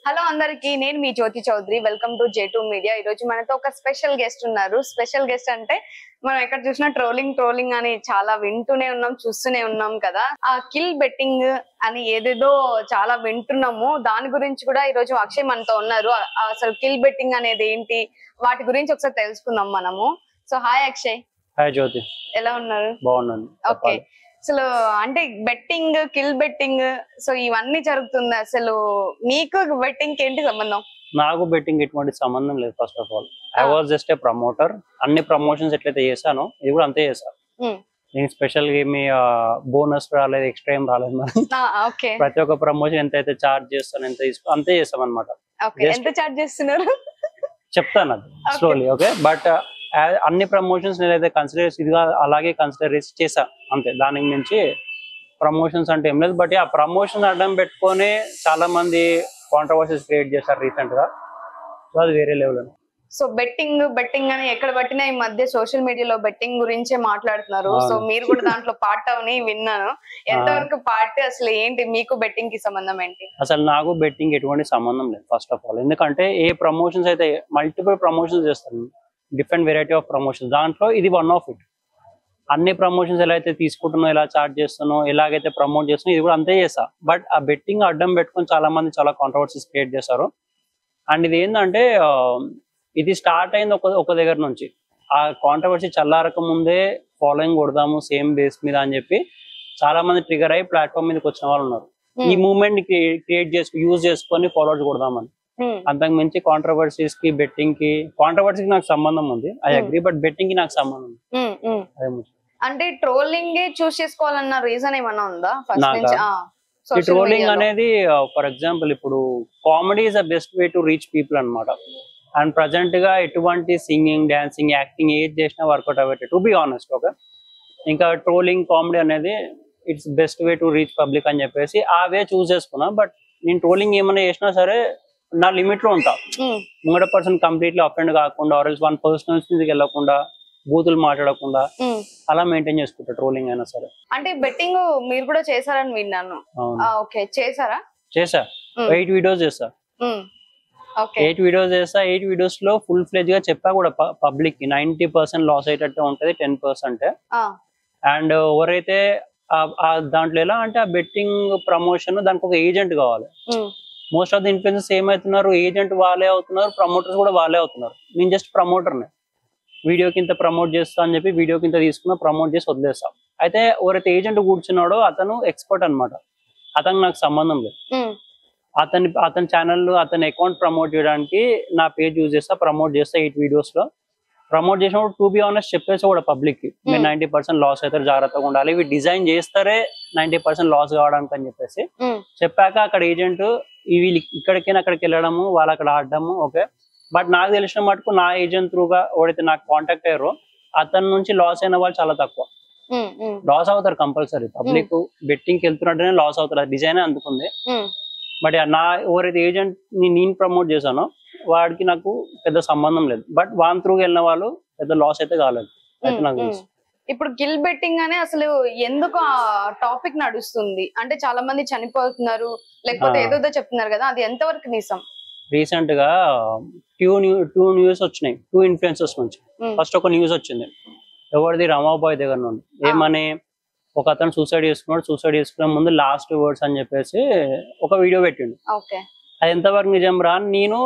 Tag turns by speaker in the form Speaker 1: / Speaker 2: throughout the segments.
Speaker 1: Hello అందరికి నేను మీ Jyothi Chowdary welcome to J2 media ఈ రోజు మనతో ఒక స్పెషల్ గెస్ట్ ఉన్నారు స్పెషల్ గెస్ట్ అంటే మనం ఎక్కడ చూసినా ట్రోలింగ్ అని చాలా వింటూనే ఉన్నాం చూస్తూనే ఉన్నాం కదా ఆ కిల్ బెట్టింగ్ అని ఏదేదో చాలా వింటున్నాము దాని గురించి కూడా ఈ రోజు అక్షయ్ మనతో ఉన్నారు అసలు కిల్ బెట్టింగ్ అనేది ఏంటి వాటి గురించి ఒకసారి తెలుసుకుందాం మనము సో హాయ్ అక్షయ్
Speaker 2: హాయ్ జ్యోతి
Speaker 1: ఎలా ఉన్నారు
Speaker 2: బాగున్నాను
Speaker 1: ఓకే అసలు అంటే బెట్టింగ్ కిల్ బెట్టింగ్ సో ఇవన్నీ జరుగుతుంది అసలు మీకు బెట్టింగ్ ఏంటి సంబంధం
Speaker 2: నాకు బెట్టింగ్ ఎటువంటి సంబంధం లేదు first of all I was just a promoter అన్ని ప్రమోషన్స్ ఎట్లయితే చేశానో ఇది కూడా అంతే చేశాను నేను స్పెషల్ గా ఏమి బోనస్ రాలేదు ఎక్స్ట్రా ఏం రాలేదు మరి ప్రతి ఒక్క ప్రమోషన్ ఎంత అయితే చార్జ్ చేస్తాను ఎంత తీసుకో అంతే చేస్తాం అనమాట
Speaker 1: ఎంత చార్జ్ చేస్తున్నారు
Speaker 2: చెప్తాను అది స్లోలీ ఓకే బట్ అన్ని ప్రమోషన్స్ నేనైతే కన్సిడర్ ఇదిగా అలాగే కన్సిడర్ చేసా అంతే దానికి మించి ప్రమోషన్స్ అంటే ఏం లేదు బట్ ఆ ప్రమోషన్ అడ్డం పెట్టుకొని చాలా మంది కాంట్రవర్సీస్ క్రియేట్ చేశారు రీసెంట్ గా సో అది వేరే లెవెల్
Speaker 1: సో బెట్టింగ్ అని ఎక్కడ పట్టినా ఈ మధ్య సోషల్ మీడియాలో బెట్టింగ్ గురించే మాట్లాడుతున్నారు సో మీరు కూడా దాంట్లో పార్ట్ అవని విన్నాను ఎంతవరకు పార్ట్ అసలు ఏంటి మీకు బెట్టింగ్ కి సంబంధం ఏంటి
Speaker 2: అసలు నాకు బెట్టింగ్ ఎటువంటి సంబంధం లేదు ఫస్ట్ ఆఫ్ ఆల్ ఎందుకంటే ఏ ప్రమోషన్స్ అయితే మల్టిపుల్ ప్రమోషన్స్ చేస్తాను డిఫరెంట్ వెరైటీ ఆఫ్ ప్రమోషన్స్ దాంట్లో ఇది వన్ ఆఫ్ ఇట్ అన్ని ప్రమోషన్స్ ఎలా అయితే తీసుకుంటున్నావు ఎలా చార్జ్ చేస్తున్నావు ఎలాగైతే ప్రమోట్ చేస్తున్నావు ఇది కూడా అంతే చేస్తా బట్ ఆ బెట్టింగ్ అడ్డం పెట్టుకొని చాలా మంది చాలా కాంట్రవర్సీస్ క్రియేట్ చేస్తారు అండ్ ఇది ఏంటంటే ఇది స్టార్ట్ అయింది ఒక దగ్గర నుంచి ఆ కాంట్రవర్సీ చల్లారక ముందే ఫాలోయింగ్ కొడదాము సేమ్ బేస్ మీద అని చెప్పి చాలా మంది ట్రిగర్ అయ్యి ప్లాట్ఫామ్ మీదకి వచ్చిన వాళ్ళు ఉన్నారు ఈ మూవ్మెంట్ ని క్రియేట్ యూజ్ చేసుకొని ఫాలోవర్స్ కొడదామని అంతకు మించి కాంట్రవర్సీస్ కి బెట్టింగ్ కి కాంట్రవర్సీకి నాకు సంబంధం ఉంది ఐ అగ్రీ బట్ బెట్టింగ్ కి నాకు సంబంధం ఉంది
Speaker 1: అంటే ట్రోలింగ్ చూస్ చేసుకోవాలన్న రీజన్ ఏమన్నా ఉందా
Speaker 2: ఈ ట్రోలింగ్ అనేది ఫర్ ఎగ్జాంపుల్ ఇప్పుడు comedy is the best way to reach people అన్నమాట అండ్ ప్రజెంట్ గా ఎటువంటి సింగింగ్ డాన్సింగ్ యాక్టింగ్ ఏది చేసినా వర్కౌట్ అవ్వట్లేదు టు బి ఆనెస్ట్ ఓకే ఇంకా ట్రోలింగ్ కామెడీ అనేది it's best way to reach public అని చెప్పేసి ఆ వే చూస్ చేసుకున్నా బట్ నేను ట్రోలింగ్ ఏమైనా చేసినా సరే నా లిమిట్ లో ఉంటా ముంగడ పర్సన్ కంప్లీట్లీ అఫెండ్ కాకుండా ఆర్ ఎల్స్ వన్ పర్సనల్స్ మీదకి వెళ్ళకుండా బూతులు మాట్లాడకుండా అలా మెయింటైన్ చేసుకుంటా ట్రోలింగ్ అయినా సరే
Speaker 1: అంటే బెట్టింగ్ మీరు కూడా చేశారని విన్నాను ఓకే చేశారా
Speaker 2: చేసా 8 వీడియోస్ చేస్తా 8 వీడియోస్ చేస్తా 8 వీడియోస్ లో ఫుల్ ఫ్లెజ్ గా చెప్పా కూడా పబ్లిక్ కి 90% లాస్ అయ్యేటట్టు ఉంటది 10% అండ్ ఎవరైతే దాంట్లో ఎలా అంటే ఆ బెట్టింగ్ ప్రమోషన్ దానికి ఒక ఏజెంట్ కావాలి మోస్ట్ ఆఫ్ ది ఇన్ఫ్లుయెన్సర్స్ ఏమవుతున్నారు ఏజెంట్ వాళ్ళే అవుతున్నారు ప్రమోటర్స్ కూడా వాళ్ళే అవుతున్నారు నేను జస్ట్ ప్రమోటర్నే వీడియో కింద ప్రమోట్ చేస్తా అని చెప్పి వీడియో కింద తీసుకున్నా ప్రమోట్ చేసి వదిలేస్తాం అయితే ఎవరైతే ఏజెంట్ కూర్చున్నాడో అతను ఎక్స్పర్ట్ అనమాట అతనికి నాకు సంబంధం లేదు అతని ఛానల్ అతని అకౌంట్ ప్రమోట్ చేయడానికి నా పేజ్ యూజ్ చేస్తా ప్రమోట్ చేస్తా 8 వీడియోస్ లో ప్రమోట్ చేసినప్పుడు టు బి ఆనెస్ట్ చెప్పేసి కూడా పబ్లిక్ కి మీరు 90% లాస్ అవుతారు జాగ్రత్తగా ఉండాలి ఇవి డిజైన్ చేస్తారే 90% లాస్ కావడానికి అని చెప్పేసి చెప్పాక అక్కడ ఏజెంట్ ఇవి ఇక్కడికైనా అక్కడికి వెళ్ళడము వాళ్ళు అక్కడ ఆడడము ఓకే బట్ నాకు తెలిసిన మటుకు నా ఏజెంట్ త్రూగా ఎవరైతే నాకు కాంటాక్ట్ అయ్యారో అతని నుంచి లాస్ అయిన వాళ్ళు చాలా తక్కువ లాస్ అవుతారు కంపల్సరీ పబ్లిక్ బెట్టింగ్ కి వెళ్తున్నట్టునే లాస్ అవుతారు డిజైన్ అందుకుంది బట్ నా ఎవరైతే ఏజెంట్ నేను ప్రమోట్ చేశానో వాడికి నాకు పెద్ద సంబంధం లేదు బట్ వాన్ త్రూగా వెళ్ళిన వాళ్ళు పెద్ద లాస్ అయితే కాలేదు అయితే నాకు తెలుసు
Speaker 1: ఇప్పుడు గిల్ బెట్టింగ్ అనే అసలు ఎందుకు ఆ టాపిక్ నడుస్తుంది అంటే చాలా మంది చనిపోతున్నారు లేకపోతే ఏదో చెప్తున్నారు కదా అది ఎంతవరకు నిజం
Speaker 2: రీసెంట్ గా టూ న్యూస్ వచ్చినాయి 2 ఇన్ఫ్లుయెన్సర్స్ నుంచి ఫస్ట్ ఒక న్యూస్ వచ్చింది ఎవరిది రమాబాయ్ దగ్గర నుండి ఏమని ఒక అతను సూసైడ్ చేసుకునే ముందు లాస్ట్ వర్డ్స్ అని చెప్పేసి ఒక వీడియో పెట్టిండు అది ఎంతవరకు నిజం రా నేను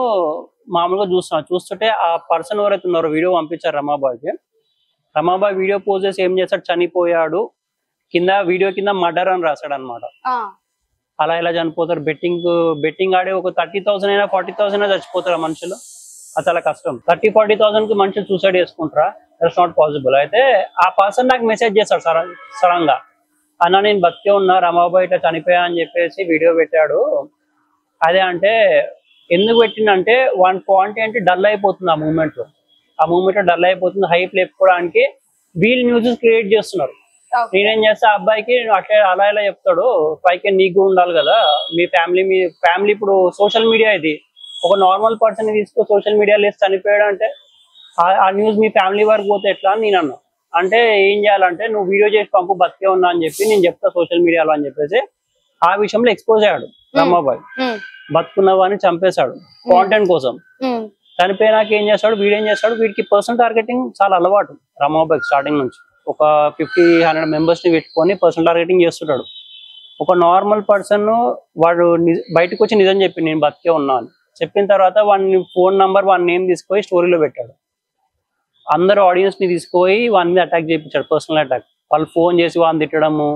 Speaker 2: మామూలుగా చూస్తుంటే ఆ పర్సన్ ఎవరైతే ఉన్నారో వీడియో పంపించారు రమాబాయ్ వీడియో పోస్ట్ చేసి ఏం చేస్తాడు చనిపోయాడు కింద వీడియో కింద మర్డర్ అని రాశాడు అనమాట అలా ఇలా చనిపోతారు బెట్టింగ్ ఆడే ఒక 30,000 అయినా 40,000 అయినా చచ్చిపోతారు మనుషులు అది చాలా కష్టం 30-40,000 కి మనుషులు సూసైడ్ చేసుకుంటారా దట్స్ నాట్ పాసిబుల్ అయితే ఆ పర్సన్ నాకు మెసేజ్ చేస్తాడు సడన్ గా అన్న నేను బతికే ఉన్నా రమాబాయ్ ఇట్లా చనిపోయా అని చెప్పేసి వీడియో పెట్టాడు అదే అంటే ఎందుకు పెట్టిందంటే వన్ పాయింట్ ఏంటి డల్ అయిపోతుంది ఆ మూమెంట్ లో డల్ అయిపోతుంది హైప్ లేపుకోవడానికి వీళ్ళు న్యూసెస్ క్రియేట్ చేస్తున్నారు నేనేం చేస్తా అబ్బాయికి అట్లా అలా ఇలా చెప్తాడు పైకి నీకు ఉండాలి కదా మీ ఫ్యామిలీ ఇప్పుడు సోషల్ మీడియా ఇది ఒక నార్మల్ పర్సన్ తీసుకో సోషల్ మీడియాలో వేసి చనిపోయాడు అంటే ఆ న్యూస్ మీ ఫ్యామిలీ వరకు పోతే ఎట్లా అని నేను అన్నా అంటే ఏం చేయాలంటే నువ్వు వీడియో చేసి పంపు బతికే ఉన్నా అని చెప్పి నేను చెప్తా సోషల్ మీడియాలో అని చెప్పేసి ఆ విషయంలో ఎక్స్పోజ్ అయ్యాడు రమాబాయ్ బతుకున్న వాడిని చంపేశాడు కాంటెంట్ కోసం. చనిపోయినాక ఏం చేస్తాడు, వీడేం చేస్తాడు, వీడికి పర్సనల్ టార్గెటింగ్ చాలా అలవాటు రమాబాయ్ స్టార్టింగ్ నుంచి. ఒక 50-100 మెంబర్స్ ని పెట్టుకొని పర్సనల్ టార్గెటింగ్ చేస్తుంటాడు. ఒక నార్మల్ పర్సన్ వాడు బయటకు వచ్చి నిజం చెప్పి నేను బతికే ఉన్నాను చెప్పిన తర్వాత వాడిని ఫోన్ నంబర్ వాడి నేమ్ తీసుకొని స్టోరీలో పెట్టాడు. అందరు ఆడియన్స్ ని తీసుకుపోయి వాడి మీద అటాక్ చేయించాడు, పర్సనల్ అటాక్. వాళ్ళు ఫోన్ చేసి వాడిని తిట్టడము,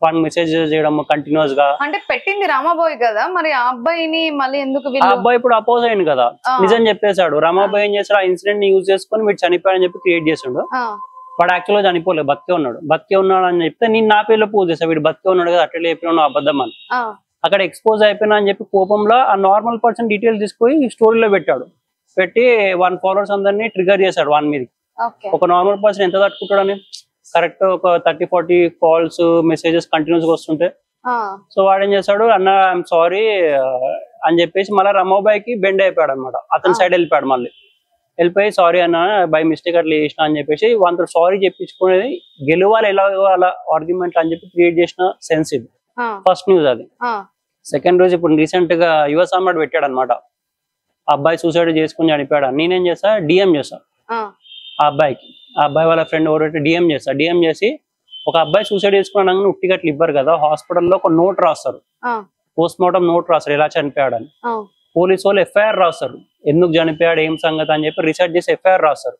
Speaker 2: వాడిని మెసేజ్ చేయడము కంటిన్యూస్ గా.
Speaker 1: అంటే పెట్టింది రామాబాయ్ కదా, మరి ఆ అబ్బాయిని మళ్ళీ ఎందుకు?
Speaker 2: ఆ అబ్బాయి ఇప్పుడు అపోజ్ అయింది కదా, నిజం చెప్పేశాడు. రామాబాయ్ ఏం చేశాడు, ఆ ఇన్సిడెంట్ ని యూజ్ చేసుకొని వీడు చనిపోయాడని చెప్పి క్రియేట్ చేసాడు. వాడు యాక్చువల్ గా చనిపోలేదు, బతికే ఉన్నాడు అని చెప్తే నేను నా పేరులో పూజ చేసా, వీడు బతికే ఉన్నాడు కదా అట్లా చెప్పిన అబద్ధం అని. అక్కడ ఎక్స్పోజ్ అయిపోయినా అని చెప్పి కోపంలో ఆ నార్మల్ పర్సన్ డీటెయిల్స్ తీసుకొని స్టోరీలో పెట్టి 1 ఫాలోవర్స్ అందరినీ ట్రిగర్ చేశాడు వాని మీద. ఒక నార్మల్ పర్సన్ ఎంత తట్టుకుంటాడని, కరెక్ట్ ఒక 30-40 కాల్స్ మెసేజెస్ కంటిన్యూస్ గా వస్తుంటే సో వాడు ఏం చేశాడు, అన్న ఐఎమ్ సారీ అని చెప్పేసి మళ్ళీ రమాబాయ్ కి బెండ్ అయిపోయాడు అనమాట. అతని సైడ్ వెళ్ళిపోయాడు, మళ్ళీ వెళ్ళిపోయి సారీ అన్న బై మిస్టేక్ అట్లా చేసిన అని చెప్పేసి వాళ్ళతో సారీ చెప్పించుకునేది. గెలవాలి ఎలా అలా ఆర్గ్యుమెంట్ అని చెప్పి క్రియేట్ చేసిన సెన్స్ ఇది ఫస్ట్ న్యూస్. అది సెకండ్ న్యూస్ ఇప్పుడు రీసెంట్ గా యువ సామ్రాట్ పెట్టాడు అనమాట. ఆ అబ్బాయి సూసైడ్ చేసుకుని చనిపోయాడు. నేనేం చేస్తా, డిఎం చేస్తా ఆ అబ్బాయికి. ఆ అబ్బాయి వాళ్ళ ఫ్రెండ్ ఎవరైతే డిఎం చేసి ఒక అబ్బాయి సూసైడ్ చేసుకున్నాక ఉట్టిగట్లు ఇవ్వరు కదా, హాస్పిటల్లో ఒక నోట్ రాస్తారు, పోస్ట్ మార్టం నోట్ రాస్తారు ఎలా చనిపోయాడని. పోలీసు వాళ్ళు ఎఫ్ఐఆర్ రాస్తారు, ఎందుకు చనిపోయాడు ఏం సంగతి అని చెప్పి రీసెర్చ్ చేసి ఎఫ్ఐఆర్ రాస్తారు.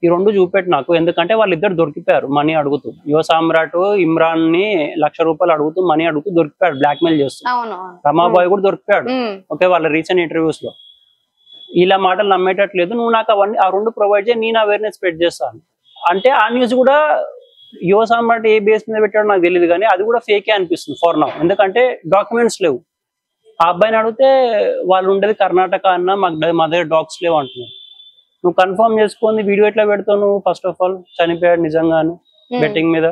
Speaker 2: ఈ 2 చూపెట్టి నాకు, ఎందుకంటే వాళ్ళిద్దరు దొరికిపోయారు మనీ అడుగుతూ. యువ సామ్రాట్ ఇమ్రాన్ ని ₹1,00,000 అడుగుతూ మనీ అడుగుతూ దొరికిపోయాడు, బ్లాక్ మెయిల్ చేస్తూ. రమాబాయ్ కూడా దొరికిపోయాడు. ఓకే, వాళ్ళ రీసెంట్ ఇంటర్వ్యూస్ లో ఇలా మాటలు నమ్మేటట్లేదు, నువ్వు నాకు అవన్నీ ఆ 2 ప్రొవైడ్ చేయి, నేను అవేర్నెస్ స్ప్రెడ్ చేస్తాను అంటే. ఆ న్యూస్ కూడా యువ సామ్రాట్ ఏ బేస్ మీద పెట్టాడో నాకు తెలియదు, కానీ అది కూడా ఫేకే అనిపిస్తుంది ఫర్ నౌ, ఎందుకంటే డాక్యుమెంట్స్ లేవు. ఆ అబ్బాయిని అడిగితే వాళ్ళు ఉండేది కర్ణాటక అన్న, మా దగ్గర డాగ్స్ లేవు అంటున్నారు. నువ్వు కన్ఫర్మ్ చేసుకుంది వీడియో ఎట్లా పెడతావు నువ్వు? ఫస్ట్ ఆఫ్ ఆల్ చనిపోయాడు నిజంగాను బెట్టింగ్ మీద.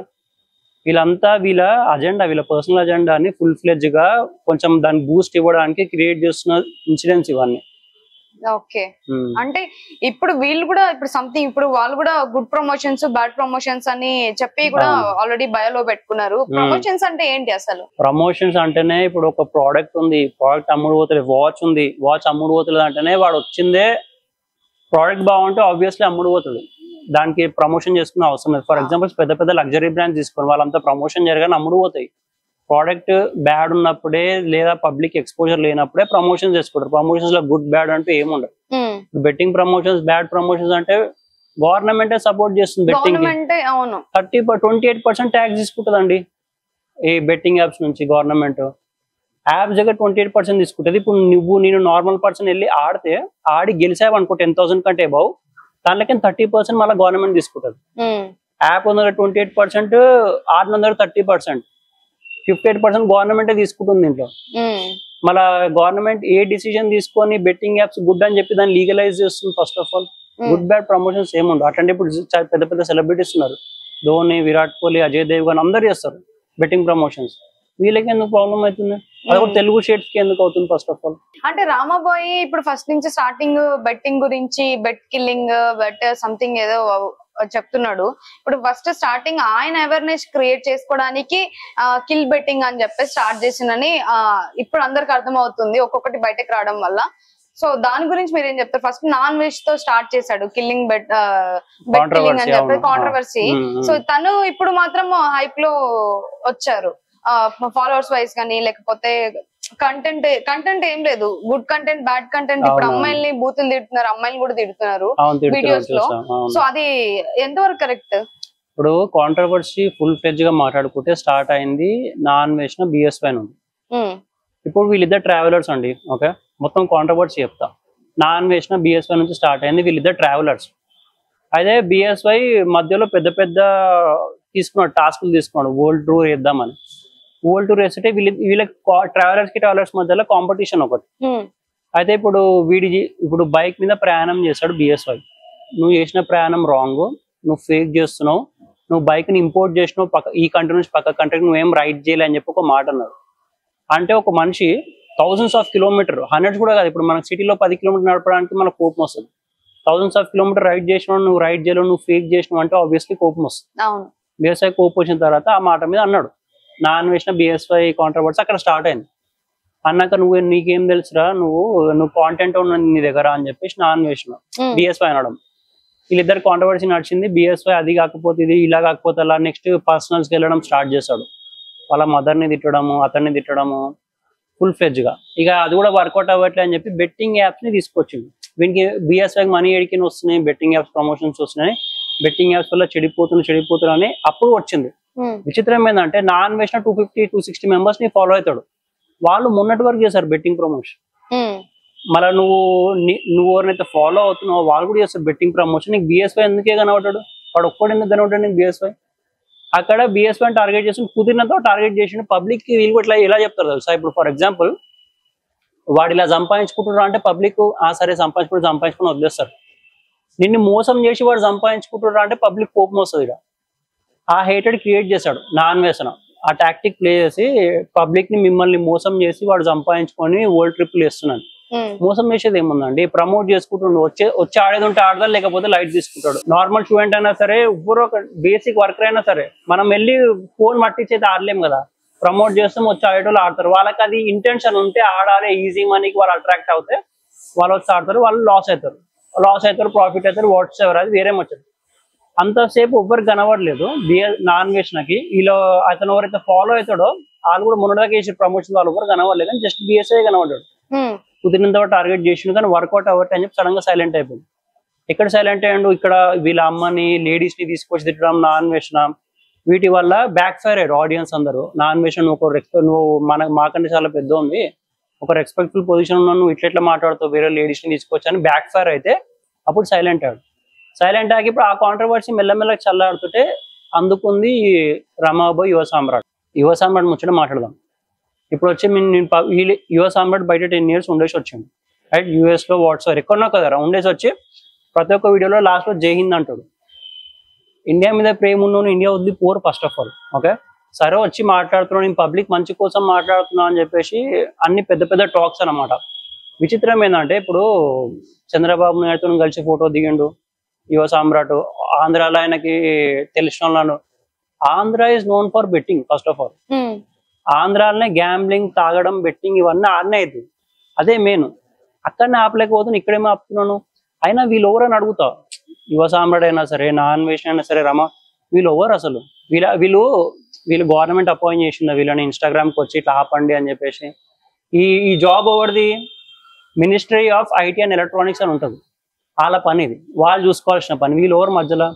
Speaker 2: వీళ్ళంతా వీళ్ళ అజెండా, వీళ్ళ పర్సనల్ అజెండాని ఫుల్ ఫ్లెడ్జ్ గా కొంచెం దాన్ని బూస్ట్ ఇవ్వడానికి క్రియేట్ చేస్తున్న ఇన్సిడెంట్స్ ఇవన్నీ.
Speaker 1: ఓకే, అంటే ఇప్పుడు వీళ్ళు కూడా ఇప్పుడు సంథింగ్ ఇప్పుడు వాళ్ళు కూడా గుడ్ ప్రమోషన్స్ బ్యాడ్ ప్రమోషన్స్ అని చెప్పి కూడా ఆల్రెడీ బయోలో పెట్టుకున్నారు. ప్రమోషన్స్ అంటే ఏంటి అసలు?
Speaker 2: ప్రమోషన్స్ అంటేనే ఇప్పుడు ఒక ప్రోడక్ట్ ఉంది, ప్రోడక్ట్ అమ్ముడు పోతలేదు, వాచ్ ఉంది, వాచ్ అమ్ముడు పోతలేదు అంటేనే వాడు వచ్చిందే ప్రోడక్ట్ బాగుంటే ఆబ్వియస్లీ అమ్ముడు పోతుంది, దానికి ప్రమోషన్ చేసుకునే అవసరం లేదు. ఫర్ ఎగ్జాంపుల్ పెద్ద పెద్ద లగ్జరీ బ్రాండ్స్ తీసుకొని వాళ్ళంతా ప్రమోషన్ జరగానే అమ్ముడు పోతాయి. ప్రోడక్ట్ బ్యాడ్ ఉన్నప్పుడే లేదా పబ్లిక్ ఎక్స్పోజర్ లేనప్పుడే ప్రమోషన్స్ చేసుకుంటారు. ప్రమోషన్స్ లో గుడ్ బ్యాడ్ అంటే ఏముండదు. బెట్టింగ్ ప్రమోషన్స్ బ్యాడ్ ప్రమోషన్స్ అంటే గవర్నమెంటే సపోర్ట్ చేస్తుంది బెట్టింగ్. 28% ట్యాక్స్ తీసుకుంటుందండి ఈ బెట్టింగ్ యాప్స్ నుంచి గవర్నమెంట్. యాప్స్ దగ్గర 28% తీసుకుంటుంది. ఇప్పుడు నేను నార్మల్ పర్సన్ వెళ్ళి ఆడి గెలిచావు అనుకో 10,000 కంటే అబౌవ్, దానిలోకి 30% మళ్ళీ గవర్నమెంట్ తీసుకుంటుంది. యాప్ ఉన్న 28%, ఆడిన 30%, 58% గవర్నమెంటే తీసుకుంటుంది దీంట్లో. మళ్ళా గవర్నమెంట్ ఏ డిసిజన్ తీసుకొని బెట్టింగ్ యాప్స్ గుడ్ అని చెప్పి దాన్ని లీగలైజ్ చేస్తుంది. First of all good bad promotions ఏముండవు. అట్లాంటి ఇప్పుడు పెద్ద పెద్ద సెలబ్రిటీస్ ఉన్నారు, ధోని, విరాట్ కోహ్లీ, అజయ్ దేవ్గన్ అందరు చేస్తారు బెట్టింగ్ ప్రమోషన్స్. వీళ్ళకి ఎందుకు ప్రాబ్లం అవుతుంది? అది కూడా తెలుగు షేడ్స్ కి ఎందుకు అవుతుంది? ఫస్ట్ ఆఫ్ ఆల్
Speaker 1: అంటే రామాబాయ్ ఇప్పుడు ఫస్ట్ నుంచి స్టార్టింగ్ బెట్టింగ్ గురించి, బెట్ కిల్లింగ్, బెట్ సంథింగ్ ఏదో చెప్తున్నాడు. ఇప్పుడు ఫస్ట్ స్టార్టింగ్ ఆయన అవేర్నెస్ క్రియేట్ చేసుకోవడానికి కిల్ బెట్టింగ్ అని చెప్పి స్టార్ట్ చేసిందని ఇప్పుడు అందరికి అర్థం అవుతుంది ఒక్కొక్కటి బయటకు రావడం వల్ల. సో దాని గురించి మీరు ఏం చెప్తారు? ఫస్ట్ నాన్ వెజ్ తో స్టార్ట్ చేశాడు కిల్లింగ్, బెట్ కిల్లింగ్ అని చెప్పి కాంట్రవర్సీ. సో తను ఇప్పుడు మాత్రం హైప్ లో వచ్చారు, ఫాలోవర్స్ వైజ్ కానీ లేకపోతే కంటెంట్ ఏం లేదు, గుడ్ కంటెంట్ బ్యాడ్ కంటెంట్. ఇప్పుడు అమ్మాయిల్ని బూతులు తిడుతున్నారు, అమ్మాయిలు కూడా తిడుతున్నారు వీడియోస్ లో. సో అది ఎంతవరకు కరెక్ట్?
Speaker 2: ఇప్పుడు కాంట్రవర్సీ ఫుల్ ఫ్లెడ్జ్ గా మాట్లాడుకుంటే స్టార్ట్ అయింది నాన్ వేసిన బిఎస్వై నుండి. ఇప్పుడు వీళ్ళిద్దరు ట్రావెలర్స్ అండి. ఓకే, మొత్తం కాంట్రవర్సీ చెప్తా. నాన్ వేసిన బిఎస్వై నుంచి స్టార్ట్ అయింది, వీళ్ళిద్దరు ట్రావెలర్స్. అయితే బిఎస్వై మధ్యలో పెద్ద పెద్ద తీసుకున్నాడు, టాస్క్లు తీసుకున్నాడు, వరల్డ్ టూర్ వేద్దామని. వరల్డ్ టూర్ వేస్తే వీళ్ళకి ట్రావెలర్స్ మధ్యలో కాంపిటీషన్ ఒకటి. అయితే ఇప్పుడు బైక్ మీద ప్రయాణం చేస్తాడు బిఎస్వై. నువ్వు చేసిన ప్రయాణం రాంగ్, నువ్వు ఫేక్ చేస్తున్నావు, నువ్వు బైక్ ని ఇంపోర్ట్ చేసినావు ఈ కంట్రీ నుంచి పక్క కంట్రీకి, నువ్వేం రైడ్ చేయలే అని చెప్పి ఒక మాట అన్నాడు. అంటే ఒక మనిషి thousands of kilometers, 100s కూడా కాదు, ఇప్పుడు మన సిటీలో 10 కిలోమీటర్ నడపడానికి మనకు కోపం వస్తుంది. thousands of kilometers రైడ్ చేసినావు, నువ్వు రైడ్ చేయలేవు, నువ్వు ఫేక్ చేసినావు అంటే ఆబ్వియస్లీ కోపం వస్తుంది. బిఎస్వై కోపం వచ్చిన తర్వాత ఆ మాట మీద అన్నాడు. నాన్ వేసిన బిఎస్వై కాంట్రవర్సీ అక్కడ స్టార్ట్ అయింది. అన్నాక నీకేం తెలుసురా, నువ్వు కాంటెంట్ ఉన్నది నీ దగ్గర అని చెప్పేసి నా అన్వేషణ బిఎస్వై అనడం. వీళ్ళిద్దరు కాంట్రవర్సీ నడిచింది. బిఎస్వై అది కాకపోతే ఇది, ఇలా కాకపోతే అలా, నెక్స్ట్ పర్సనల్స్కి వెళ్ళడం స్టార్ట్ చేశాడు. వాళ్ళ మదర్ని తిట్టడము, అతన్ని తిట్టడము ఫుల్ ఫ్లెడ్జ్ గా. ఇక అది కూడా వర్కౌట్ అవ్వట్లే అని చెప్పి బెట్టింగ్ యాప్స్ ని తీసుకొచ్చింది. వీనికి బిఎస్వైకి మనీ ఎడికిని వస్తున్నాయి, బెట్టింగ్ యాప్స్ ప్రమోషన్స్ వస్తున్నాయి, బెట్టింగ్ యాప్స్ వల్ల చెడిపోతున్నారు అని అప్పుడు వచ్చింది. విచిత్రం ఏంటంటే నా అన్వేషణ 250-260 మెంబర్స్ ని ఫాలో అవుతాడు. వాళ్ళు మొన్నటి వరకు చేశారు బెట్టింగ్ ప్రమోషన్. మళ్ళీ నువ్వు ఎవరినైతే ఫాలో అవుతున్నావు వాళ్ళు కూడా చేస్తారు బెట్టింగ్ ప్రమోషన్. నీకు బిఎస్వై ఎందుకే కనబడ్డాడు? వాడు ఒక్కడు ఎందుకు కనబడ్డాడు నీకు బిఎస్వై? అక్కడ బిఎస్వై టార్గెట్ చేసి కుదిరినంత టార్గెట్ చేసి పబ్లిక్ కి వీళ్ళు ఇట్లా ఎలా చెప్తారు తెలుసా? ఇప్పుడు ఫర్ ఎగ్జాంపుల్ వాడు ఇలా సంపాదించుకుంటున్నా అంటే పబ్లిక్ సరే సంపాదించుకుని వదిలేస్తారు. నిన్ను మోసం చేసి వాడు సంపాదించుకుంటున్నా అంటే పబ్లిక్ కోపం వస్తుంది. ఇక ఆ హేటెడ్ క్రియేట్ చేశాడు నా అన్వేషణ. ఆ టాక్టిక్ ప్లే చేసి పబ్లిక్ ని మిమ్మల్ని మోసం చేసి వాడు సంపాదించుకొని వరల్డ్ ట్రిప్లు వేస్తున్నాడు. మోసం చేసేది ఏముందండి? ప్రమోట్ చేసుకుంటుండు, వచ్చి ఆడేది ఉంటే ఆడతాడు, లేకపోతే లైట్ తీసుకుంటాడు. నార్మల్ స్టూడెంట్ అయినా సరే, ఎవరు ఒక బేసిక్ వర్కర్ అయినా సరే, మనం వెళ్ళి ఫోన్ మట్టించేది ఆడలేం కదా. ప్రమోట్ చేస్తాం, వచ్చి ఆడేటోళ్ళు ఆడతారు. వాళ్ళకి అది ఇంటెన్షన్ ఉంటే ఆడాలి, ఈజీ మనీకి వాళ్ళు అట్రాక్ట్ అవుతే వాళ్ళు వచ్చి ఆడతారు, వాళ్ళు లాస్ అవుతారు, ప్రాఫిట్ అవుతారు, వాట్స్ ఎవరు, అది వేరే వచ్చారు. అంతసేపు ఎవ్వరు కనబడలేదు నా అన్వేషణకి. ఇలా అతను ఎవరైతే ఫాలో అవుతాడో వాళ్ళు కూడా మొన్నదాకా చేసి ప్రమోషన్ వాళ్ళు ఎవరు కనబడలేదు, కానీ జస్ట్ బిఎస్ఐ కనబడ్డాడు. కుదిరినంత టార్గెట్ చేసిండు, కానీ వర్కౌట్ అవ్వట్టు అని చెప్పి సడన్ గా సైలెంట్ అయిపోయింది. ఎక్కడ సైలెంట్ అయ్యాడు? ఇక్కడ వీళ్ళ అమ్మని, లేడీస్ ని తీసుకొచ్చి తిట్టడం నా అన్వేషణ. వీటి వల్ల బ్యాక్ ఫైర్ అయ్యాడు ఆడియన్స్ అందరూ. నా అన్వేషణ నువ్వు మాకంటే చాలా పెద్ద ఉంది, ఒక రెస్పెక్ట్ఫుల్ పొజిషన్ ఉన్నా, నువ్వు ఇట్లా మాట్లాడుతావు, వేరే లేడీస్ ని తీసుకొచ్చి అని బ్యాక్ ఫైర్ అయితే అప్పుడు సైలెంట్ అయ్యాడు. సైలెంట్ ఆగి ఇప్పుడు ఆ కాంట్రవర్సీ మెల్లమెల్లగా చల్లాడుతుంటే అందుకుంది రమాబాయ్ యువ సామ్రాట్ ముచ్చట మాట్లాడదాం. ఇప్పుడు వచ్చి యువ సామ్రాట్ బయట 10 years ఉండేసి వచ్చింది, రైట్? యూఎస్ లో వాట్సాప్ ఎక్కడన్నా కదా ఉండేసి వచ్చి ప్రతి ఒక్క వీడియోలో లాస్ట్ లో జై హింద్ అంటాడు. ఇండియా మీద ప్రేమ ఉన్నాను, ఇండియా వద్దు for first of all. Okay, సరే వచ్చి మాట్లాడుతున్నాను, నేను పబ్లిక్ మంచి కోసం మాట్లాడుతున్నా అని చెప్పేసి అన్ని పెద్ద పెద్ద టాక్స్ అనమాట. విచిత్రం ఏంటంటే ఇప్పుడు చంద్రబాబు నాయుడుతో కలిసి ఫోటో దిగిండు యువ సామ్రాట్. ఆంధ్రాలో ఆయనకి తెలిసిన వాళ్ళను. Andhra is known for betting first of all. ఆంధ్రాలోనే గ్యాంబ్లింగ్, తాగడం, బెట్టింగ్ ఇవన్నీ ఆడనే అవుతుంది. అదే మెయిన్. అక్కడనే ఆపలేకపోతున్నాను, ఇక్కడేమో ఆపుతున్నాను. అయినా వీళ్ళు ఎవరని అడుగుతా. యువ సామ్రాట్ అయినా సరే, నా అన్వేషణ అయినా సరే, రమ, వీళ్ళు ఎవరు అసలు? వీళ్ళు గవర్నమెంట్ అపాయింట్ చేసిందా వీళ్ళని ఇన్స్టాగ్రామ్కి వచ్చి ఇట్లా ఆపండి అని చెప్పేసి? ఈ జాబ్ ఎవరిది? Ministry of IT and electronics అని ఉంటుంది. వాళ్ళ పని ఇది, వాళ్ళు చూసుకోవాల్సిన పని. వీళ్ళు ఎవరు మధ్యలో?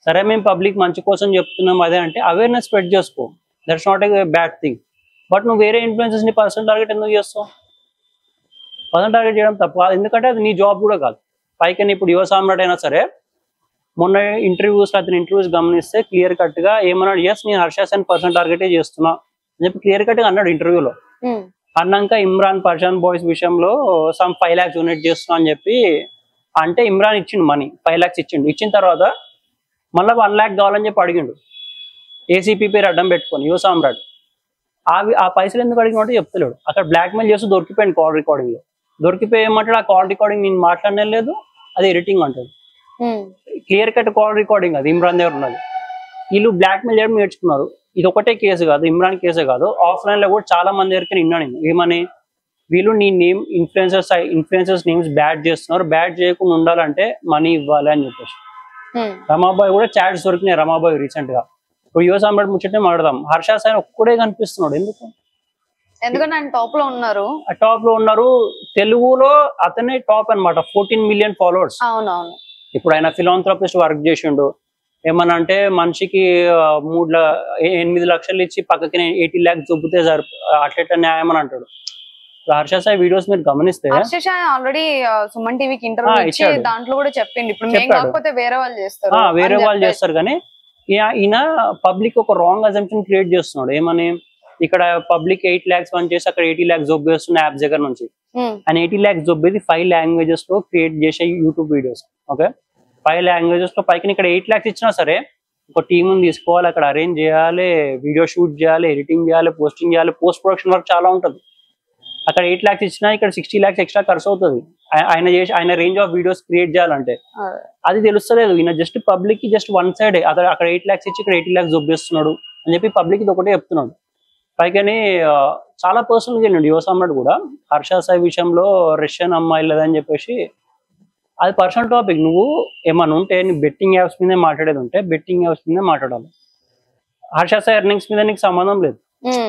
Speaker 2: సరే మేము పబ్లిక్ మంచి కోసం చెప్తున్నాం అదే అంటే అవేర్నెస్ స్ప్రెడ్ చేసుకో, that's not a bad thing. But నువ్వు వేరే ఇన్ఫ్లుయెన్సెస్ ని పర్సనల్ టార్గెట్ ఎందుకు చేస్తావు? పర్సనల్ టార్గెట్ చేయడం తప్ప, ఎందుకంటే అది నీ జాబ్ కూడా కాదు. పైకి ఇప్పుడు యువ సామ్రాట్ అయినా సరే మొన్న అతని ఇంటర్వ్యూస్ గమనిస్తే క్లియర్ కట్ గా ఏమన్నాడు? ఎస్, నేను హర్ష సేన్ పర్సనల్ టార్గెటే చేస్తున్నా అని చెప్పి క్లియర్ కట్ గా అన్నాడు ఇంటర్వ్యూలో. అన్నాక ఇమ్రాన్ పర్షాన్ బాయ్స్ విషయంలో సమ్ 5 lakhs డొనేట్ చేస్తున్నా అని చెప్పి అంటే ఇమ్రాన్ ఇచ్చిండు మనీ, 5 lakhs ఇచ్చిండు. ఇచ్చిన తర్వాత మళ్ళీ 1 lakh కావాలని చెప్పి అడిగిండు, ఏసీపీ పేరు అడ్డం పెట్టుకొని యువ సామ్రాట్. ఆ పైసలు ఎందుకు అడిగినట్టు చెప్తలేడు. అక్కడ బ్లాక్మెయిల్ చేస్తూ దొరికిపోయింది కాల్ రికార్డింగ్ లో. దొరికిపోయి ఏమంటాడు? ఆ కాల్ రికార్డింగ్ నేను మాట్లాడనే లేదు, అది ఎడిటింగ్ అంటాడు. క్లియర్ కట్ కాల్ రికార్డింగ్ అది ఇమ్రాన్ దగ్గర ఉన్నది. వీళ్ళు బ్లాక్మెయిల్ చేయడం నేర్చుకున్నారు. ఇది ఒకటే కేసు కాదు, ఇమ్రాన్ కేసే కాదు, ఆఫ్లైన్ లో కూడా చాలా మంది దగ్గరికి విన్నాను నేను. ఏమని? వీళ్ళు నీ నేమ్ ఇన్ఫ్లుయెన్సర్స్ నేమ్స్ బ్యాడ్ చేస్తున్నారు, బ్యాడ్ చేయకుండా ఉండాలంటే మనీ ఇవ్వాలి అని చెప్పేసి. రమాబాయ్ కూడా చాట్స్ దొరికినాయి రమాబాయ్ రీసెంట్ గా. ఇప్పుడు యువ సామ్రాట్ ముచ్చటే మాట్లాడదాం. హర్ష సాయి ఒక్కడే కనిపిస్తున్నాడు.
Speaker 1: ఎందుకంటే టాప్ లో ఉన్నారు. తెలుగులో అతనే టాప్ అన్నమాట, 14 million followers. అవునవును. ఇప్పుడు ఆయన ఫిలాంథ్రపిస్ట్ వర్క్ చేసిండు. ఏమన్నా అంటే మనిషికి 8 లక్షలు ఇచ్చి పక్కకి 80 lakhs చూపితే అట్లెట్లా న్యాయం అని అంటాడు. హర్ష సాయి వీడియోస్ మీరు గమనిస్తే, హర్ష సాయి ఆల్రెడీ సుమన్ టీవీకి ఇంటర్వ్యూ ఇచ్చి దాంట్లో కూడా చెప్పింది, ఇప్పుడు మేము కాకపోతే వేరే వాళ్ళు చేస్తారు
Speaker 2: కానీ ఈయన పబ్లిక్ ఒక రాంగ్ అజంప్షన్ క్రియేట్ చేస్తున్నాడు. ఏమని? ఇక్కడ పబ్లిక్ 8 lakhs వన్ చేసి అక్కడ 80 lakhs జొబ్ చేస్తున్న యాప్స్ దగ్గర నుంచి. అండ్ 80 lakhs జొబ్బేది 5 languages లో క్రియేట్ చేసే యూట్యూబ్ వీడియోస్. ఓకే, 5 languages లో పైకి ఇక్కడ 8 lakhs ఇచ్చినా సరే ఒక టీమ్ తీసుకోవాలి, అక్కడ అరేంజ్ చేయాలి, వీడియో షూట్ చేయాలి, ఎడిటింగ్ చేయాలి, పోస్టింగ్ చేయాలి, పోస్ట్ ప్రొడక్షన్ వర్క్ చాలా ఉంటుంది. అక్కడ 8 lakhs ఇచ్చినా ఇక్కడ 60 lakhs ఎక్స్ట్రా ఖర్చు అవుతుంది ఆయన రేంజ్ ఆఫ్ వీడియోస్ క్రియేట్ చేయాలంటే. అది తెలుస్తలేదు. ఈయన జస్ట్ పబ్లిక్ కి జస్ట్ వన్ సైడ్ అక్కడ 8 lakhs ఇచ్చి ఇక్కడ 80 lakhs జొబ్బేస్తున్నాడు అని చెప్పి పబ్లిక్ ఇది ఒకటే చెప్తున్నాడు. పైకని చాలా పర్సనల్గా వెళ్ళిండు యువ సామ్రాట్ కూడా. హర్ష సాయి విషయంలో రష్యన్ అమ్మాయి లేదని చెప్పేసి అది పర్సనల్ టాపిక్. నువ్వు ఏమన్నా ఉంటే నీ బెట్టింగ్ యాప్స్ మీదే మాట్లాడేది ఉంటే బెట్టింగ్ యాప్స్ మీదే మాట్లాడాలి. హర్ష సాయి ఎర్నింగ్స్ మీద నీకు సంబంధం లేదు.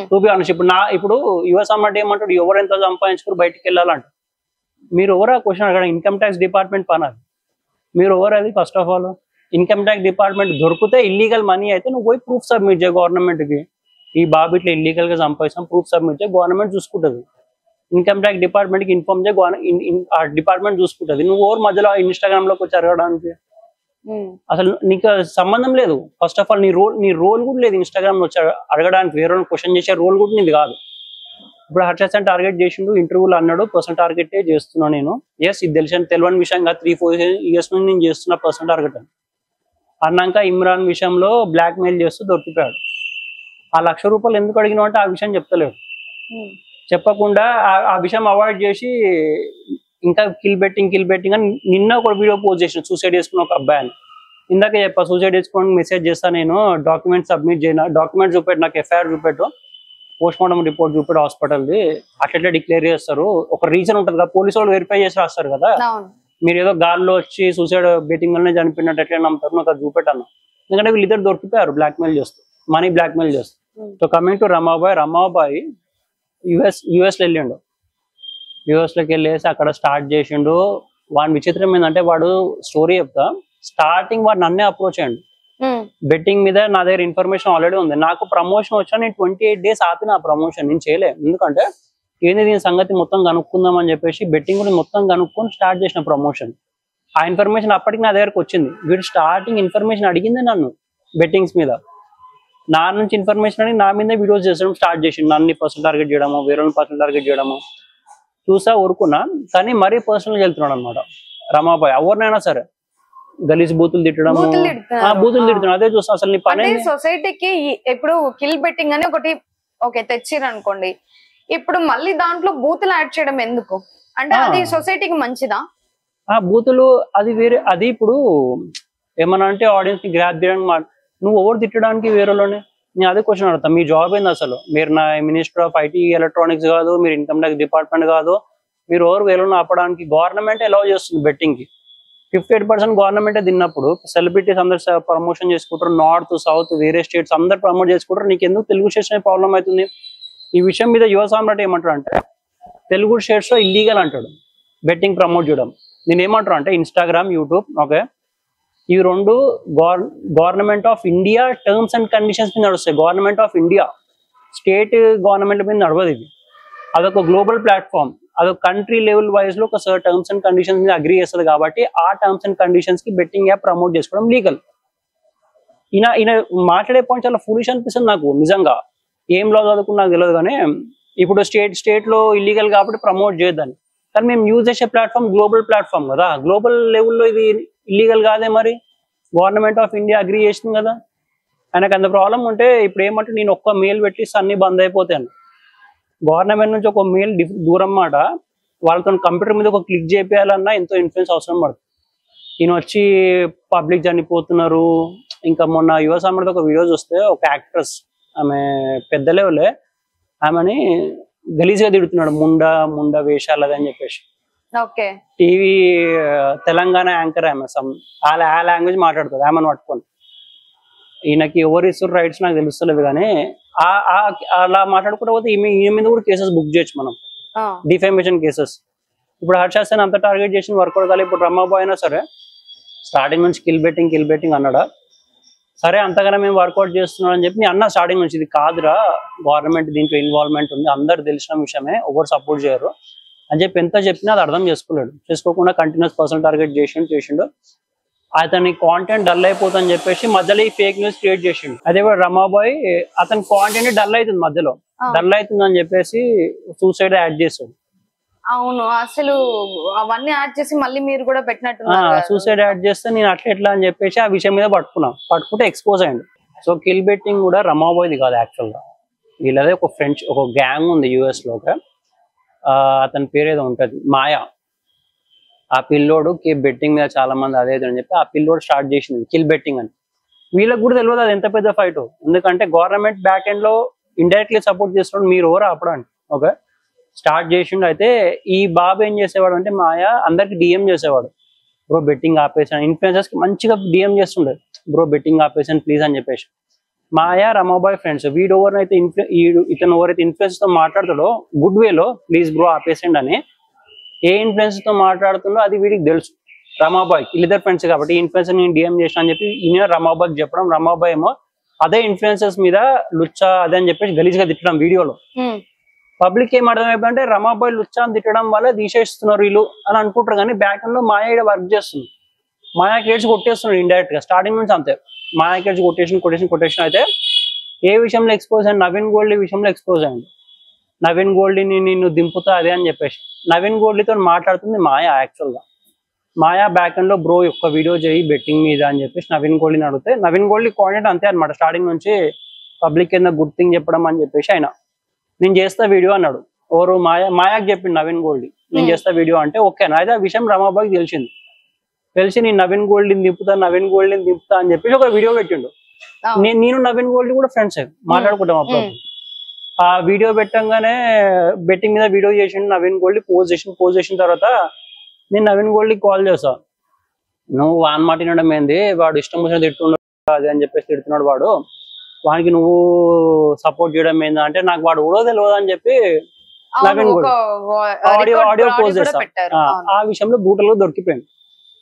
Speaker 2: Two be honest. ఇప్పుడు యువ సామ్రాట్ ఏమంటాడు, ఎవరు ఎంత సంపాదించుకుని బయటికి వెళ్ళాలంట. మీరు ఎవరు ఆ క్వశ్చన్ అడగడం? ఇన్కమ్ ట్యాక్స్ డిపార్ట్మెంట్ పని అది. మీరు ఎవరు అది? First of all income tax department దొరికితే ఇల్లీగల్ మనీ అయితే నువ్వు పోయి ప్రూఫ్ సబ్మిట్ చేయ గవర్నమెంట్ కి. ఈ బాబు ఇట్లా ఇల్లీగల్ గా సంపాదించాం ప్రూఫ్ సబ్మిట్ చేయ, గవర్నమెంట్ చూసుకుంటుంది. ఇన్కమ్ ట్యాక్స్ డిపార్ట్మెంట్ కి ఇన్ఫార్మ్ చేయ, ఆ డిపార్ట్మెంట్ చూసుకుంటుంది. నువ్వు ఎవరు మధ్యలో ఇన్స్టాగ్రామ్ లోకి వచ్చి అడగడానికి? అసలు నీకు సంబంధం లేదు. ఫస్ట్ ఆఫ్ ఆల్ నీ రోల్ కూడా లేదు ఇన్స్టాగ్రామ్ లో వచ్చి అడగడానికి. వేరే క్వశ్చన్ చేసే రోల్ కూడా నీది కాదు. ఇప్పుడు 100% టార్గెట్ చేసిండు, ఇంటర్వ్యూలో అన్నాడు పర్సనల్ టార్గెట్ చేస్తున్నా నేను. ఎస్, ఇది తెలియని విషయంగా 3-4 years నుంచి నేను చేస్తున్న పర్సనల్ టార్గెట్ అని అన్నాక ఇమ్రాన్ విషయంలో బ్లాక్ మెయిల్ చేస్తూ దొరికిపోయాడు. ఆ ₹1,00,000 ఎందుకు అడిగినా అంటే ఆ విషయం చెప్తలేడు. చెప్పకుండా ఆ విషయం అవాయిడ్ చేసి ఇంకా కిల్ బెట్టింగ్ అని నిన్న ఒక వీడియో పోస్ట్ చేసిన సూసైడ్ చేసుకున్న ఒక అబ్బాయి అని. ఇందాక చెప్పా సూసైడ్ చేసుకోవడానికి మెసేజ్ చేస్తా నేను, డాక్యుమెంట్ సబ్మిట్ చేయను, డాక్యుమెంట్ చూపెట్టు, నాకు ఎఫ్ఐఆర్ చూపెట్టు, పోస్ట్ మార్టం రిపోర్ట్ చూపెట్టు హాస్పిటల్ది, అట్లా డిక్లేర్ చేస్తారు. ఒక రీజన్ ఉంటుంది కదా, పోలీసు వాళ్ళు వెరిఫై చేసి రాస్తారు కదా. మీరు ఏదో గాల్లో వచ్చి సూసైడ్ బెట్టింగ్ వల్లనే చనిపోయినట్టు ఎట్లా నమ్ముతారు? నాకు అది చూపెట్టాను. ఎందుకంటే వీళ్ళిద్దరు దొరికిపోయారు బ్లాక్మెయిల్ చేస్తూ, మనీ బ్లాక్మెయిల్ చేస్తూ. సో కమింగ్ టు రమాబాయ్ యుఎస్లో వెళ్ళిండు. యుఎస్లోకి వెళ్ళేసి అక్కడ స్టార్ట్ చేసిండు. వాడి విచిత్రం ఏంటంటే, వాడు స్టోరీ చెప్తా, స్టార్టింగ్ వాడు నన్నే అప్రోచ్ అయ్యండు బెట్టింగ్ మీద. నా దగ్గర ఇన్ఫర్మేషన్ ఆల్రెడీ ఉంది, నాకు ప్రమోషన్ వచ్చా, నేను 28 days ఆపిన ఆ ప్రమోషన్ నేను చేయలే. ఎందుకంటే ఏంది దీని సంగతి మొత్తం కనుక్కుందాం అని చెప్పేసి బెట్టింగ్ గురించి మొత్తం కనుక్కొని స్టార్ట్ చేసిన ప్రమోషన్. ఆ ఇన్ఫర్మేషన్ అప్పటికి నా దగ్గరకు వచ్చింది. వీడు స్టార్టింగ్ ఇన్ఫర్మేషన్ అడిగింది నన్ను బెట్టింగ్స్ మీద. నా నుంచి ఇన్ఫర్మేషన్ అని నా మీద వీడియోస్ చేసడం స్టార్ట్ చేసిండు. నన్ను పర్సనల్ టార్గెట్ చేయడము, వేరే పర్సనల్ టార్గెట్ చేయడము చూసా ఊరుకున్నా. కానీ మరీ పర్సనల్గా వెళ్తున్నాడు అనమాట రమాబాయ్. ఎవరినైనా సరే గలీజ్ బూతులు తిట్టడము, బూతులు తిడుతున్నాడు. అదే చూస్తా. అసలు నీ పని
Speaker 1: సొసైటీకి ఇప్పుడు కిల్ బెట్టింగ్ అని ఒకటి ఓకే తెచ్చిరు అనుకోండి, ఇప్పుడు మళ్ళీ దాంట్లో బూతులు యాడ్ చేయడం ఎందుకు? అంటే అది సొసైటీకి మంచిదా?
Speaker 2: బూతులు అది వేరే. అది ఇప్పుడు ఏమన్నా అంటే ఆడియన్స్ ని గ్రాప్ చేయడానికి, నువ్వు ఓవర్ తిట్టడానికి వేరేలోనే. నేను అదే క్వశ్చన్ అడుగుతా, మీ జాబ్ ఏంది అసలు? మీరు నా మినిస్టర్ ఆఫ్ ఐటీ ఎలక్ట్రానిక్స్ కాదు, మీరు ఇన్కమ్ ట్యాక్స్ డిపార్ట్మెంట్ కాదు. మీరు ఓవర్ వేరేలో ఆపడానికి గవర్నమెంట్ అలౌ చేస్తుంది బెట్టింగ్ కి. 58% గవర్నమెంటే తిన్నప్పుడు సెలబ్రిటీస్ అందరు ప్రమోషన్ చేసుకుంటారు, నార్త్ సౌత్ వేరే స్టేట్స్ అందరు ప్రమోట్ చేసుకుంటారు. నీకు ఎందుకు తెలుగు స్టేట్స్ ప్రాబ్లం అవుతుంది? ఈ విషయం మీద యువ సామ్రాట్ ఏమంటాడు అంటే, తెలుగు స్టేట్స్ లో ఇల్లీగల్ అంటాడు బెట్టింగ్ ప్రమోట్ చేయడం. నేను ఏమంటారు అంటే, ఇన్స్టాగ్రామ్, యూట్యూబ్, ఓకే, ఈ రెండు government of India terms and conditions మీద నడుస్తాయి. Government of India, state government మీద నడవదు ఇది. అదొక గ్లోబల్ ప్లాట్ఫామ్, అదొక కంట్రీ లెవెల్ వైజ్ లో ఒక టర్మ్స్ అండ్ కండిషన్స్ మీద అగ్రీ చేస్తుంది. కాబట్టి ఆ టర్మ్స్ అండ్ కండిషన్స్ కి బెట్టింగ్ యాప్ ప్రమోట్ చేసుకోవడం లీగల్. ఈయన మాట్లాడే పాయింట్ చాలా ఫూలిష్ అనిపిస్తుంది నాకు నిజంగా. ఏం లా చదువుకున్నా నాకు తెలియదు, కానీ ఇప్పుడు స్టేట్ లో ఇల్లీగల్ కాబట్టి ప్రమోట్ చేయొద్దని. కానీ మేము యూజ్ చేసే ప్లాట్ఫామ్ గ్లోబల్ ప్లాట్ఫామ్ కదా, గ్లోబల్ లెవెల్లో ఇది ఇల్లీగల్ కాదే మరి. గవర్నమెంట్ ఆఫ్ ఇండియా అగ్రీ చేసింది కదా. ఆయనకు అంత ప్రాబ్లం ఉంటే ఇప్పుడు ఏమంటే, నేను ఒక్క మెయిల్ పెట్టిస్తే అన్ని బంద్ అయిపోతాను. గవర్నమెంట్ నుంచి ఒక మెయిల్ దూరం మాట, వాళ్ళతో కంప్యూటర్ మీద ఒక క్లిక్ చేయాలన్నా ఎంతో ఇన్ఫ్లుయెన్స్ అవసరం పడుతుంది. ఈయన వచ్చి పబ్లిక్ చనిపోతున్నారు. ఇంకా మొన్న యువ సామ్రాట్ ఒక వీడియో చూస్తే, ఒక యాక్ట్రెస్, ఆమె పెద్ద లెవెలే, ఆమెని గలీజ్గా తిడుతున్నాడు, ముండ వేషాలది అని చెప్పేసి. టీవీ తెలంగాణ యాంకర్ ఆమె, ఆ లాంగ్వేజ్ మాట్లాడుతుంది ఆమెను పట్టుకొని. ఈయనకి ఎవరు ఇస్తారు రైట్స్ నాకు తెలుస్తలేదు, కానీ అలా మాట్లాడుకుంటూ పోతే ఈయన మీద కూడా కేసెస్ బుక్ చేయొచ్చు మనం, డిఫేమేషన్ కేసెస్. ఇప్పుడు హర్షాసేన్ అంత టార్గెట్ చేసి వర్కౌట్ కాలేదు. ఇప్పుడు రమాబాయ్ అయినా సరే స్టార్టింగ్ నుంచి కిల్ బెట్టింగ్ అన్నాడా, సరే అంతగానే మేము వర్కౌట్ చేస్తున్నాం అని చెప్పి అన్న స్టార్టింగ్ నుంచి. ఇది కాదురా, గవర్నమెంట్ దీంట్లో ఇన్వాల్వ్మెంట్ ఉంది, అందరు తెలిసిన విషయమే, ఎవరు సపోర్ట్ చేయరు అని చెప్పి ఎంత చెప్పినా అది అర్థం చేసుకోకుండా కంటిన్యూస్ పర్సనల్ టార్గెట్ చేసిండు. అతని కాంటెంట్ డల్ అయిపోతుందని చెప్పేసి మధ్యలో ఈ ఫేక్ న్యూస్ క్రియేట్ చేసిండు. అదే రమాబాయ్ అతని కాంటెంట్ డల్ అవుతుంది, మధ్యలో డల్ అవుతుంది అని చెప్పేసి సూసైడ్ యాడ్ చేశాడు.
Speaker 1: అవును, అసలు అవన్నీ యాడ్ చేసి మళ్ళీ మీరు కూడా పెట్టినట్టు
Speaker 2: సూసైడ్ యాడ్ చేస్తే నేను ఎట్లా అని చెప్పేసి ఆ విషయం మీద పట్టుకుంటే ఎక్స్పోజ్ అయ్యండి. సో కిల్ బెట్టింగ్ కూడా రమాబాయ్ది కాదు యాక్చువల్ గా, వీళ్ళదే ఒక గ్యాంగ్ ఉంది యుఎస్ లో. అతని పేరు ఏదో ఉంటది, మాయా. ఆ పిల్లోడు బెట్టింగ్ మీద చాలా మంది అదే అని చెప్పి ఆ పిల్లోడు స్టార్ట్ చేసింది కిల్ బెట్టింగ్ అని. వీళ్ళకి కూడా తెలియదు అది ఎంత పెద్ద ఫైట్. ఎందుకంటే గవర్నమెంట్ బ్యాక్ ఎండ్ లో ఇండైరెక్ట్లీ సపోర్ట్ చేస్తున్నాడు, మీరు ఎవరు ఆపడానికి. ఓకే, స్టార్ట్ చేసిండు. అయితే ఈ బాబు ఏం చేసేవాడు అంటే మాయా అందరికి డిఎం చేసేవాడు, బ్రో బెట్టింగ్ ఆపేసాను. ఇన్ఫ్లుయెన్సర్స్ కి మంచిగా డిఎం చేస్తుండే, బ్రో బెట్టింగ్ ఆపేసాను ప్లీజ్ అని చెప్పేసి. మాయా రమాబాయ్ ఫ్రెండ్స్, వీడు ఎవరైతే ఇతను ఎవరైతే ఇన్ఫ్లుయెన్స్ తో మాట్లాడతాడో గుడ్ వేలో ప్లీజ్ బ్రో ఆపేసండి అని, ఏ ఇన్ఫ్లుయెన్స్ తో మాట్లాడుతుండో అది వీడికి తెలుసు. రమాబాయ్ వీళ్ళిద్దరు ఫ్రెండ్స్ కాబట్టి ఇన్ఫ్లుయెన్సర్ నేను డిఎం చేసిన అని చెప్పి ఈయన రమాబాయ్ చెప్పడం, రమాబాయ్ ఏమో అదే ఇన్ఫ్లుయెన్సర్స్ మీద లుచ్చా అదే అని చెప్పేసి గలీజ్గా తిట్టడం వీడియోలో. పబ్లిక్ ఏం అర్థమైపోయిందంటే రమాబాయ్ లుచ్చా అని తిట్టడం వల్ల తీసేస్తున్నారు వీళ్ళు అని అనుకుంటారు, కానీ బ్యాక్ ఎండ్ లో మాయా ఇక్కడ వర్క్ చేస్తుంది. మాయా కేడ్స్ కొట్టేస్తున్నాడు ఇండైరెక్ట్ గా, స్టార్టింగ్ నుంచి అంతే. మాయా కేడ్స్ కొటేషన్ అయితే ఏ విషయంలో ఎక్స్పోజ్ అయ్యండి, నవీన్ గోల్డీ విషయంలో ఎక్స్పోజ్ అయ్యండి. నవీన్ గోల్డీని నిన్ను దింపుతా అదే అని చెప్పేసి నవీన్ గోల్డీతో మాట్లాడుతుంది మాయా. యాక్చువల్ గా మాయా బ్యాక్ ఎండ్ లో బ్రో ఒక్క వీడియో చేయి బెట్టింగ్ మీద అని చెప్పేసి నవీన్ గోల్డీని అడిగితే, నవీన్ గోల్డీ కాంటెంట్ అంతే అనమాట, స్టార్టింగ్ నుంచి పబ్లిక్ కింద గుడ్ థింగ్ చెప్పడం అని చెప్పేసి ఆయన నేను చేస్తా వీడియో అన్నాడు. ఎవరు మాయాకి చెప్పిండు నవీన్ గోల్డీ నేను చేస్తా వీడియో అంటే ఓకేనా. అయితే ఆ విషయం రమాబాయికి తెలిసి నేను నవీన్ గోల్డీని దింపుతా అని చెప్పేసి ఒక వీడియో పెట్టిండు. నేను నవీన్ గోల్డీ కూడా ఫ్రెండ్స్ మాట్లాడుకుంటాం అప్పుడు. ఆ వీడియో పెట్టంగానే బెట్టింగ్ మీద వీడియో చేసిండు నవీన్ గోల్డీ, పోజ్ చేసిన తర్వాత నేను నవీన్ గోల్డీకి కాల్ చేసా, నువ్వు వాన్ మాట వినడం ఏంది, వాడు ఇష్టం వచ్చిన తిట్టున్నాడు అది అని చెప్పేసి తిడుతున్నాడు, వానికి నువ్వు సపోర్ట్ చేయడం ఏందా అంటే నాకు వాడు కూడా తెలియదు అని చెప్పి నవీన్ గోల్డీ ఆడియో పోస్ట్ చేస్తా. ఆ విషయంలో బ్రూటల్ గా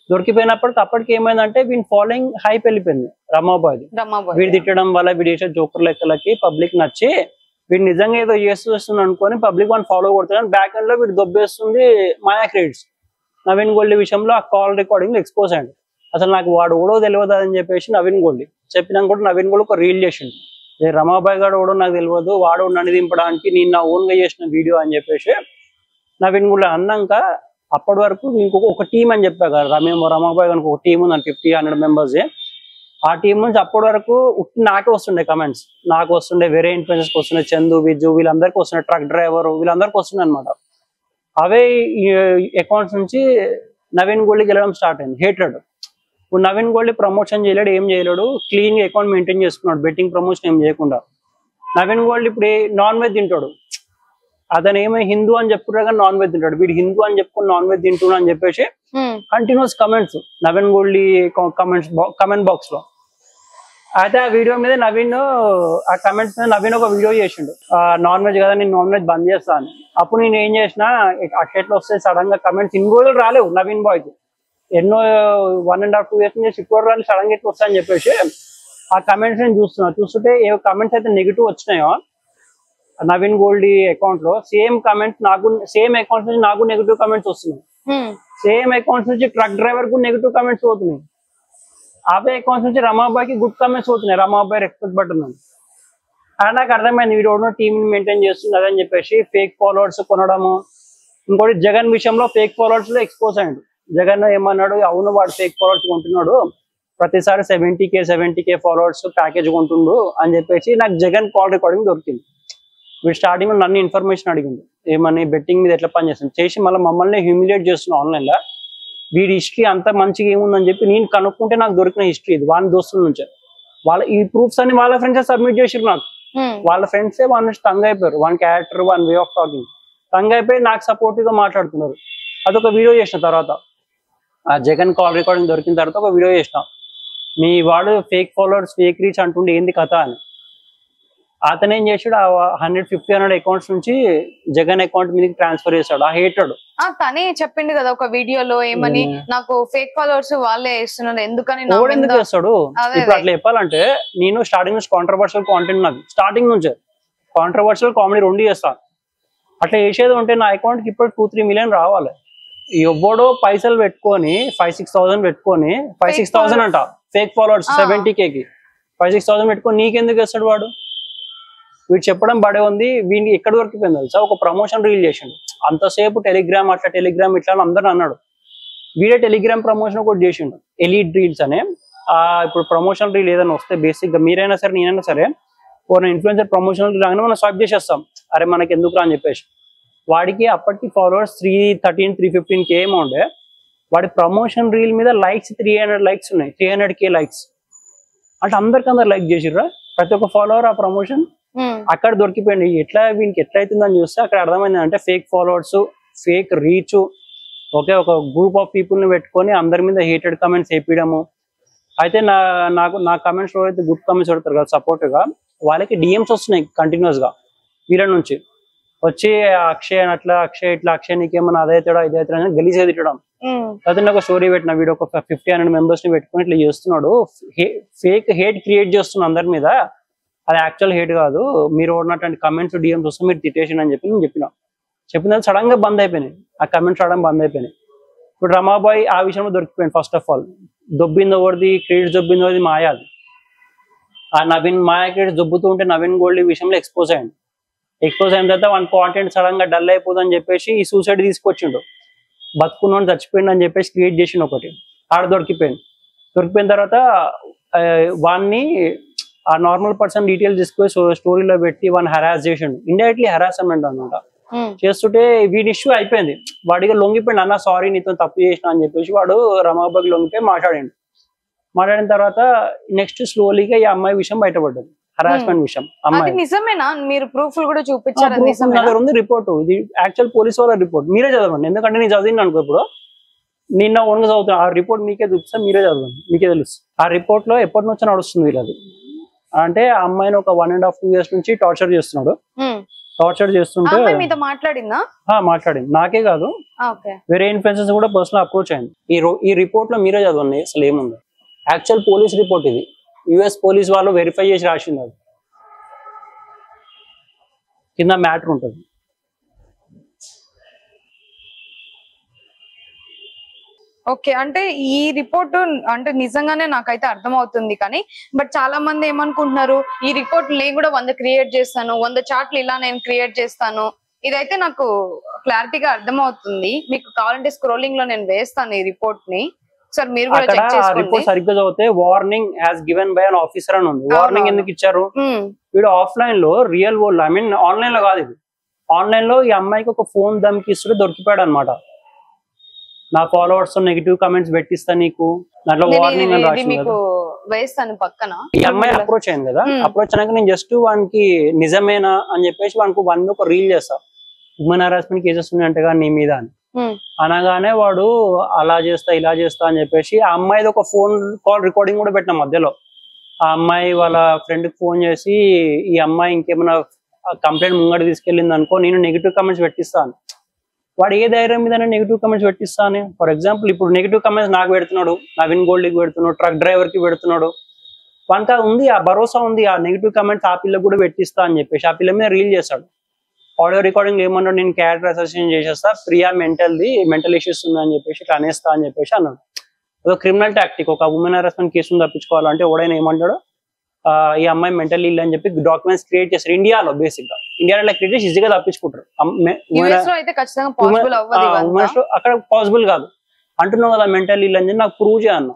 Speaker 2: దొరికిపోయినప్పటికి ఏమైందంటే వీని ఫాలోయింగ్ హైప్ వెళ్ళిపోయింది రమాబాయ్. వీడు తిట్టడం వల్ల వీడు చేసే జోకర్ లెక్కలకి పబ్లిక్ నచ్చి వీడు నిజంగా ఏదో చేస్తుంది అనుకొని పబ్లిక్ వన్ ఫాలో కొడుతుంది. బ్యాక్ ఎండ్ లో వీడు దొబ్బేస్తుంది మాయా క్రెడిట్స్. నవీన్ గోల్డీ విషయంలో ఆ కాల్ రికార్డింగ్ ఎక్స్పోజ్ అయ్యండి. అసలు నాకు వాడు ఓడో తెలియదు అని చెప్పేసి నవీన్ గోల్డీ చెప్పినాక కూడా నవీన్ గోల్డీ ఒక రీల్ చేసిండు, రమాబాయ్ గారు ఓడో నాకు తెలియదు, వాడు నన్ను దింపడానికి నేను నా ఓన్ గా చేసిన వీడియో అని చెప్పేసి నవీన్ గోల్డీ అన్నాక అప్పటి వరకు ఇంకొక ఒక టీం అని చెప్పా కదా రమాబాయ్ గారికి ఒక టీం ఉందని 50-100 మెంబర్స్. ఆ టీం నుంచి అప్పటి వరకు నాకే వస్తుండే కమెంట్స్, నాకు వస్తుండే, వేరే ఇన్ఫ్లుయెన్సర్స్ వస్తుండే, చందు విజు వీళ్ళందరికీ వస్తుండే, ట్రక్ డ్రైవర్ వీళ్ళందరికీ వస్తుండే అనమాట. అవే అకౌంట్స్ నుంచి నవీన్ గోల్డీకి వెళ్ళడం స్టార్ట్ అయింది హేట్రెడ్. ఇప్పుడు నవీన్ గోల్డీ ప్రమోషన్ చేయలేడు, ఏం చేయలేడు, క్లీన్ అకౌంట్ మెయింటైన్ చేసుకున్నాడు, బెట్టింగ్ ప్రమోషన్ ఏం చేయకుండా. నవీన్ గోల్డీ ఇప్పుడు నాన్ వెజ్ తింటాడు, అతను ఏమో హిందూ అని చెప్పుకుంటాడు కానీ నాన్ వెజ్ తింటాడు, వీడు హిందూ అని చెప్పుకుని నాన్ వెజ్ తింటున్నా అని చెప్పేసి continuous comments Naveen Goldie comment box లో. అయితే ఆ వీడియో మీద ఆ కమెంట్స్ మీద నవీన్ ఒక వీడియో చేసిండు, నాన్ వెజ్ కదా నేను నాన్ వెజ్ బంద్ చేస్తా అని. అప్పుడు నేను ఏం చేసిన అట్లా వస్తే సడన్ గా కమెంట్స్ ఇన్ని రోజులు రాలేవు నవీన్ బాయ్ కి, ఎన్నో 1.5-2 years నుంచి ఇప్పుడు రాలి సడన్ గా ఇట్లా వస్తాయని చెప్పేసి ఆ కమెంట్స్ నేను చూస్తుంటే ఏ కమెంట్స్ అయితే నెగిటివ్ వచ్చినాయో నవీన్ గోల్డీ అకౌంట్ లో సేమ్ అకౌంట్స్ నుంచి నాకు నెగిటివ్ కమెంట్స్ వస్తున్నాయి, సేమ్ అకౌంట్స్ నుంచి ట్రక్ డ్రైవర్ కు నెగిటివ్ కమెంట్స్ పోతున్నాయి, అవే అకౌంట్స్ నుంచి రమాబాయ్కి గుడ్ కమెంట్స్ పోతున్నాయి, రమాబాయ్ రెస్పెక్ట్ పడుతున్నాను. అది నాకు అర్థమైంది వీడు టీమ్ మెయింటైన్ చేస్తుంది అని చెప్పేసి ఫేక్ ఫాలోవర్స్ కొనడము. ఇంకోటి జగన్ విషయంలో ఫేక్ ఫాలోవర్స్ లో ఎక్స్పోజ్ అయ్యాడు. జగన్ ఏమన్నాడు, అవును వాడు ఫేక్ ఫాలోవర్స్ కొంటున్నాడు, ప్రతిసారి 70K ఫాలోవర్స్ ప్యాకేజ్ కొంటుండు అని చెప్పేసి నాకు జగన్ కాల్ రికార్డింగ్ దొరికింది. వీడు స్టార్టింగ్ లో నన్ను ఇన్ఫర్మేషన్ అడిగింది, ఏమని బెట్టింగ్ మీద ఎట్లా పనిచేస్తుంది చేసి మళ్ళీ మమ్మల్ని హ్యూమిలేట్ చేస్తున్నాం ఆన్లైన్ లో. వీడి హిస్టరీ అంత మంచిగా ఏముందని చెప్పి నేను కనుక్కుంటే నాకు దొరికిన హిస్టరీ ఇది వాని దోస్తుల నుంచే. ఈ ప్రూఫ్స్ అన్ని వాళ్ళ ఫ్రెండ్స్ సబ్మిట్ చేసిరు నాకు, వాళ్ళ ఫ్రెండ్సే వాడి నుంచి తంగ్ అయిపోయారు, వాని క్యారెక్టర్ వాని వే ఆఫ్ టాకింగ్ తంగ్ అయిపోయి నాకు సపోర్టివ్ గా మాట్లాడుతున్నారు. అదొక వీడియో చేసిన తర్వాత ఆ జగన్ కాల్ రికార్డింగ్ దొరికిన తర్వాత ఒక వీడియో చేసిన, మీ వాడు ఫేక్ ఫాలోవర్స్ ఫేక్ రీచ్ అంటుండే ఏంది కథ అని. అతను ఏం చేసాడు, 150-100 అకౌంట్స్ నుంచి జగన్ అకౌంట్ మీదకి ట్రాన్స్ఫర్ చేశాడు. ఆ హేటెడ్
Speaker 1: తనే చెప్పిండు కదా ఒక వీడియోలో, ఏమని నాకు ఫేక్ ఫాలోవర్స్ వాళ్ళే ఇస్తున్నారు ఎందుకని
Speaker 2: ఎందుకు చేస్తాడు. ఇప్పుడు అట్లా చెప్పాలంటే నేను స్టార్టింగ్ నుంచి కాంట్రవర్షియల్ కాంటెంట్, నాకు స్టార్టింగ్ నుంచే కాంట్రవర్షియల్ కామెడీ 2 చేస్తాను. అట్లా చేసేది ఉంటే నా అకౌంట్ కి ఇప్పుడు 2-3 మిలియన్ రావాలి. ఎవ్వడో పైసలు పెట్టుకొని 5-6,000 పెట్టుకొని 5-6,000 అంట ఫేక్ ఫాలోవర్స్ 70K కి 5-6,000 పెట్టుకొని నీకెందుకు వేస్తాడు వాడు. వీడు చెప్పడం బడే ఉంది, వీడికి ఎక్కడి వరకు పోయింది తెలుసా, ఒక ప్రమోషన్ రీల్ చేసిండు. అంతసేపు టెలిగ్రామ్ ఇట్లా అందరూ అన్నాడు, వీడే టెలిగ్రామ్ ప్రమోషన్ ఒకటి చేసిండు ఎలీట్ రీల్స్ అనే. ఇప్పుడు ప్రమోషన్ రీల్ ఏదైనా వస్తే బేసిక్ గా మీరైనా సరే నేనైనా సరే ఒక ఇన్ఫ్లుయెన్సర్ ప్రమోషన్ రాగానే మనం స్వాప్ చేసేస్తాం, అరే మనకి ఎందుకు రా అని చెప్పేసి. వాడికి అప్పటికి ఫాలోవర్స్ 313-315K ఏమో ఉండే, వాడి ప్రమోషన్ రీల్ మీద లైక్స్ 300 లైక్స్ ఉన్నాయి, 300K లైక్స్ అంటే అందరు లైక్ చేసిర్రా ప్రతి ఒక్క ఫాలోవర్ ఆ ప్రమోషన్ అక్కడ దొరికిపోయింది. ఎట్లా వీనికి ఎట్లా అవుతుందని చూస్తే అక్కడ అర్థమైంది అంటే fake followers, fake reach, okay, ఒక గ్రూప్ ఆఫ్ పీపుల్ ని పెట్టుకొని అందరి మీద హేటెడ్ కమెంట్స్ వేయడము. అయితే నా కమెంట్స్ అయితే గుడ్ కమెంట్స్ పెడతారు కదా సపోర్ట్ గా, వాళ్ళకి డిఎమ్స్ వస్తున్నాయి కంటిన్యూస్ గా వీళ్ళ నుంచి వచ్చి అక్షయ్ అట్లా, అక్షయ్ ఇట్లా, అక్షయ్ నీకేమన్నా అదైతాడా ఇదైతాడా అని గలీజ్ తిట్టడం. అయితే నాకు స్టోరీ పెట్టిన వీడియో ఒక 50-100 మెంబర్స్ ని పెట్టుకుని ఇట్లా చేస్తున్నాడు, ఫేక్ హేట్ క్రియేట్ చేస్తున్నాడు అందరి మీద, అది యాక్చువల్ హేట్ కాదు, మీరు ఉన్నటువంటి కమెంట్స్ డిఎమ్స్ వస్తే మీరు తిట్టేసి అని చెప్పి నేను చెప్పిన సడన్ గా బంద్ అయిపోయినాయి, ఆ కమెంట్స్ రావడం బంద్ అయిపోయినాయి. ఇప్పుడు రమాబాయ్ ఆ విషయంలో దొరికిపోయింది. ఫస్ట్ ఆఫ్ ఆల్ దొబ్బింది ఎవరిది, క్రెడిట్స్ దొబ్బింది ఎవరిది, మాయాది. ఆ నవీన్ మాయా క్రెడిట్స్ దొబ్బుతూ ఉంటే నవీన్ గోల్డ్ ఈ విషయంలో ఎక్స్పోజ్ అయిన తర్వాత వన్ కాంటెంట్ సడన్ గా డల్ అయిపోతుందని చెప్పేసి ఈ సూసైడ్ తీసుకొచ్చిండు, బతుకున్నాడు చచ్చిపోయిండు అని చెప్పేసి క్రియేట్ చేసిండు ఒకటి, ఆడ దొరికిపోయిన తర్వాత వాన్ని ఆ నార్మల్ పర్సన్ డీటెయిల్స్ తీసుకొని స్టోరీలో పెట్టి వాడిని హరాస్ చేసిండు, ఇండైరెక్ట్లీ హరాస్మెంట్ అనమాట. చేస్తుంటే వీడి ఇష్యూ అయిపోయింది, వాడిగా లొంగిపోయింది, అన్న సారీ నీతో తప్పు చేసిన అని చెప్పేసి వాడు రమాబాబుకి లొంగిపోయి మాట్లాడిన తర్వాత నెక్స్ట్ స్లోలీగా ఈ అమ్మాయి విషయం బయటపడ్డది, హరాస్మెంట్ విషయం. అమ్మాయి
Speaker 1: నిజమేనా? మీరు ప్రూఫ్ కూడా చూపించారు?
Speaker 2: ఉంది రిపోర్ట్, ఇది యాక్చువల్ పోలీస్ వాళ్ళ రిపోర్ట్, మీరే చదవండి, ఎందుకంటే నేను చదివిన అనుకో ఇప్పుడు నిన్న ఓన్గా చదువుతున్నా, ఆ రిపోర్ట్ మీకే చూపిస్తా, మీరే చదవండి, మీకే తెలుసు. ఆ రిపోర్ట్ లో ఎప్పటి నుంచో నడుస్తుంది వీళ్ళది అంటే ఆ అమ్మాయిని ఒక 1.5-2 years నుంచి టార్చర్ చేస్తున్నాడు. టార్చర్ చేస్తుంటే మాట్లాడింది, నాకే కాదు వేరే ఇన్ఫ్లుయెన్సర్స్ కూడా పర్సనల్ అప్రోచ్ అయింది. ఈ రిపోర్ట్ లో మీరే చదవండి అసలు ఏముంది. యాక్చువల్ పోలీస్ రిపోర్ట్ ఇది, యుఎస్ పోలీస్ వాళ్ళు వెరిఫై చేసి రాసింది, అది కింద మ్యాటర్ ఉంటుంది.
Speaker 1: ఓకే, అంటే ఈ రిపోర్ట్ అంటే నిజంగానే నాకైతే అర్థం అవుతుంది, కానీ బట్ చాలా మంది ఏమనుకుంటున్నారు, ఈ రిపోర్ట్ నేను కూడా 100 క్రియేట్ చేస్తాను, 100 చార్ట్లు ఇలా నేను క్రియేట్ చేస్తాను. ఇదైతే నాకు క్లారిటీగా అర్థం అవుతుంది. మీకు కావాలంటే స్క్రోలింగ్ లో నేను వేస్తాను ఈ రిపోర్ట్ ని, సార్ మీరు కూడా చెక్ చేసుకోండి.
Speaker 2: రిపోర్ట్ సరిగ్గా చదివితే warning has given by an officer అని ఉంది. వార్నింగ్ ఎందుకు ఇచ్చారు? వీడు ఆఫ్లైన్ లో real world, I mean online లో కాదు, ఇది ఆన్లైన్ లో ఈ అమ్మాయికి ఒక ఫోన్ దమ్కి ఇస్తుంటే దొరికిపోయాడు అనమాట. నా ఫాలోవర్స్ నెగిటివ్ కమెంట్స్ పెట్టిస్తా నీకు, దాంట్లో వార్నింగ్ అని రాసింది కదా,
Speaker 1: వేస్తాను పక్కన.
Speaker 2: ఈ అమ్మాయి అప్రోచ్ అయింది కదా, అప్రోచ్ అయినాక నేను జస్ట్ వానికి నిజమేనా అని చెప్పేసి వానికి ఒక రీల్ చేస్తా, హ్యూమన్ హరాస్మెంట్ కేసెస్ ఉన్నాయంటగా నీ మీద అని అనగానే వాడు అలా చేస్తా ఇలా చేస్తా అని చెప్పేసి ఆ అమ్మాయిది ఒక ఫోన్ కాల్ రికార్డింగ్ కూడా పెట్టిన మధ్యలో. ఆ అమ్మాయి వాళ్ళ ఫ్రెండ్ కి ఫోన్ చేసి ఈ అమ్మాయి ఇంకేమైనా కంప్లైంట్ ముంగడి తీసుకెళ్ళింది అనుకో నేను నెగిటివ్ కమెంట్స్ పెట్టిస్తాను. వాడు ఏ ధైర్యం మీద నెగిటివ్ కమెంట్స్ పెట్టిస్తాను? ఫర్ ఎగ్జాంపుల్ ఇప్పుడు నెగిటివ్ కమెంట్స్ నాకు పెడుతున్నాడు, నవీన్ గోల్డ్కి పెడుతున్నాడు, ట్రక్ డ్రైవర్ కి పెడుతున్నాడు, వానికి ఉంది ఆ భరోసా ఉంది, ఆ నెగిటివ్ కమెంట్స్ ఆ పిల్లకి కూడా పెట్టిస్తా అని చెప్పేసి ఆ పిల్ల మీద రీల్ చేస్తాడు. ఆడియో రికార్డింగ్ ఏమన్నాడు, నేను క్యారెక్టర్ అసోసియేషన్ చేసేస్తా, ప్రియా మెంటల్ ఇష్యూస్ ఉందని చెప్పేసి ఇట్లా అనేస్తా అని చెప్పేసి అన్నాడు. అదో క్రిమినల్ టాక్టిక్, ఒక ఉమెన్ హరాస్మెంట్ కేసును తప్పించుకోవాలంటే ఎవడైనా ఏమంటాడు, ఈ అమ్మాయి మెంటల్ ఇల్ అని చెప్పి డాక్యుమెంట్స్ క్రియేట్ చేస్తారు ఇండియాలో. బేసిక్ గా ఇండియాలో క్రియేట్ చేసి ఈజీగా తప్పించుకుంటారు. అక్కడ పాసిబుల్ కాదు అంటున్నావు కదా మెంటల్ ఇల్ అని చెప్పి నాకు ప్రూవ్ చేయన్నా.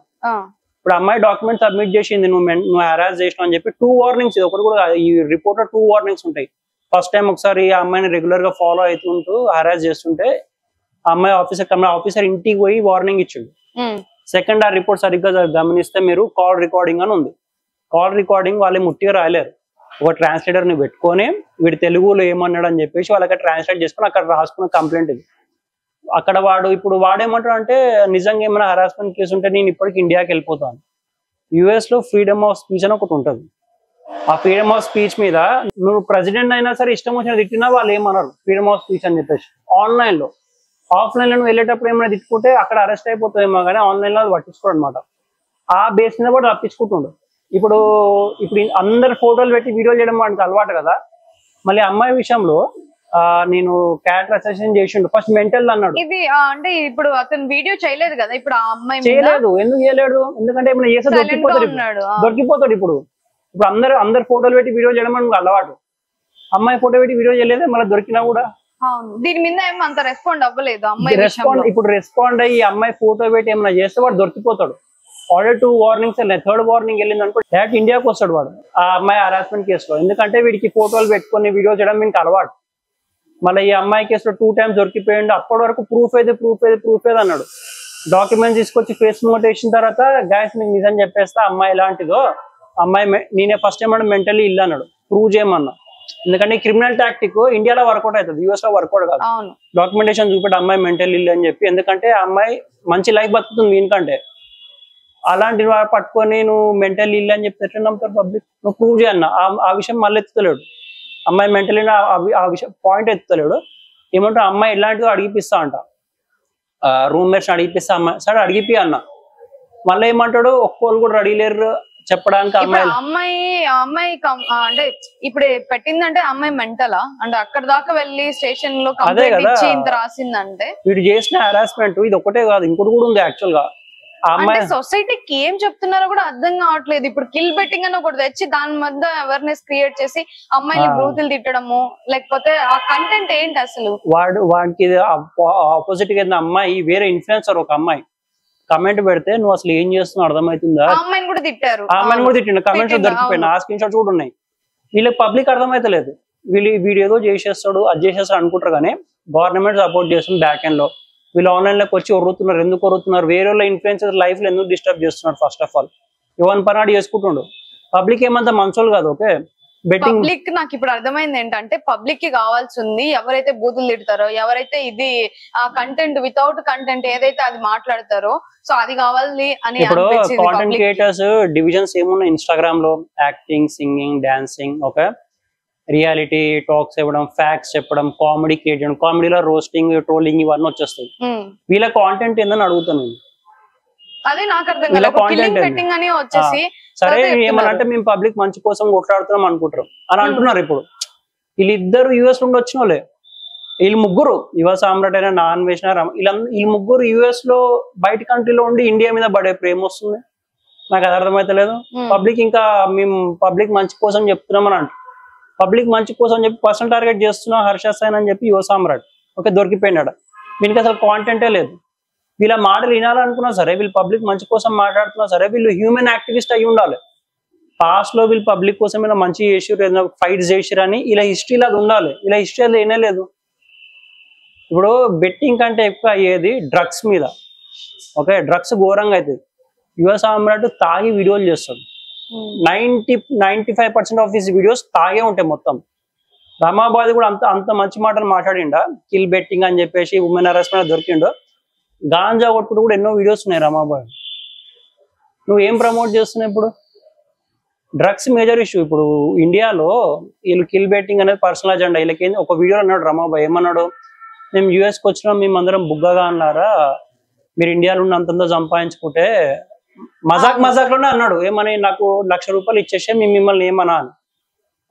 Speaker 2: ఇప్పుడు అమ్మాయి డాక్యుమెంట్ సబ్మిట్ చేసింది, నువ్వు హరాస్ చేసినావు అని చెప్పి 2 warnings, ఇది ఒకటి కూడా ఈ రిపోర్ట్ లో 2 warnings ఉంటాయి. ఫస్ట్ టైం ఒకసారి ఆ అమ్మాయిని రెగ్యులర్ గా ఫాలో అవుతుంటూ హరాస్ చేస్తుంటే ఆ అమ్మాయి ఆఫీసర్ ఇంటికి పోయి వార్నింగ్ ఇచ్చిండు. సెకండ్, ఆ రిపోర్ట్ సరిగ్గా గమనిస్తే మీరు కాల్ రికార్డింగ్ అని ఉంది. కాల్ రికార్డింగ్ వాళ్ళు ముట్టిగా రాయలేరు, ఒక ట్రాన్స్లేటర్ ని పెట్టుకొని వీడు తెలుగులో ఏమన్నాడు అని చెప్పేసి వాళ్ళకి ట్రాన్స్లేట్ చేసుకుని అక్కడ రాసుకున్న కంప్లైంట్ ఇది. అక్కడ ఇప్పుడు వాడేమంటాడు అంటే నిజంగా ఏమైనా హరాస్మెంట్ కేసు ఉంటే నేను ఇప్పటికి ఇండియాకి వెళ్ళిపోతాను. యుఎస్ లో ఫ్రీడమ్ ఆఫ్ స్పీచ్ అని ఒకటి ఉంటుంది. ఆ ఫ్రీడమ్ ఆఫ్ స్పీచ్ మీద నువ్వు ప్రెసిడెంట్ అయినా సరే ఇష్టం వచ్చిన తిట్టినా వాళ్ళు ఏమన్నారు, ఫ్రీడమ్ ఆఫ్ స్పీచ్ అని చెప్పేసి. ఆన్లైన్ లో, ఆఫ్లైన్ లో నువ్వు వెళ్ళేటప్పుడు ఏమైనా తిట్టుకుంటే అక్కడ అరెస్ట్ అయిపోతుందేమో కానీ ఆన్లైన్ లో అది పట్టించుకోడు అనమాట. ఆ బేస్ మీద కూడా తప్పించుకుంటుండు. ఇప్పుడు అందరు ఫోటోలు పెట్టి వీడియోలు చేయడం వాడికి అలవాటు కదా. మళ్ళీ అమ్మాయి విషయంలో నేను క్యారెక్టర్ అసోసియేషన్ చేసిండు, ఫస్ట్ మెంటల్ అన్నాడు.
Speaker 1: ఇది అంటే ఇప్పుడు అతను వీడియో చేయలేదు కదా, ఇప్పుడు ఆ అమ్మాయి
Speaker 2: చేయలేదు. ఎందుకు చేయలేడు? ఎందుకంటే ఏమైనా చేస్తే దొరికిపోతాడు. ఇప్పుడు అందరు ఫోటోలు పెట్టి వీడియో చేయడం మనకు అలవాటు. అమ్మాయి ఫోటో పెట్టి వీడియో చేయలేదు, మళ్ళీ దొరికినా కూడా
Speaker 1: దీని మీద ఏమో అంత రెస్పాండ్ అవ్వలేదు అమ్మాయి.
Speaker 2: ఇప్పుడు రెస్పాండ్ అయ్యి అమ్మాయి ఫోటో పెట్టి ఏమైనా చేస్తే వాడు దొరికిపోతాడు. ఆల్రెడీ 2 warnings, 3rd warning వెళ్ళింది అనుకో డైరెక్ట్ ఇండియాకి వస్తాడు వాడు ఆ అమ్మాయి హరాస్మెంట్ కేసులో. ఎందుకంటే వీడికి ఫోటోలు పెట్టుకొని వీడియో చేయడం వీనికి అలవాటు. మళ్ళీ ఈ అమ్మాయి కేసులో 2 times దొరికిపోయిండు. అప్పటి వరకు ప్రూఫ్ ఏది అన్నాడు. డాక్యుమెంట్స్ తీసుకొచ్చి ఫేస్ నోట్ వేసిన తర్వాత గైస్ మీకు నిజం చెప్పేస్తా, అమ్మాయి ఎలాంటిదో, అమ్మాయి నేనే ఫస్ట్ టైం మెంటల్లీ ఇల్లు అన్నాడు, ప్రూవ్ చేయమన్నా. ఎందుకంటే క్రిమినల్ టాక్టిక్ ఇండియాలో వర్కౌట్ అవుతుంది, యూఎస్ లో వర్కౌట్ కాదు.
Speaker 1: అవును.
Speaker 2: డాక్యుమెంటేషన్ చూపెట్టి అమ్మాయి మెంటల్ ఇల్ అని చెప్పి, ఎందుకంటే ఆ అమ్మాయి మంచి లైఫ్ బతుకుతుంది దీనికంటే. అలాంటి పట్టుకొని నువ్వు మెంటల్ ఇల్ అని చెప్పి ఎట్లా నమ్ముతారు పబ్లిక్? నువ్వు ప్రూవ్ చేయన్న ఆ విషయం మళ్ళీ ఎత్తుతలేడు. అమ్మాయి మెంటల్ ఇల్ ఆ విషయం పాయింట్ ఎత్తుతలేడు. ఏమంటారు, అమ్మాయి ఎలాంటిదో అడిగిపిస్తా అంట, రూమ్మేట్స్ అడిగిపిస్తా. అమ్మాయి సరే అడిగిపి అన్న, మళ్ళీ ఏమంటాడు, ఒక్కోళ్ళు కూడా రెడీ లేరు చెప్పడానికి.
Speaker 1: అమ్మాయి అంటే ఇప్పుడు పెట్టిందంటే అమ్మాయి మెంటలా అంటే అక్కడ దాకా వెళ్ళి స్టేషన్ లో కంప్లైంట్ ఇచ్చి ఇంత రాసిందంటే
Speaker 2: వీడు చేసిన హరాస్మెంట్ ఇది ఒకటే కాదు, ఇంకోటి కూడా ఉంది యాక్చువల్ గా.
Speaker 1: అంటే సొసైటీకి ఏం చెప్తున్నారో కూడా అర్థం కావట్లేదు. ఇప్పుడు కిల్ బెట్టింగ్ అని ఒకటి తెచ్చి దాని మధ్య అవేర్నెస్ క్రియేట్ చేసి అమ్మాయిని బూతులు తిట్టడము, లేకపోతే ఆ కంటెంట్ ఏంటి అసలు?
Speaker 2: వాడికి ఆపోజిట్ గా అమ్మాయి వేరే ఇన్ఫ్లుయెన్సర్ ఒక అమ్మాయి కమెంట్ పెడితే నువ్వు అసలు ఏం చేస్తున్నావు అర్థమవుతుందా?
Speaker 1: అమ్మాయిని కూడా తిట్టారు,
Speaker 2: అమ్మాయిని కూడా తిట్టిండు, కమెంట్స్ దొరికిపోయినా ఆ స్క్రీన్ షాట్స్ కూడా ఉన్నాయి. వీళ్ళకి పబ్లిక్ అర్థమైతలేదు, వీడు ఏదో చేసేస్తాడు అది చేసేస్తాడు అనుకుంటారు, కానీ గవర్నమెంట్ సపోర్ట్ చేస్తుంది బ్యాక్ ఎండ్ లో. వీళ్ళు ఆన్లైన్ లోకి వచ్చి ఒరుతున్నారు. ఎందుకు ఒరుతున్నారు? వేరే వాళ్ళ ఇన్ఫ్లుయెన్సర్ లైఫ్ లో ఎందుకు డిస్టర్బ్ చేస్తున్నారు? ఫస్ట్ ఆఫ్ ఆల్ ఎవరి పనాడు చేసుకుంటుండు. పబ్లిక్ ఏమంతా మంచోళ్ళు కాదు. ఓకే,
Speaker 1: పబ్లిక్ నాకు ఇప్పుడు అర్థమైంది ఏంటంటే పబ్లిక్ కి కావాల్సింది ఎవరైతే బూతులు తిడతారో, ఎవరైతే ఇది ఆ కంటెంట్ వితౌట్ కంటెంట్ ఏదైతే అది మాట్లాడతారో, సో అది కావాలి అని.
Speaker 2: ఇప్పుడు కాంటెంట్ క్రియేటర్స్ డివిజన్స్ ఏమున్నాయి ఇన్స్టాగ్రామ్ లో? Acting, singing, dancing, okay, reality talks ఇవ్వడం, ఫ్యాక్ట్స్ చెప్పడం, కామెడీ క్రియేట్ చేయడం. కామెడీలో రోస్టింగ్, ట్రోలింగ్ ఇవన్నీ వచ్చేస్తాయి. వీళ్ళ కాంటెంట్ ఏందని అడుగుతాను నేను.
Speaker 1: అదే నాకు అర్థం కాదు.
Speaker 2: సరే ఏమనంటే మేము పబ్లిక్ మంచి కోసం కొట్లాడుతున్నాం అనుకుంటారు అని అంటున్నారు. ఇప్పుడు వీళ్ళిద్దరు యుఎస్ నుండి వచ్చిన వాళ్ళే, వీళ్ళు ముగ్గురు యువ సామ్రాట్ అయినా నాన్ వేసిన ఈ ముగ్గురు యుఎస్ లో బయట కంట్రీలో ఉండి ఇండియా మీద పడే ప్రేమ వస్తుంది. నాకు అది అర్థమైతలేదు. పబ్లిక్ ఇంకా మేము పబ్లిక్ మంచి కోసం చెప్తున్నాం అని అంటారు. పబ్లిక్ మంచి కోసం చెప్పి పర్సనల్ టార్గెట్ చేస్తున్నాం హర్ష సైన్ అని చెప్పి యువ సామ్రాట్ ఓకే దొరికిపోయినాడు. వీళ్ళకి అసలు కాంటెంటే లేదు. వీళ్ళ మాటలు వినాలనుకున్నా సరే, వీళ్ళు పబ్లిక్ మంచి కోసం మాట్లాడుతున్నా సరే, వీళ్ళు హ్యూమన్ యాక్టివిస్ట్ అయి ఉండాలి. పాస్ట్ లో వీళ్ళు పబ్లిక్ కోసం ఇలా మంచి చేసిరు, ఏదైనా ఫైట్స్ చేసిరు అని ఇలా హిస్టరీలో అది ఉండాలి. ఇలా హిస్టరీ అది ఏనే లేదు. ఇప్పుడు బెట్టింగ్ కంటే ఎక్కువ అయ్యేది డ్రగ్స్ మీద. ఓకే, డ్రగ్స్ ఘోరంగా అవుతుంది. యువ సామ్రాట్ తాగి వీడియోలు చేస్తాడు. 95% ఆఫ్ దిస్ వీడియోస్ తాగే ఉంటాయి మొత్తం. రమాబాద్ కూడా అంత మంచి మాటలు మాట్లాడిండా, కిల్ బెట్టింగ్ అని చెప్పేసి ఉమెన్ హరాస్మెంట్ దొరికిండు. గాంజా కొట్టుడు కూడా ఎన్నో వీడియోస్ ఉన్నాయి రమాబాద్. నువ్వు ఏం ప్రమోట్ చేస్తున్నావు? ఇప్పుడు డ్రగ్స్ మేజర్ ఇష్యూ. ఇప్పుడు ఇండియాలో వీళ్ళు కిల్ బెట్టింగ్ అనేది పర్సనల్ అజెండా. వీళ్ళకి ఒక వీడియో అన్నాడు రమాబాయ్, ఏమన్నాడు, మేము యూఎస్కి వచ్చినాం, మేమందరం బుగ్గగా అన్నారా, మీరు ఇండియాలో ఉన్న అంతంతో సంపాదించుకుంటే మజాక్ లోనే అన్నాడు. ఏమని, నాకు ₹1,00,000 ఇచ్చేసే మేము మిమ్మల్ని ఏమన్నా అని.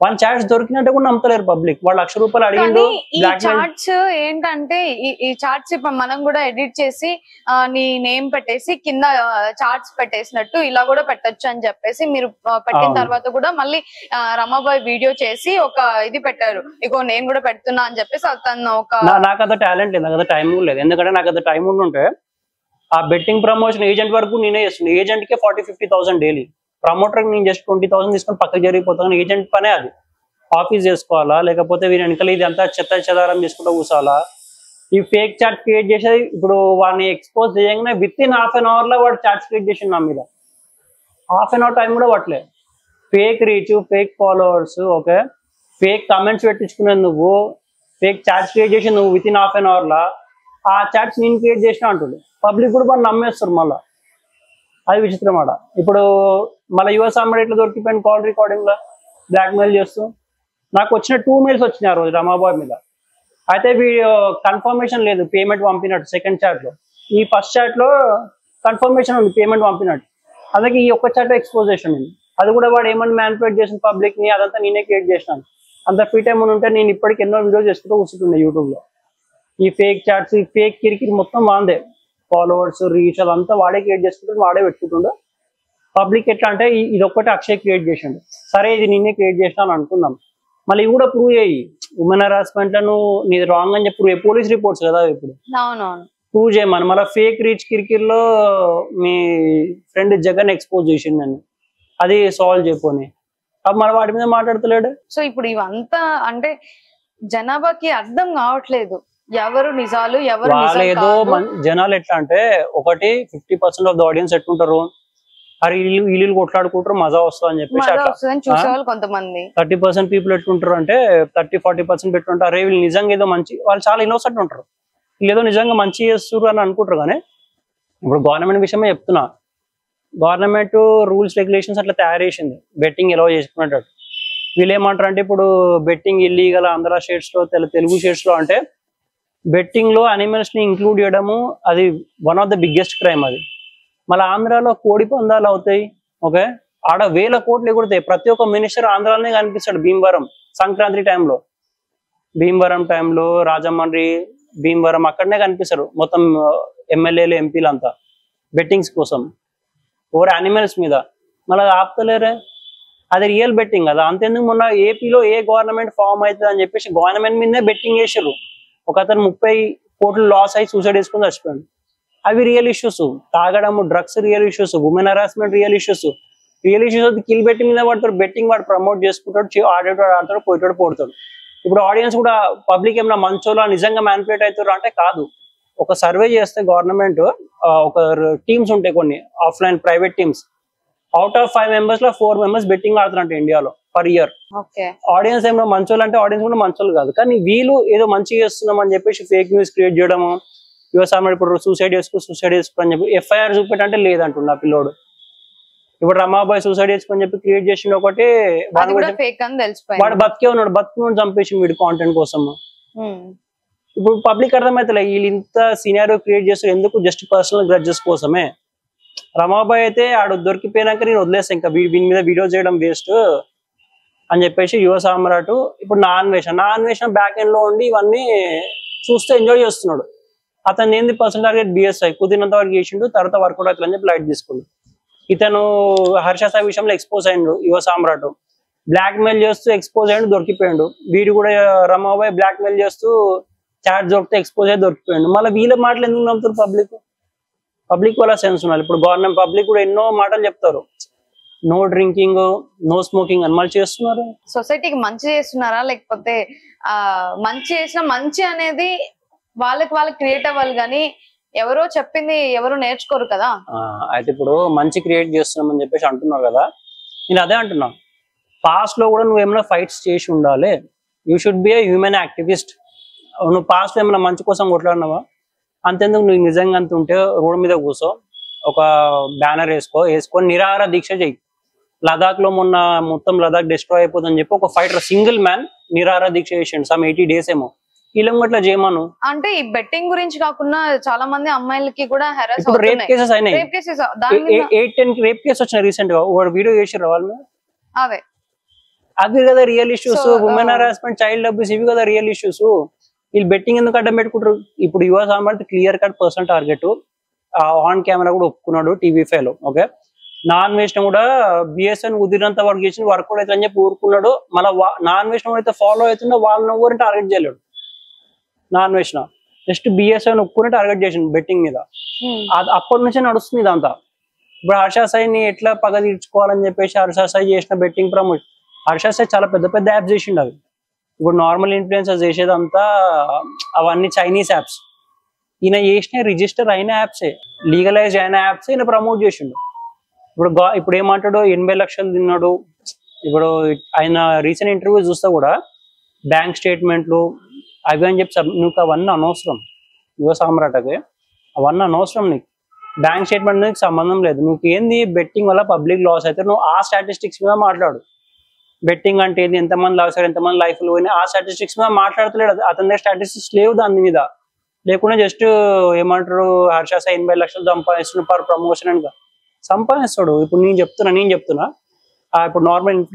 Speaker 2: వాళ్ళ చాట్స్ దొరికినట్టు కూడా నమ్ముతలేరు పబ్లిక్. వాళ్ళు ₹1,00,000 అడిగిండు.
Speaker 1: ఈ చాట్స్ ఏంటంటే ఈ చాట్స్ ఇప్పుడు మనం కూడా ఎడిట్ చేసి నీ నేమ్ పెట్టేసి కింద చాట్స్ పెట్టేసినట్టు ఇలా కూడా పెట్టొచ్చు అని చెప్పేసి మీరు పెట్టిన తర్వాత కూడా మళ్ళీ రమాబాయ్ వీడియో చేసి ఒక ఇది పెట్టారు, ఇగో నేను కూడా పెడుతున్నా అని చెప్పేసి తను ఒక.
Speaker 2: నాకు అంత టాలెంట్ లేదు, నాకు అంత టైం లేదు. ఎందుకంటే నాకు అంత టైం ఉంటే ఆ బెట్టింగ్ ప్రమోషన్ ఏజెంట్ వరకు నేనే చేస్తుంది. ఏజెంట్ కే 40-50,000 డైలీ. ప్రమోటర్ నేను జస్ట్ 20,000 తీసుకొని పక్కకు జరిగిపోతాను. ఏజెంట్ పనే అది. ఆఫీస్ చేసుకోవాలా, లేకపోతే వీరి వెనకాల ఇది అంతా చెదారం చేసుకుంటూ కూర్చోవాలా. ఈ ఫేక్ చాట్ క్రియేట్ చేసేది ఇప్పుడు వాడిని ఎక్స్పోజ్ చేయగానే విత్-ఇన్ ½ an hour లో వాడు చాట్స్ క్రియేట్ చేసిండు నా మీద. ½ an hour టైం కూడా పట్టలే. Fake reach, fake followers, okay, fake comments పెట్టించుకునేది నువ్వు, ఫేక్ చాట్స్ క్రియేట్ చేసి నువ్వు విత్-ఇన్ ½ an hour లా ఆ చాట్స్ నేను క్రియేట్ చేసిన అంటుంది. పబ్లిక్ కూడా మనం నమ్మేస్తారు మళ్ళా. అది విచిత్రం ఆడ. ఇప్పుడు మళ్ళీ యువ సామ్రాట్ ఇట్లా దొరికిపోయిన కాల్ రికార్డింగ్ లో బ్లాక్ మెయిల్ చేస్తూ నాకు వచ్చిన 2 మెయిల్స్ వచ్చినాయి ఆ రోజు రమాబాయ్ మీద. అయితే వీడియో కన్ఫర్మేషన్ లేదు పేమెంట్ పంపినట్టు సెకండ్ చాట్ లో. ఈ ఫస్ట్ చాట్ లో కన్ఫర్మేషన్ ఉంది పేమెంట్ పంపినట్టు. అలాగే ఈ ఒక్క చాట్ ఎక్స్పోజ్ చేసాను. అది కూడా వాడు ఏమన్నా మ్యానిపులేట్ చేసిన పబ్లిక్ ని, అదంతా నేనే క్రియేట్ చేసినాను. అంత ఫ్రీ టైం ఉంటే నేను ఇప్పటికి ఎన్నో వీడియోస్ చేసుకుంటూ కూర్చుంటుండే యూట్యూబ్ లో. ఈ ఫేక్ చాట్స్, ఈ ఫేక్ కిరికిరి మొత్తం వాందే. ఫాలోవర్స్, రీచ్ అదంతా వాడే క్రియేట్ చేసుకుంటాడు, వాడే పెట్టుకుంటుండో. పబ్లిక్ ఎట్లా అంటే ఇది ఒక్కటి అక్షయ్ క్రియేట్ చేసిండు, సరే ఇది నిన్నే క్రియేట్ చేసినాను అనుకుందాం. మళ్ళీ ఇవి కూడా ప్రూవ్ చేయి. ఉమెన్ హరాస్మెంట్ లను నీది రాంగ్ అని చెప్పి పోలీస్ రిపోర్ట్స్ కదా ఇప్పుడు ప్రూవ్ చేయమని. మళ్ళీ ఫేక్ రీచ్ కిరికిరిలో మీ ఫ్రెండ్ జగన్ ఎక్స్పోజ్ చేసిండు నన్ను, అది సాల్వ్ చేయపోని అప్పుడు మన వాటి మీద మాట్లాడతలేడు.
Speaker 1: సో ఇప్పుడు ఇవంతా అంటే జనాభాకి అర్థం కావట్లేదు ఎవరు నిజాలు ఎవరు
Speaker 2: ఏదో జనాలు ఎట్లా అంటే, ఒకటి 50% ఆఫ్ ద ఆడియన్స్ ఎట్లుంటారు, అరే ఇల్లు కొట్లాడుకుంటారు మజా వస్తుంది అని చెప్పేసి అట్లా
Speaker 1: చూసేవాళ్ళు కొంతమంది
Speaker 2: 30% పీపుల్ ఎట్లుంటారు అంటే 30-40% పెట్టుంటారు. అరే వీళ్ళు నిజంగా ఏదో మంచి, వాళ్ళు చాలా ఇన్నోసెంట్ ఉంటారు, వీళ్ళు ఏదో నిజంగా మంచి చేస్తారు అని అనుకుంటారు. కానీ ఇప్పుడు గవర్నమెంట్ విషయమే చెప్తున్నా, గవర్నమెంట్ రూల్స్ రెగ్యులేషన్స్ అట్లా తయారు చేసింది బెట్టింగ్ ఎలా చేసుకునేటట్టు. వీళ్ళు ఏమంటారు అంటే ఇప్పుడు బెట్టింగ్ ఇల్లీగల్ ఆంధ్ర స్టేట్స్ లో, తెలుగు స్టేట్స్ లో అంటే బెట్టింగ్ లో అనిమల్స్ ని ఇంక్లూడ్ చేయడము అది one of the biggest crime. అది మళ్ళీ ఆంధ్రాలో కోడి పందాలు అవుతాయి, ఓకే, ఆడ 1000 కోట్లు ఎగురుతాయి. ప్రతి ఒక్క మినిస్టర్ ఆంధ్రాలోనే కనిపిస్తాడు. భీమవరం సంక్రాంతి టైంలో, భీమవరం టైంలో రాజమండ్రి, భీమవరం అక్కడనే కనిపిస్తారు మొత్తం ఎమ్మెల్యేలు ఎంపీలు అంతా బెట్టింగ్స్ కోసం ఓవర్ యానిమల్స్ మీద. మళ్ళీ ఆపుతలేరే, అది రియల్ బెట్టింగ్ కదా. అంతేందుకు మొన్న ఏపీలో ఏ గవర్నమెంట్ ఫామ్ అవుతుంది అని చెప్పేసి గవర్నమెంట్ మీదనే బెట్టింగ్ చేసారు. ఒక అతను 30 కోట్లు లాస్ అయ్యి సూసైడ్ చేసుకుని చచ్చిపోయాడు. అవి రియల్ ఇష్యూస్. తాగడము, drugs real issues, women harassment real issues. Real issues kill betting మీద పడతాడు. బెట్టింగ్ వాడు ప్రమోట్ చేసుకుంటాడు, ఆడతాడు, పోయేటాడు, పోతాడు. ఇప్పుడు ఆడియన్స్ కూడా పబ్లిక్ ఏమైనా మంచోలా నిజంగా మ్యానిపులేట్ అవుతారు అంటే కాదు. ఒక సర్వే చేస్తే గవర్నమెంట్ ఒక టీమ్స్ ఉంటాయి కొన్ని offline private teams, out of 5 members లో 4 members బెట్టింగ్ ఆడుతారంట ఇండియాలో పర్ ఇయర్. ఆడియన్స్ ఏమో మంచోళ్ళు అంటే ఆడియన్స్ కూడా మంచోళ్ళు కాదు, కానీ వీళ్ళు ఏదో మంచిగా చేస్తున్నాం అని చెప్పేసి ఫేక్ న్యూస్ క్రియేట్ చేయడము. యువసామ ఇప్పుడు సూసైడ్ చేసుకో అని చెప్పి ఎఫ్ఐఆర్ చూపెట్టంటే లేదంటున్నా పిల్లోడు. ఇప్పుడు రమాబాయ్ సూసైడ్ చేసుకుని చెప్పి క్రియేట్ చేసిన ఒకటి, వాడు బతికే ఉన్నాడు, బతుకుని చంపేసి వీడి కాంటెంట్ కోసం. ఇప్పుడు పబ్లిక్ అర్థమైతలే వీళ్ళు ఇంత సినారియో క్రియేట్ చేస్తారు ఎందుకు, జస్ట్ పర్సనల్ గ్రడ్జెస్ కోసమే. రమాబాయ్ అయితే ఆడు దొరికిపోయినాక నేను వదిలేస్తాను, ఇంకా వీని మీద వీడియో చేయడం వేస్ట్ అని చెప్పేసి యువ సామ్రాట్ ఇప్పుడు నా అన్వేషణ బ్యాక్ ఎండ్ లో ఉండి ఇవన్నీ చూస్తే ఎంజాయ్ చేస్తున్నాడు. అతను ఏంది పర్సనల్ టార్గెట్ బిఎస్ఐ కుదిరినంత వరకు చేసిండు, తర్వాత వర్కౌట్ అవుతుందని చెప్పి లైట్ తీసుకుండు. ఇతను హర్ష సాయి విషయంలో ఎక్స్పోజ్ అయ్యిండు. యువ సామ్రాట్ బ్లాక్ మెయిల్ చేస్తూ ఎక్స్పోజ్ అయ్యిండు, దొరికిపోయాడు. వీడు కూడా రమాబాయ్ బ్లాక్ మెయిల్ చేస్తూ చాట్ దొరికితే ఎక్స్పోజ్ అయ్యి దొరికిపోయాడు. మళ్ళీ వీళ్ళ మాటలు ఎందుకు నమ్ముతారు పబ్లిక్ వాళ్ళ సెన్స్ ఉన్నారు. ఇప్పుడు గవర్నమెంట్ పబ్లిక్ కూడా ఎన్నో మాటలు చెప్తారు, నో డ్రింకింగ్, నో స్మోకింగ్ అని, మళ్ళీ చేస్తున్నారు.
Speaker 1: సొసైటీకి మంచి చేస్తున్నారా, లేకపోతే మంచి చేసిన మంచి అనేది వాళ్ళకి క్రియేట్ అవ్వాలి, కానీ ఎవరో చెప్పింది ఎవరు నేర్చుకోరు కదా.
Speaker 2: అయితే ఇప్పుడు మంచి క్రియేట్ చేస్తున్నామని చెప్పేసి అంటున్నారు కదా, నేను అదే అంటున్నా. పాస్ట్ లో కూడా నువ్వు ఏమైనా ఫైట్స్ చేసి ఉండాలి. You should be a human activist. నువ్వు పాస్ట్ లో ఏమైనా మంచి కోసం కొట్లాడినావా? అంతేందుకు నువ్వు నిజంగా అంత ఉంటే రోడ్ మీద కూర్చో, ఒక బ్యానర్ వేసుకొని నిరాహార దీక్ష చెయ్యి. లదాఖ్ లో మొన్న మొత్తం లదాఖ్ డిస్ట్రాయ్ అయిపోతుందని చెప్పి ఒక ఫైటర్ సింగిల్ మ్యాన్ నిరాహార దీక్ష చేసిండు, సమ్ 80 days ఏమో. వీళ్ళం అట్లా చేయమను.
Speaker 1: అంటే ఈ బెట్టింగ్ గురించి కాకుండా చాలా మంది అమ్మాయిలకి కూడా
Speaker 2: రేప్ కేసెస్ అయినాయి. 8-10 రేప్ కేసు వచ్చినాయి రీసెంట్ గా. ఒక వీడియో చేసిర్రు వాళ్ళు. అవి కదా real issues. Women harassment, child abuse, ఇవి కదా రియల్ ఇష్యూస్. వీళ్ళు బెట్టింగ్ ఎందుకు అడ్డం పెట్టుకుంటారు? ఇప్పుడు యువ సామర్థ్య clear cut personal target on camera కూడా ఒప్పుకున్నాడు TV5 లో. ఓకే, నాన్ వేసిన కూడా బిఎస్ఎన్ కుదిరినంత వరకు చేసి వర్క్ కూడా అయితే అని చెప్పి ఊరుకున్నాడు. మళ్ళీ నాన్ వేసిన అయితే ఫాలో అవుతుందో వాళ్ళని ఎవరిని టార్గెట్ చేయలేడు. నాన్ వేసిన జస్ట్ బిఎస్ఎన్ ఒప్పుకుని టార్గెట్ చేసిండు బెట్టింగ్ మీద. అప్పటి నుంచే నడుస్తుంది ఇదంతా. ఇప్పుడు హర్ష సాయిని ఎట్లా పగ తీర్చుకోవాలని చెప్పేసి హర్ష సాయి చేసిన బెట్టింగ్ ప్రమోషన్. హర్ష సాయి చాలా పెద్ద యాప్స్ చేసిండు. అవి ఇప్పుడు నార్మల్ ఇన్ఫ్లుయెన్సర్స్ చేసేదంతా అవన్నీ చైనీస్ యాప్స్. ఈయన చేసిన రిజిస్టర్ అయిన యాప్సే, లీగలైజ్ అయిన యాప్స్ ఈయన ప్రమోట్ చేసిండు. ఇప్పుడు ఏమంటాడు, 80 లక్షలు తిన్నాడు. ఇప్పుడు ఆయన రీసెంట్ ఇంటర్వ్యూ చూస్తే కూడా బ్యాంక్ స్టేట్మెంట్లు అవి అని చెప్పి నువ్వు అవన్నీ అనవసరం. యువ సామ్రాటకి అవన్నీ అనవసరం. నీకు బ్యాంక్ స్టేట్మెంట్ నీకు సంబంధం లేదు. నువ్వు ఏంది బెట్టింగ్ వల్ల పబ్లిక్ లాస్ అయితే నువ్వు ఆ స్టాటిస్టిక్స్ మీద మాట్లాడు. బెట్టింగ్ అంటే ఏంది, ఎంతమంది లాస్ అయ్యారు, ఎంతమంది లైఫ్లు పోయినా, ఆ స్టాటిస్టిక్స్ మీద మాట్లాడతలేడు. అతని దగ్గర స్టాటిస్టిక్స్ లేవు దాని మీద. లేకుండా జస్ట్ ఏమంటారు, హర్ష సాయి 80 లక్షలు సంపాదిస్తున్న పర్ ప్రమోషన్ అని సంపాదిస్తాడు. ఇప్పుడు నేను చెప్తున్నా ఇప్పుడు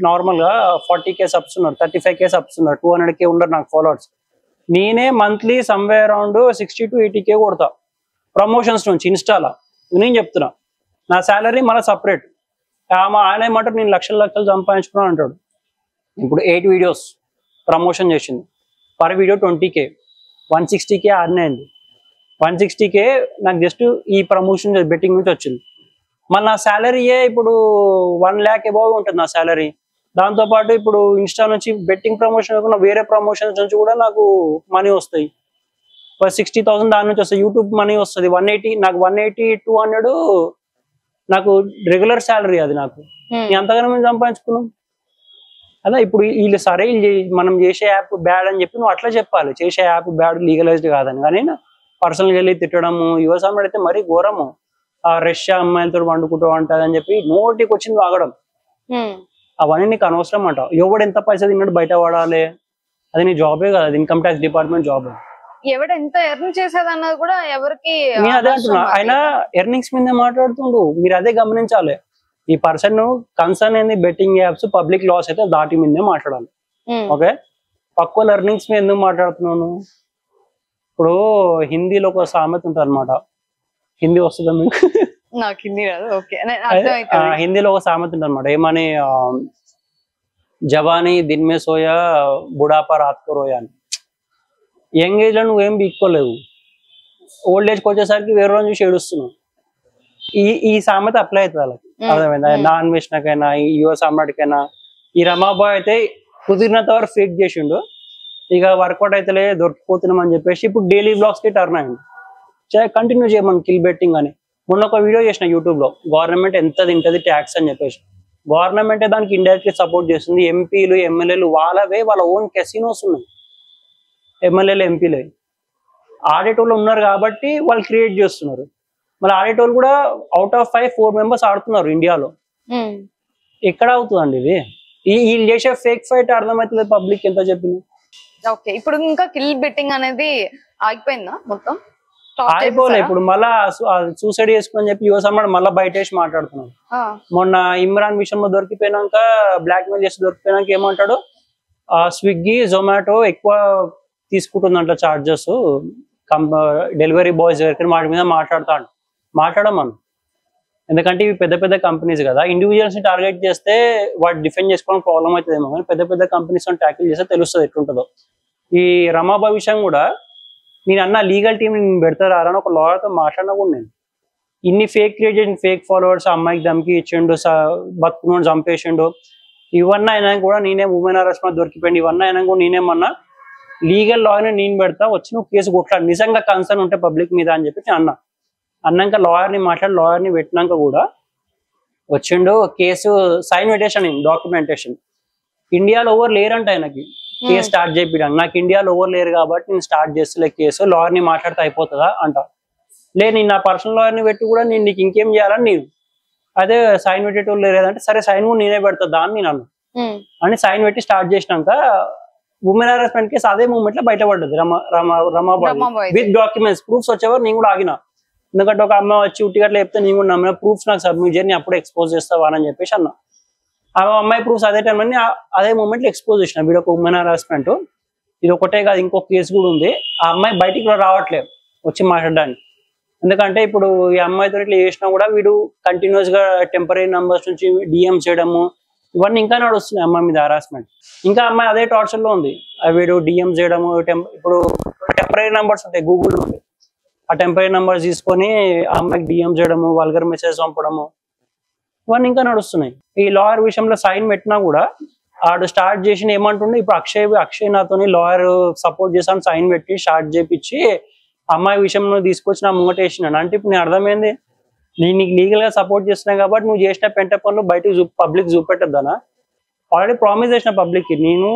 Speaker 2: నార్మల్ గా 40K సబ్స్ ఉన్నారు, 35K సబ్స్ ఉన్నారు, 200K ఉన్నారు నాకు ఫాలోవర్స్. నేనే monthly someway around 60 to 80K కొడతా ప్రమోషన్స్ నుంచి ఇన్స్టాలా. నేను చెప్తున్నా నా శాలరీ మళ్ళీ సపరేట్. ఆయన ఏమంటారు, నేను లక్షలు సంపాదించుకున్నాను అంటాడు. ఇప్పుడు 8 వీడియోస్ ప్రమోషన్ చేసింది, per video 20K, 160K earn అయింది. 160K నాకు జస్ట్ ఈ ప్రమోషన్ బెట్టింగ్ నుంచి వచ్చింది. మళ్ళీ నా శాలరీయే ఇప్పుడు 1 lakh అబౌవ్ ఉంటుంది నా శాలరీ. దాంతోపాటు ఇప్పుడు ఇన్స్టా నుంచి బెట్టింగ్ ప్రమోషన్ కాకుండా వేరే ప్రమోషన్స్ నుంచి కూడా నాకు మనీ వస్తాయి. 60,000 దాని నుంచి వస్తాయి. యూట్యూబ్ మనీ వస్తుంది 180, నాకు 180, 200 నాకు రెగ్యులర్ శాలరీ అది నాకు. నేను అంతగానో మేము సంపాదించుకున్నాం. అలా ఇప్పుడు వీళ్ళు సరే మనం చేసే యాప్ బ్యాడ్ అని చెప్పి నువ్వు అట్లా చెప్పాలి, చేసే యాప్ బ్యాడ్ లీగలైజ్డ్ కాదని. కానీ పర్సనల్గా వెళ్ళి తిట్టడము, యుఎస్ అమ్మాయి అయితే మరీ ఘోరము. ఆ రష్యా అమ్మాయిలతో వండుకుంటూ ఉంటుంది అని చెప్పి నోటికి వచ్చింది వాగడం, అవన్నీ నీకు అనవసరం అంట. ఎవడు ఎంత పైసా తిన్నాడు బయట పడాలి, అది నీ జాబే కదా, అది ఇన్కమ్ ట్యాక్స్ డిపార్ట్మెంట్ జాబ్.
Speaker 1: ఎవడు ఎంత ఎర్న్ చేసేదన్నది కూడా ఎవరికి
Speaker 2: నేను అదే అంటున్నా, ఆయన ఎర్నింగ్స్ మీదే మాట్లాడుతుండు. మీరు అదే గమనించాలి. ఈ పర్సన్ కన్సర్న్ ఏంది బెట్టింగ్ యాప్స్, పబ్లిక్ లాస్ అయితే దాటి మీదే మాట్లాడాలి. ఓకే, పక్క ఎర్నింగ్స్ మీద ఎందుకు మాట్లాడుతున్నాను? ఇప్పుడు హిందీలో ఒక సామెత ఉంటుంది అనమాట. హిందీ వస్తుందా మీకు?
Speaker 1: నాకు హిందీ రాదు. ఓకే,
Speaker 2: హిందీలో ఒక సామెత ఉంటుంది అనమాట. ఏమని, జవానీ దిన్ మే సోయా బుడాపా రాత్కో రోయా అని. యంగ్ ఏజ్ లో నువ్వేం బీక్కోలేవు, ఓల్డ్ ఏజ్కి వచ్చేసరికి వేరే రోజు చూసి ఏడుస్తున్నావు. ఈ సామెత అప్లై అవుతుంది వాళ్ళకి, అర్థమైందా? నాన్ వెజ్కైనా, ఈ యుఎస్ అమ్మాడికైనా. ఈ రమాబాయ్ అయితే కుదిరినంత వరకు ఫేక్ చేసిండు, ఇక వర్కౌట్ అయితే దొరికిపోతున్నాం అని చెప్పేసి ఇప్పుడు డైలీ బ్లాగ్స్ కి టర్న్ అయింది. కంటిన్యూ చేయమని కిల్ బెట్టింగ్ అని. మొన్న ఒక వీడియో చేసిన యూట్యూబ్ లో, గవర్నమెంట్ ఎంత తింటది ట్యాక్స్ అని చెప్పేసి. గవర్నమెంటే దానికి ఇండైరెక్ట్లీ సపోర్ట్ చేస్తుంది. ఎంపీలు ఎమ్మెల్యేలు వాళ్ళ ఓన్ కెసినోస్ ఉన్నాయి, ఎమ్మెల్యేలు ఎంపీలు. ఆడేటోళ్ళు ఉన్నారు కాబట్టి వాళ్ళు క్రియేట్ చేస్తున్నారు. మళ్ళీ ఆడేటోళ్ళు కూడా అవుట్ ఆఫ్ 4 మెంబర్స్ ఆడుతున్నారు ఇండియాలో. ఎక్కడ అవుతుందండి ఇది? వీళ్ళు చేసే ఫేక్ ఫైట్ అర్థమవుతుంది పబ్లిక్ ఎంత చెప్పింది.
Speaker 1: ఓకే, ఇప్పుడు ఇంకా కిల్ బెట్టింగ్ అనేది ఆగిపోయిందా మొత్తం?
Speaker 2: అయిపోలే. ఇప్పుడు మళ్ళా సూసైడ్ చేసుకుని చెప్పి యువస్ అమ్మాడు మళ్ళీ బయట వేసి మాట్లాడుతున్నాడు. మొన్న ఇమ్రాన్ విషయంలో దొరికిపోయినాక, బ్లాక్ మెయిల్ చేసి దొరికిపోయినాక ఏమంటాడు, స్విగ్గీ జొమాటో ఎక్కువ తీసుకుంటుందంట చార్జెస్ డెలివరీ బాయ్స్ దగ్గర, వాటి మీద మాట్లాడమను. ఎందుకంటే ఇవి పెద్ద పెద్ద కంపెనీస్ కదా, ఇండివిజువల్స్ ని టార్గెట్ చేస్తే వాటి డిఫెండ్ చేసుకోవడం ప్రాబ్లం అవుతుందేమో, కానీ పెద్ద పెద్ద కంపెనీస్ ట్యాకిల్ చేస్తే తెలుస్తుంది ఎట్లుంటుందో. ఈ రమాబాయ్ విషయం కూడా నేను అన్న లీగల్ టీం నేను పెడతారా అని ఒక లాయర్తో మాట్లాడినా కూడా నేను, ఇన్ని ఫేక్ క్రియేట్ చేసిన ఫేక్ ఫాలోవర్స్, అమ్మాయికి దమ్కి ఇచ్చిండు, బతుకుని చంపేసిండు, ఇవన్నీ అయినా కూడా నేనే ఉమెన్ హరాస్మెంట్ దొరికిపోయింది, ఇవన్నీ అయినా కూడా నేనేమన్నా లీగల్ లాయర్ని నేను పెడతా, వచ్చి నువ్వు కేసు కొట్లాడు నిజంగా కన్సర్న్ ఉంటే పబ్లిక్ మీద అని చెప్పి అన్నాక లాయర్ని లాయర్ని పెట్టినాక కూడా వచ్చిండు కేసు సైన్ పెట్టేసాను, డాక్యుమెంటేషన్. ఇండియాలో ఎవరు లేరంట ఆయనకి కేసు స్టార్ట్ చేయించడానికి. నాకు ఇండియాలో ఎవరు లేరు కాబట్టి నేను స్టార్ట్ చేస్తలే కేసు, లాయర్ని మాట్లాడితే అయిపోతుందా అంట. నేను నా పర్సనల్ లాయర్ని పెట్టి కూడా నేను నీకు ఇంకేం చేయాలని నేను, అదే సైన్ పెట్టేటోళ్ళు లేదంటే సరే సైన్ కూడా నేనే పెడతా దాన్ని నేను అని సైన్ పెట్టి స్టార్ట్ చేసినాక ఉమెన్ హరాస్మెంట్ కేసు అదే మూమెంట్ లో బయటపడ్డది. రమాబాయ్ విత్ డాక్యుమెంట్స్, ప్రూఫ్స్ వచ్చేవారు నేను కూడా ఆగిన. ఎందుకంటే ఒక అమ్మాయి వచ్చి ఉట్టిగట్లా చెప్తే నేను కూడా నమ్మిన, ప్రూఫ్స్ నాకు సబ్మిట్ చేయని అప్పుడు ఎక్స్పోజ్ చేస్తావా అని చెప్పేసి అన్నా. ఆ అమ్మాయి ప్రూఫ్స్ అదే టైం అని అదే మూమెంట్ లో ఎక్స్పోజ్ చేసిన. వీడు ఒక ఉమెన్ హరాస్మెంట్, ఇది ఒకటే కాదు ఇంకొక కేసు కూడా ఉంది. ఆ అమ్మాయి బయటికి కూడా రావట్లేదు వచ్చి మాట్లాడడానికి. ఎందుకంటే ఇప్పుడు ఈ అమ్మాయితో ఇట్లా చేసినా కూడా వీడు కంటిన్యూస్ గా టెంపరీ నంబర్స్ నుంచి డిఎం చేయడము ఇవన్నీ ఇంకా నడుస్తున్నాయి అమ్మాయి మీద హరాస్మెంట్. ఇంకా అమ్మాయి అదే టార్చర్ లో ఉంది. వీడు డిఎం చేయడము, ఇప్పుడు టెంపరీ నంబర్స్ ఉంటాయి గూగుల్ నుండి, ఆ టెంపరీ నంబర్స్ తీసుకొని ఆ అమ్మాయికి డిఎం చేయడము, వల్గర్ మెసేజ్ పంపడము, ఇవన్నీ ఇంకా నడుస్తున్నాయి. ఈ లాయర్ విషయంలో సైన్ పెట్టినా కూడా ఆడు స్టార్ట్ చేసిన ఏమంటుండే, ఇప్పుడు అక్షయ్ నాతోని లాయర్ సపోర్ట్ చేసాను, సైన్ పెట్టి స్టార్ట్ చేపించి అమ్మాయి విషయంలో తీసుకొచ్చి నా ముంగటేసినాను. అంటే ఇప్పుడు నేను అర్థమైంది, నేను నీకు లీగల్ గా సపోర్ట్ చేస్తున్నాను కాబట్టి నువ్వు చేసిన పెంట పనులు బయటకు పబ్లిక్ చూపెట్టద్దానా? ఆల్రెడీ ప్రామిస్ చేసిన పబ్లిక్ కి నేను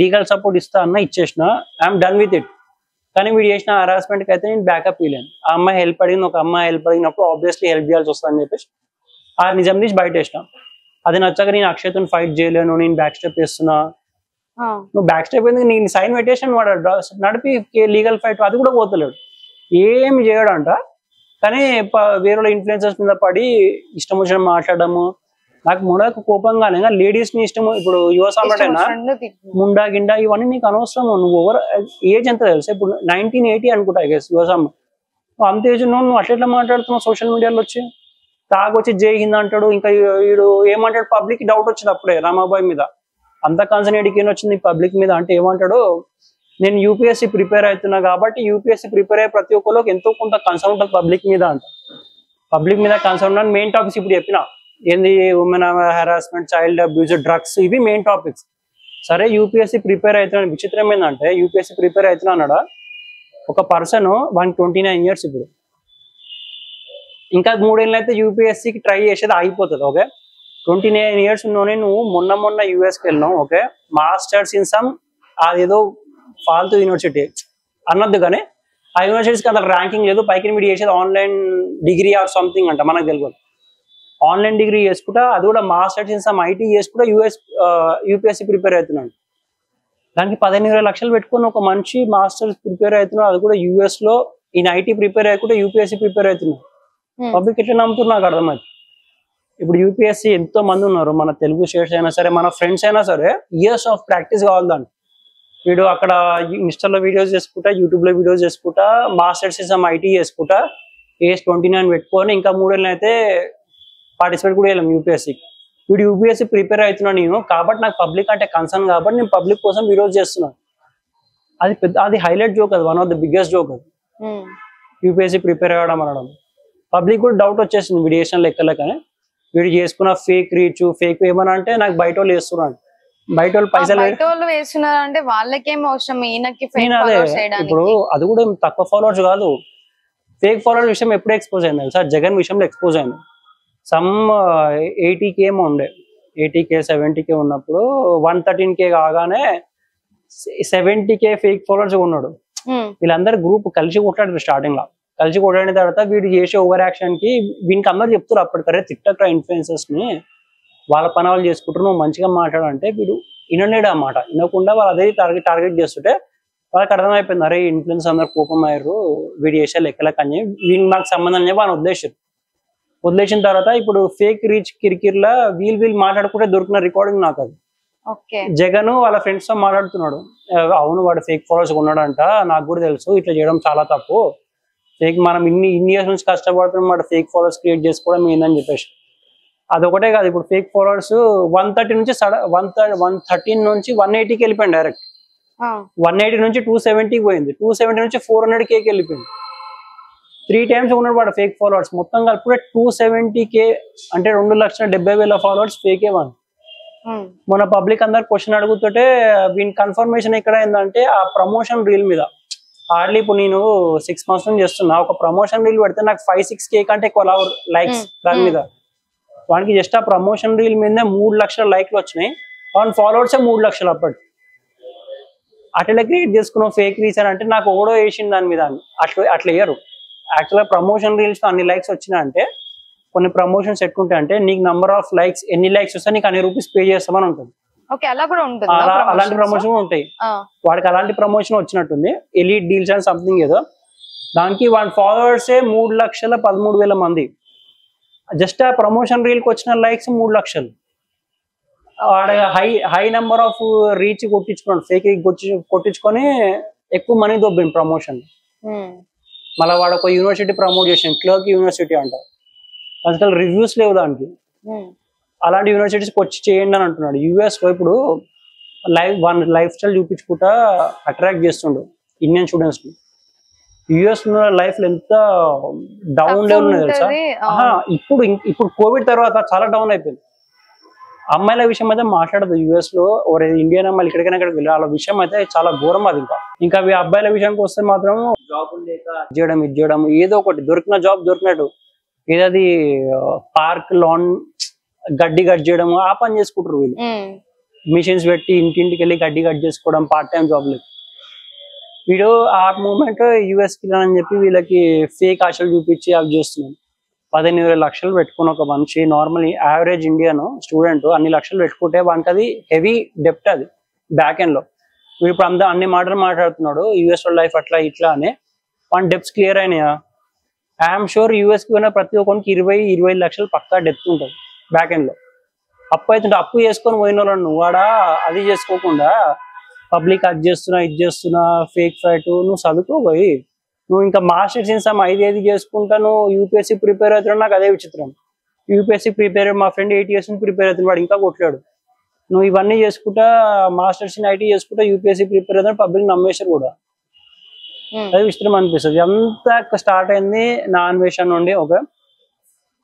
Speaker 2: లీగల్ సపోర్ట్ ఇస్తా అన్న, ఇచ్చేసిన, ఐఎమ్ డన్ విత్ ఇట్. కానీ వీడు చేసిన హరాస్మెంట్ కి అయితే నేను బ్యాకప్ ఇవ్వలేను. ఆ అమ్మాయి హెల్ప్ అడిగింది, ఒక అమ్మాయి హెల్ప్ అడిగినప్పుడు ఆబ్వియస్లీ హెల్ప్ చేయాల్సి వస్తుందని చెప్పేసి ఆ నిజం తీసి బయట వేసిన. అది నచ్చాక నేను అక్షయ్తో ఫైట్ చేయలేను, నేను బ్యాక్ స్టెప్ వేస్తున్నా. నువ్వు బ్యాక్ స్టెప్ ఎందుకు, నేను సైన్ పెట్టేసాను, వాడు నడిపి లీగల్ ఫైట్ అది కూడా పోతలేడు, ఏమి చేయడంట. కానీ వేరే ఇన్ఫ్లుయెన్సర్స్ మీద పడి ఇష్టం వచ్చిన మాట్లాడము, నాకు ముండకు కోపంగానే లేడీస్ ని ఇష్టం. ఇప్పుడు యువస్ అమ్మటైనా ముండా గిండా ఇవన్నీ నీకు అనవసరం. నువ్వు ఓవర్ ఏజ్ ఎంత తెలుసు, ఇప్పుడు 1980 అనుకుంటా యువస్ అమ్మ, నువ్వు అంత ఏజ్ నువ్వు అట్లా మాట్లాడుతున్నావు సోషల్ మీడియాలో వచ్చి. తాగొచ్చి జై హింద్ అంటాడు, ఇంకా వీడు ఏమంటాడు, పబ్లిక్ డౌట్ వచ్చింది అప్పుడే రమాబాయ్ మీద. అంత కన్సర్న్ ఎడికేన్ వచ్చింది పబ్లిక్ మీద అంటే ఏమంటాడు, నేను యూపీఎస్సీ ప్రిపేర్ అవుతున్నా కాబట్టి యూపీఎస్సీ ప్రిపేర్ అయ్యే ప్రతి ఒక్కరికి ఎంతో కొంత కన్సర్న్ ఉంటుంది పబ్లిక్ మీద అంట. పబ్లిక్ మీద కన్సర్న్ ఉన్న మెయిన్ టాపిక్స్ ఇప్పుడు చెప్పిన ఏంది, women harassment, child abuse, drugs, ఇవి మెయిన్ టాపిక్స్. సరే యూపీఎస్సీ ప్రిపేర్ అవుతున్నాడు, విచిత్రం ఏంటంటే యూపీఎస్సీ ప్రిపేర్ అవుతున్నా అన్నాడా ఒక పర్సన్, 129 years, ఇప్పుడు ఇంకా 3 ఏళ్ళు అయితే యూపీఎస్సీకి ట్రై చేసేది ఆగిపోతుంది. ఓకే, 29 years ఉన్నోనే నువ్వు మొన్న యూఎస్కి వెళ్ళినావు. ఓకే, మాస్టర్స్ ఇన్ సమ్ అదేదో ఫాల్తూ యూనివర్సిటీ అన్నద్దు, కానీ ఆ యూనివర్సిటీస్కి అంత ర్యాంకింగ్ లేదు. పైకి మీరు చేసేది ఆన్లైన్ డిగ్రీ ఆర్ సంథింగ్ అంట, మనకు తెలియదు. ఆన్లైన్ డిగ్రీ చేసుకుంటా, అది కూడా మాస్టర్స్ ఇన్ సమ్ ఐటీ చేసుకుంటా యూపీఎస్సీ ప్రిపేర్ అవుతున్నాడు. దానికి 15-20 లక్షలు పెట్టుకుని ఒక మంచి మాస్టర్స్ ప్రిపేర్ అవుతున్నాడు, అది కూడా యూఎస్ లో. ఈయన ఐటీ ప్రిపేర్ అయ్యకుండా యూపీఎస్సీ ప్రిపేర్ అవుతున్నాడు. పబ్లిక్ ఎట్లా నమ్ముతున్నారు నాకు అర్థమైంది. ఇప్పుడు యూపీఎస్సీ ఎంతో మంది ఉన్నారు, మన తెలుగు స్టేట్స్ అయినా సరే, మన ఫ్రెండ్స్ అయినా సరే, ఇయర్స్ ఆఫ్ ప్రాక్టీస్ కావాలి దాన్ని. వీడు అక్కడ ఇన్స్టాలో వీడియోస్ చేసుకుంటా, యూట్యూబ్ లో వీడియోస్ చేసుకుంటా, మాస్టర్స్ ఇన్ ఐటీ చేసుకుంటా, ఏజ్ 29 పెట్టుకొని ఇంకా 3 ఏళ్ళు అయితే పార్టిసిపేట్ కూడా చేయలేము యూపీఎస్సీకి. వీడు యూపీఎస్సీ ప్రిపేర్ అవుతున్నాను నేను, కాబట్టి నాకు పబ్లిక్ అంటే కన్సర్న్, కాబట్టి నేను పబ్లిక్ కోసం వీడియోస్ చేస్తున్నాను. అది హైలైట్ జోక్, అది one of the biggest joke. అది యూపీఎస్సీ ప్రిపేర్ అవ్వడం అనడం. పబ్లిక్ కూడా డౌట్ వచ్చేసింది వీడు చేసిన లెక్కలకనే. వీడు చేసుకున్న ఫేక్ రీచ్, ఫేక్ ఏమన్నా అంటే నాకు బయట వాళ్ళు వేస్తున్నాడు, బయట వాళ్ళు పైసలు
Speaker 1: వేస్తున్నారు అంటే వాళ్ళకేం అవసరం, ఈయనకి
Speaker 2: ఇప్పుడు అది కూడా తక్కువ ఫాలోవర్స్ కాదు. ఫేక్ ఫాలోవర్స్ విషయం ఎప్పుడు ఎక్స్పోజ్ అయింది సార్, జగన్ విషయంలో ఎక్స్పోజ్ అయింది. సమ్ 80K ఏమో ఉండే, 80K 70K ఉన్నప్పుడు 113K కాగానే 70K ఫేక్ ఫాలోవర్స్ ఉన్నాడు. వీళ్ళందరూ గ్రూప్ కలిసి కొట్లాడారు స్టార్టింగ్ లో. కలిసి కొట్టిన తర్వాత వీడు చేసే ఓవర్ యాక్షన్ కి వీనికి అందరూ చెప్తారు అప్పటికరే, తిట్టక ఇన్ఫ్లుయెన్సర్స్ ని, వాళ్ళ పని వాళ్ళు చేసుకుంటారు, నువ్వు మంచిగా మాట్లాడంటే వీడు వినలేడు ఆ మాట. వినకుండా వాళ్ళు అదే టార్గెట్ చేస్తుంటే వాళ్ళకి అర్థమైపోయింది, అరే ఇన్ఫ్లుయెన్స్ అందరు కోపం అయ్యారు, వీడు చేసే లెక్కలకు అని వీళ్ళకి నాకు సంబంధం చెప్పి వాళ్ళు వదిలేసిన తర్వాత ఇప్పుడు ఫేక్ రీచ్ కిరికిర్లా వీళ్ళు మాట్లాడుకుంటే దొరికిన రికార్డింగ్ నాకు అది. జగన్ వాళ్ళ ఫ్రెండ్స్ తో మాట్లాడుతున్నాడు, అవును వాడు ఫేక్ ఫాలోవర్స్ ఉన్నాడంట, నాకు కూడా తెలుసు, ఇట్లా చేయడం చాలా తప్పు, ఫేక్ మనం ఇన్ని ఇయర్స్ నుంచి కష్టపడుతున్నాం, వాడు ఫేక్ ఫాలోవర్స్ క్రియేట్ చేసుకోవడం ఏందని చెప్పేసి. అదొకటే కాదు, ఇప్పుడు ఫేక్ ఫాలోవర్స్ 113 నుంచి 180కి వెళ్ళిపోయింది డైరెక్ట్. 180 నుంచి 270కి పోయింది, 270 నుంచి 400Kకి వెళ్ళిపోయింది. 3 times ఉన్నాడు వాడు ఫేక్ ఫాలోవర్స్. మొత్తం కలిపి 270K అంటే 2,70,000 ఫాలోవర్స్ ఫేకే వన్. మన పబ్లిక్ అందరు క్వశ్చన్ అడుగుతుంటే వీని కన్ఫర్మేషన్ ఎక్కడ అయిందంటే ఆ ప్రమోషన్ రీల్ మీద. హార్డ్లీ ఇప్పుడు నేను 6 months నుంచి చేస్తున్నా, ఒక ప్రమోషన్ రీల్ పెడితే నాకు 5-6K కంటే ఎక్కువ లైక్స్ దాని మీద. వానికి జస్ట్ ఆ ప్రమోషన్ రీల్ మీదనే 3 లక్షల లైక్లు వచ్చినాయి, వాని ఫాలోవర్సే 3 లక్షలు. అప్పటి అట్లా క్రియేట్ చేసుకున్నాం ఫేక్ రీసన్ అంటే నాకు ఓడో వేసింది దాని మీద. అట్లా వేయరు. యాక్చువల్గా ప్రమోషన్ రీల్స్ అన్ని లైక్స్ వచ్చినా అంటే కొన్ని ప్రమోషన్స్ ఎట్టుకుంటే అంటే నీకు నంబర్ ఆఫ్ లైక్స్ ఎన్ని లైక్స్ వస్తే నీకు అన్ని రూపీస్ పే చేస్తామని ఉంటుంది. అలాంటి ప్రమోషన్ ఉంటాయి. వాడికి అలాంటి ప్రమోషన్ వచ్చినట్టుంది, ఎలీట్ డీల్స్ అని సంథింగ్ ఏదో. దానికి వాడి ఫాలోవర్సే 3,13,000 మంది. జస్ట్ ఆ ప్రమోషన్ రీల్కి వచ్చిన లైక్స్ 3 లక్షలు. వాడ హై నెంబర్ ఆఫ్ రీచ్ కొట్టించుకున్నాడు, ఫేక్ కొట్టించుకొని ఎక్కువ మనీ దొబ్బింది ప్రమోషన్. మళ్ళీ వాడు ఒక యూనివర్సిటీ ప్రమోట్ చేసాను, క్లర్క్ యూనివర్సిటీ అంట, అసలు రివ్యూస్ లేవు దానికి. అలాంటి యూనివర్సిటీస్కి వచ్చి చేయండి అని అంటున్నాడు. యూఎస్ లో ఇప్పుడు లైఫ్ స్టైల్ చూపించుకుంటా అట్రాక్ట్ చేస్తుండు ఇండియన్ స్టూడెంట్స్ ని. యుఎస్ లో లైఫ్ లో ఎంత డౌన్ లెవెల్ ఉన్నది తెలుసా. ఇప్పుడు కోవిడ్ తర్వాత చాలా డౌన్ అయిపోయింది. అమ్మాయిల విషయం అయితే మాట్లాడదు యుఎస్ లో, ఇండియన్ అమ్మాయిలు ఇక్కడికైనా వెళ్ళి వాళ్ళ విషయం అయితే చాలా ఘోరం అది. ఇంకా అబ్బాయిల విషయానికి వస్తే మాత్రం జాబ్ లేక ఇది చేయడం ఏదో ఒకటి దొరికిన జాబ్ దొరికినట్టు, ఏదది పార్క్ లాన్ గడ్డి కట్ చేయడం ఆ పని చేసుకుంటారు వీళ్ళు. మిషన్స్ పెట్టి ఇంటింటికి వెళ్ళి గడ్డి కట్ చేసుకోవడం పార్ట్ టైం జాబ్ లేదు. వీడు ఆ మూమెంట్ యుఎస్ కి అని చెప్పి వీళ్ళకి ఫేక్ ఆశలు చూపించి అవి చేస్తున్నాడు. 15,000 లక్షలు పెట్టుకుని ఒక మనిషి నార్మల్ యావరేజ్ ఇండియన్ స్టూడెంట్ అన్ని లక్షలు పెట్టుకుంటే వానికి అది హెవీ డెప్ట్, అది బ్యాక్ ఎండ్ లో. వీడు ఇప్పుడు అన్ని మాటలు మాట్లాడుతున్నాడు యుఎస్ లో లైఫ్ అట్లా ఇట్లా అని. వాని డెప్స్ క్లియర్ అయినాయా? ఐఎమ్ షూర్ యూఎస్ కి పోయిన ప్రతి ఒక్కరికి 20-25 లక్షలు పక్కా డెప్త్ ఉంటుంది బ్యాక్ ఎండ్ లో. అప్పు అవుతుంటే అప్పు చేసుకొని పోయిన వాళ్ళని నువ్వు వాడా అది చేసుకోకుండా పబ్లిక్ అది చేస్తున్నా ఇది చేస్తున్నా ఫేక్ ఫైట్. నువ్వు చదువుకోబోయి నువ్వు ఇంకా మాస్టర్స్ ఇన్ సమ్ 5 చేసుకుంటా నువ్వు యూపీఎస్సీ ప్రిపేర్ అవుతున్నావు. నాకు అదే విచిత్రం. యూపీఎస్సీ ప్రిపేర్ మా ఫ్రెండ్ 8 years నుంచి ప్రిపేర్ అవుతుంది, వాడు ఇంకా కొట్లాడు. నువ్వు ఇవన్నీ చేసుకుంటా మాస్టర్స్ ఇన్ ఐటీ చేసుకుంటా యూపీఎస్సీ ప్రిపేర్ అవుతున్నా, పబ్లిక్ నమ్మేశారు కూడా. అది విచిత్రం అనిపిస్తుంది. అంతా స్టార్ట్ అయింది నాన్ వేషన్ నుండి ఒక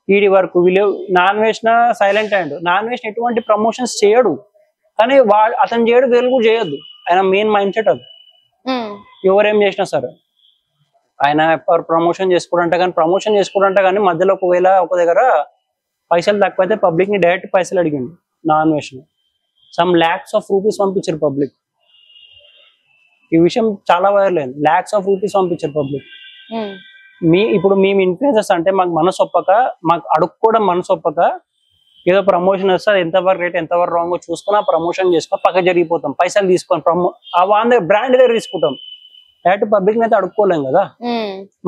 Speaker 2: ఈడి వరకు. వీళ్ళు నాన్ వేసిన సైలెంట్ అయ్యాడు. నాన్ వేసిన ఎటువంటి ప్రమోషన్స్ చేయడు, కానీ అతను చేయడు, వీళ్ళు కూడా చేయొద్దు. ఆయన మెయిన్ మైండ్ సెట్ అది. ఎవరేం చేసినా సరే ఆయన ప్రమోషన్ చేసుకోవడంట కానీ మధ్యలో ఒకవేళ ఒక దగ్గర పైసలు తక్కువైతే పబ్లిక్ ని డైరెక్ట్ పైసలు అడిగిండు నాన్ వేషన్ సమ్ lakhs of rupees పంపించారు పబ్లిక్. ఈ విషయం చాలా వైరల్ అయింది. lakhs of rupees పంపించారు పబ్లిక్. ఇప్పుడు మేము ఇన్ఫ్లుయెన్సర్స్ అంటే మాకు మనసు ఒప్పక, మాకు అడుక్కోవడం మనసు ఒప్పక, ఏదో ప్రమోషన్ వస్తే ఎంతవరకు రేట్ ఎంతవరకు రాంగో చూసుకుని ఆ ప్రమోషన్ చేసుకొని పక్క జరిగిపోతాం, పైసలు తీసుకొని బ్రాండ్ దగ్గర తీసుకుంటాం. డైరెక్ట్ పబ్లిక్ అయితే అడుక్కోలేం కదా.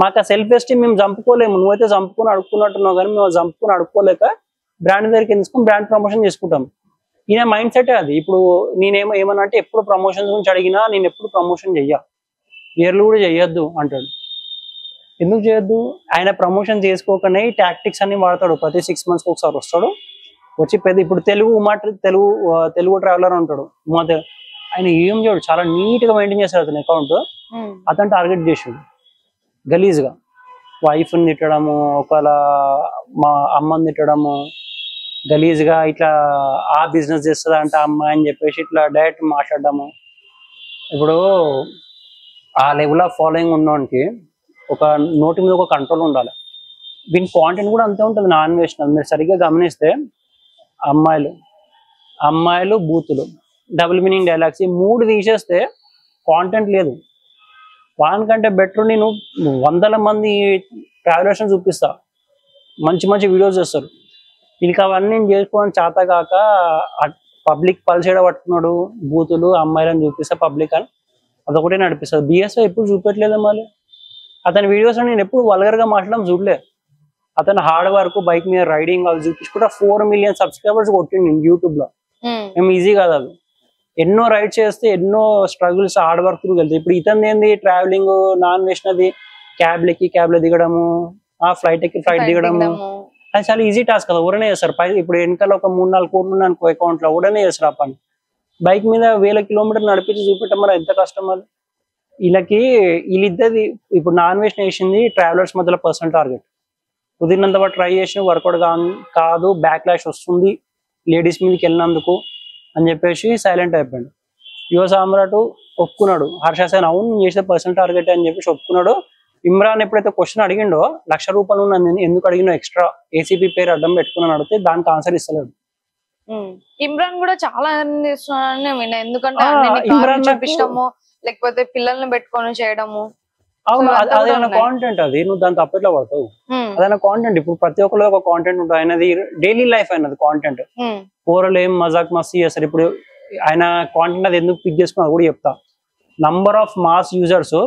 Speaker 2: మాకు ఆ సెల్ఫ్ ఎస్టీమ్ మేము చంపుకోలేము. నువ్వైతే చంపుకొని అడుక్కున్నట్టున్నావు కానీ మేము చంపుకొని అడుక్కోలేక బ్రాండ్ దగ్గరికి తీసుకొని బ్రాండ్ ప్రమోషన్ చేసుకుంటాం. ఈయన మైండ్ సెట్ అది. ఇప్పుడు ఏమన్నా అంటే ఎప్పుడు ప్రమోషన్ గురించి అడిగినా నేను ఎప్పుడు ప్రమోషన్ చెయ్య, ఇయర్లు కూడా చెయ్యొద్దు అంటాడు. ఎందుకు చేయొద్దు? ఆయన ప్రమోషన్ చేసుకోకనే ఈ టాక్టిక్స్ అన్ని వాడతాడు. ప్రతి 6 months ఒకసారి వస్తాడు, వచ్చి ఇప్పుడు తెలుగు ట్రావెలర్ ఉంటాడు. ఆయన ఏం చేయడు, చాలా నీట్ గా మెయింటైన్ చేస్తాడు అతని అకౌంట్. అతను టార్గెట్ చేసాడు గలీజ్ గా, వైఫ్ ని తిట్టడము, ఒకవేళ మా అమ్మని తిట్టడము, గలీజ్ గా ఇట్లా ఆ బిజినెస్ చేస్తుందా అంటే అమ్మాయి అని చెప్పేసి ఇట్లా డైరెక్ట్ మాట్లాడడము. ఇప్పుడు ఆ లెవెల్ ఆఫ్ ఫాలోయింగ్ ఉన్నోనికి ఒక నోటి మీద ఒక కంట్రోల్ ఉండాలి. దీని కాంటెంట్ కూడా అంతే ఉంటుంది. నాన్ వేషనల్ మీరు సరిగ్గా గమనిస్తే అమ్మాయిలు బూతులు, డబుల్ మీనింగ్ డైలాగ్స్, ఈ 3 తీసేస్తే కాంటెంట్ లేదు. వానికంటే బెటర్ నేను 100 మంది ట్రావెలర్స్ చూపిస్తా, మంచి మంచి వీడియోస్ చేస్తారు. వీళ్ళకి అవన్నీ చేసుకోవడం చేత కాక పబ్లిక్ పల్సేడ పట్టుకున్నాడు, బూతులు అమ్మాయిలను చూపిస్తా పబ్లిక్ అని అదొకటే నడిపిస్తుంది. బిఎస్ఐ ఎప్పుడు చూపెట్టలేదు. మళ్ళీ అతని వీడియోస్ నేను ఎప్పుడు వల్గర్ గా మాట్లాడడం చూడలే. అతను హార్డ్ వర్క్, బైక్ మీద రైడింగ్ అవి చూపించుకుంటా 4 million సబ్స్క్రైబర్స్ కొట్టిండు యూట్యూబ్ లో. మేము ఈజీ కాదు అది. ఎన్నో రైడ్ చేస్తే ఎన్నో స్ట్రగుల్స్ హార్డ్ వర్క్ వెళ్తాయి. ఇప్పుడు ఇతను ఏంది ట్రావెలింగ్, నాన్ వేషనది, క్యాబ్లో దిగడము, ఫ్లైట్ ఎక్కి ఫ్లైట్ దిగడము, అది చాలా ఈజీ టాస్క్ కదా. ఎవరైనా చేస్తారు. ఇప్పుడు వెనకాల ఒక 3-4 కోట్లు అనుకో అకౌంట్ లో, ఎవరైనా చేస్తారు ఆ పని. బైక్ మీద 1000 kilometers నడిపించి చూపెట్టడం మరి ఎంత కష్టం అది. వీళ్ళిద్దది ఇప్పుడు నాన్ వేషన్ వేసింది ట్రావెలర్స్ మధ్యలో పర్సనల్ టార్గెట్. కుదిరినంత పాటు ట్రై చేసిన వర్కౌట్ కాదు, బ్యాక్ లాష్ వస్తుంది లేడీస్ మీదకి వెళ్ళినందుకు అని చెప్పేసి సైలెంట్ అయిపోయాడు. యువ సామ్రాట్ ఒప్పుకున్నాడు. హర్ష సేన్ అవును నేను చేసే పర్సనల్ టార్గెట్ అని చెప్పేసి ఒప్పుకున్నాడు. ఇమ్రాన్ ఎప్పుడైతే క్వశ్చన్ అడిగిండో ₹1,00,000 నన్ను ఎందుకు అడిగినో ఎక్స్ట్రా ఏసీపీ పేరు అడ్డం పెట్టుకున్నాను అడిగితే దానికి ఆన్సర్ ఇస్తలేడు.
Speaker 1: ఇమ్రాన్ కూడా చాలా చేస్తున్నాడని, ఎందుకంటే చూపించడము లేకపోతే పిల్లల్ని పెట్టుకొని చేయడము.
Speaker 2: అవును, అదైనా కాంటెంట్. అది నువ్వు దాని తప్పట్లో పడతావు. అదైనా కాంటెంట్. ఇప్పుడు ప్రతి ఒక్కరు ఒక కాంటెంట్ ఉంటుంది. ఆయనది డైలీ లైఫ్ అయినది కాంటెంట్. ఓవరాల్ ఏం మజాక్ మస్తీ చేస్తారు. ఇప్పుడు ఆయన కాంటెంట్ అది ఎందుకు పిక్ చేసుకున్నా కూడా చెప్తా. Number of mass users,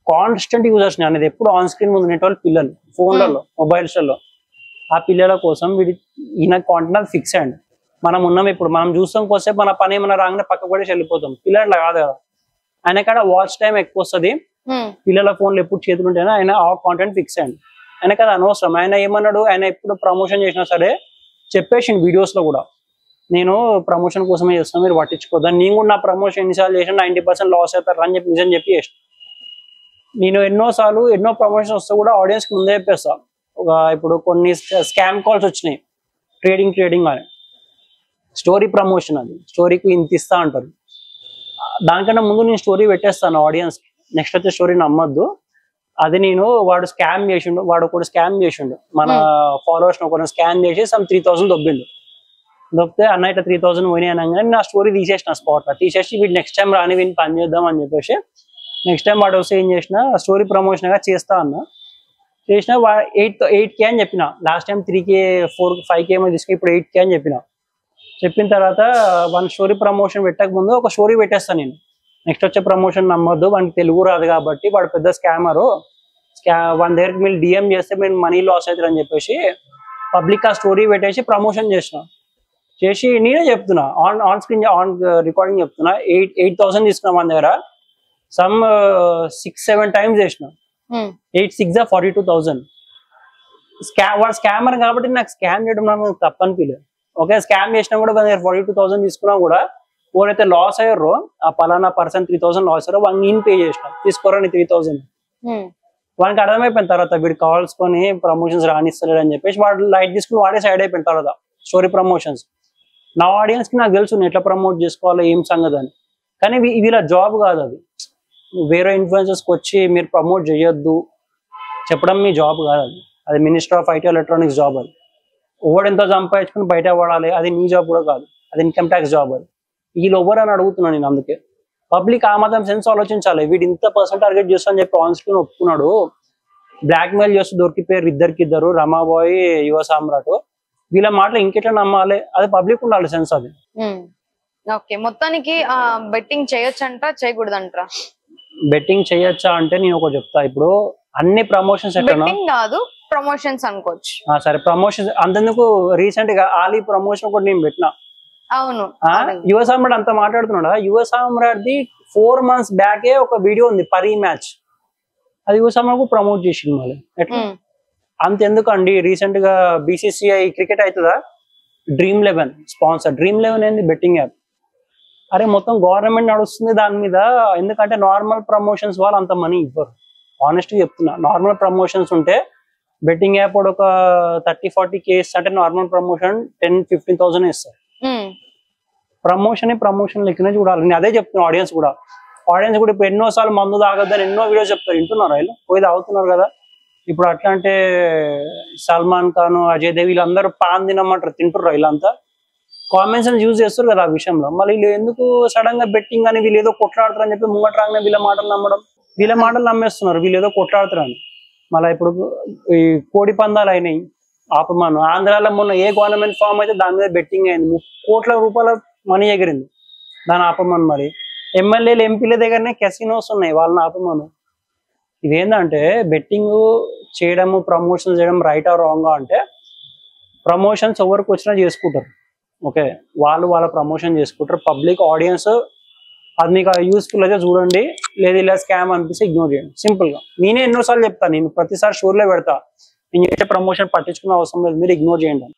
Speaker 2: constant users అనేది ఎప్పుడు ఆన్ స్క్రీన్ ముందు ఉండేవాళ్ళు పిల్లలు, ఫోన్లలో, మొబైల్స్లలో. ఆ పిల్లల కోసం ఈయన కాంటెంట్ అది ఫిక్స్ అయ్యండి. మనం ఉన్నాం. ఇప్పుడు మనం చూస్తాం కోసేపు మన పని ఏమైనా రాగానే పక్క పడేసి వెళ్ళిపోతాం. పిల్లలు కాదు కదా. ఆయన కాడ వాచ్ టైం ఎక్కువ వస్తుంది. పిల్లల ఫోన్లు ఎప్పుడు చేతులు ఉంటేనే ఆయన ఆ కాంటెంట్ ఫిక్స్ అయ్యండి. ఆయన కదా అనవసరం. ఆయన ఏమన్నాడు, ఆయన ఎప్పుడు ప్రమోషన్ చేసినా సరే చెప్పేసిండు వీడియోస్ లో కూడా, నేను ప్రమోషన్ కోసమే చేస్తాను, మీరు పట్టించుకోద్దని. నేను కూడా నా ప్రమోషన్ ఎన్నిసార్లు చేసిన 90% లాస్ అవుతారు అని చెప్పి నిజం చెప్పి చేసిన. నేను ఎన్నో ప్రమోషన్ వస్తే కూడా ఆడియన్స్ కి ముందే చెప్పేస్తా. ఇప్పుడు కొన్ని స్కామ్ కాల్స్ వచ్చినాయి, ట్రేడింగ్ అని. స్టోరీ ప్రమోషన్, అది స్టోరీకి ఇంత ఇస్తా అంటారు. దానికన్నా ముందు నేను స్టోరీ పెట్టేస్తాను ఆడియన్స్ కి. నెక్స్ట్ వచ్చే స్టోరీ నమ్మొద్దు. అది వాడు స్కామ్ చేసిండు, మన ఫాలోవర్స్ ఒకరిని స్కామ్ చేసి సమ్ 3,000 దొబ్బితే అన్న ఇట్లా 3,000 పోయినాయి అనగానే నా స్టోరీ తీసేసిన స్పాట్ లో. తీసేసి వీడు నెక్స్ట్ టైం రాని వీడిని పని చేద్దాం అని చెప్పేసి నెక్స్ట్ టైం వాడు వస్తే ఏం చేసిన స్టోరీ ప్రమోషన్ గా చేస్తా అన్న. చేసిన 8K అని చెప్పిన. లాస్ట్ టైం 3K 5K ఏమో తీసుకుని ఇప్పుడు 8K అని చెప్పిన తర్వాత వన్ స్టోరీ ప్రమోషన్ పెట్టక ముందు ఒక స్టోరీ పెట్టేస్తాను నేను. నెక్స్ట్ వచ్చే ప్రమోషన్ నమ్మొద్దు, వానికి తెలుగు రాదు కాబట్టి వాడు పెద్ద స్కామరు, వన్ దగ్గరికి మీరు డిఎం చేస్తే మీరు మనీ లాస్ అవుతారు అని చెప్పేసి పబ్లిక్ ఆ స్టోరీ పెట్టేసి ప్రమోషన్ చేసి నేనే చెప్తున్నా, ఆన్ స్క్రీన్ రికార్డింగ్ చెప్తున్నా. 8,000 తీసుకున్నా మన దగ్గర. సమ్ 6-7 times చేసిన. 8 6 42,000. వాడు స్కామర్ కాబట్టి నాకు స్కామ్ చేయడం నాకు తప్పనిపించలేదు. ఓకే, స్కామ్ చేసినా కూడా మన దగ్గర 42,000 తీసుకున్నా కూడా ఎవరైతే లాస్ అయ్యారో ఆ పలానా పర్సన్ 3,000 లాస్ అయ్యారో వాడిని నేను పే చేసిన, తీసుకోరా నీ 3,000. వానికి అర్థమైపోయిన తర్వాత వీడు కావాల్సుకొని ప్రమోషన్స్ రానిస్తలేడు అని చెప్పేసి వాడు లైట్ తీసుకుని వాడే సైడ్ అయిపోయిన తర్వాత స్టోరీ ప్రమోషన్స్. నా ఆడియన్స్ కి నాకు తెలుసు ఎట్లా ప్రమోట్ చేసుకోవాలో ఏం సంగతి అని. కానీ వీళ్ళ జాబ్ కాదు అది. వేరే ఇన్ఫ్లుయెన్సర్స్కి వచ్చి మీరు ప్రమోట్ చేయొద్దు చెప్పడం మీ జాబ్ కాదు. అది minister of IT electronics job. అది ఓవర్ ఎంత సంపాదించుకుని బయట పడాలి, అది నీ జాబ్ కూడా కాదు, అది ఇన్కమ్ ట్యాక్స్ జాబ్. అది వీళ్ళు ఓవర్ అని అడుగుతున్నాను నేను. అందుకే పబ్లిక్ ఆ మాత్రం సెన్స్ ఆలోచించాలి. వీడు ఇంత పర్సెంట్ టార్గెట్ చేస్తా అని చెప్పి ఆన్స్క్రీన్ ఒప్పుకున్నాడు. బ్లాక్ మెయిల్ చేస్తూ దొరికిపోయారు ఇద్దరు, రమాబాయ్, యువ సామ్రాట్. వీళ్ళ మాటలు ఇంకెట్లా నమ్మాలి? అది పబ్లిక్ ఉండాలి సెన్స్. అది
Speaker 1: ఓకే, మొత్తానికి బెట్టింగ్ చేయొచ్చంట చేయకూడదంటారా?
Speaker 2: బెట్టింగ్ చేయొచ్చా అంటే నేను ఒకటి చెప్తా. ఇప్పుడు అన్ని ప్రమోషన్స్ ఎట్లా
Speaker 1: కాదు, ప్రమోషన్స్ అనుకోవచ్చు.
Speaker 2: సరే, ప్రమోషన్స్ అంతెందుకు, రీసెంట్ గా ఆలీ ప్రమోషన్ కూడా నేను పెట్టినా.
Speaker 1: అవును,
Speaker 2: యువ సామ్రాట్ అంతా మాట్లాడుతున్నాడా? యువ సామ్రాట్ ది 4 months బ్యాకే ఒక వీడియో ఉంది, పరీ మ్యాచ్. అది యువ సామ్రాట్ ప్రమోట్ చేసింది. మళ్ళీ ఎట్లా అంతెందుకు అండి? రీసెంట్ గా BCCI క్రికెట్ అవుతుందా, Dream11 స్పాన్సర్. Dream11 ఏంది? Betting app. అరే మొత్తం గవర్నమెంట్ నడుస్తుంది దాని మీద. ఎందుకంటే నార్మల్ ప్రమోషన్స్ వాళ్ళు అంత మనీ ఇవ్వరు. ఆనెస్ట్ గా చెప్తున్నా. నార్మల్ ప్రమోషన్స్ ఉంటే బెట్టింగ్ యాప్ ఒక 30-40 కేస్ అంటే నార్మల్ ప్రమోషన్ 10,000-15,000 ఇస్తారు. ప్రమోషన్ లెక్కనే చూడాలి. నేను అదే చెప్తున్నా ఆడియన్స్ కూడా. ఇప్పుడు ఎన్నోసార్లు మందు తాగొద్దని ఎన్నో వీడియోస్ చెప్తారు. వింటున్నారు వీళ్ళు, పోయి తాగుతున్నారు కదా. ఇప్పుడు అట్లా అంటే సల్మాన్ ఖాన్, అజయ్ దేవ్ వీళ్ళందరూ పాన్ తినమంటారు, తింటుర్రు. వీళ్ళంతా కామన్ సెన్స్ యూజ్ చేస్తారు కదా ఆ విషయంలో. మళ్ళీ వీళ్ళు ఎందుకు సడన్ గా బెట్టింగ్ అని, వీళ్ళు ఏదో కొట్లాడతారు అని చెప్పి ముంగట రాగానే వీళ్ళ మాటలు నమ్మడం, వీళ్ళ మాటలు నమ్మేస్తున్నారు. వీళ్ళు ఏదో కొట్లాడుతారని. మళ్ళీ ఇప్పుడు ఈ కోడి పందాలు అయినాయి, ఆపమాను. ఆంధ్రాలో మొన్న ఏ గవర్నమెంట్ ఫామ్ అయితే దాని మీద బెట్టింగ్ అయింది, 30 కోట్ల రూపాయల మనీ ఎగిరింది. దాని ఆపమను. మరి ఎమ్మెల్యేలు, ఎంపీల దగ్గరనే కెసినోస్ ఉన్నాయి, వాళ్ళని ఆపమను. ఇదేంటంటే బెట్టింగ్ చేయడము, ప్రమోషన్స్ చేయడం రైట్ ఆర్ రాంగ్ అంటే, ప్రమోషన్స్ ఎవరికి వచ్చినా చేసుకుంటారు. ఓకే, వాళ్ళు వాళ్ళ ప్రమోషన్ చేసుకుంటారు. పబ్లిక్ ఆడియన్స్ అది మీకు యూస్ఫుల్ అయితే చూడండి, లేదు ఇలా స్కామ్ అనిపిస్తే ఇగ్నోర్ చేయండి. సింపుల్ గా నేనే ఎన్నోసార్లు చెప్తాను. నేను ప్రతిసారి షోర్లో పెడతా, నేను చేసే ప్రమోషన్ పట్టించుకునే అవసరం లేదు, మీరు ఇగ్నోర్ చేయండి.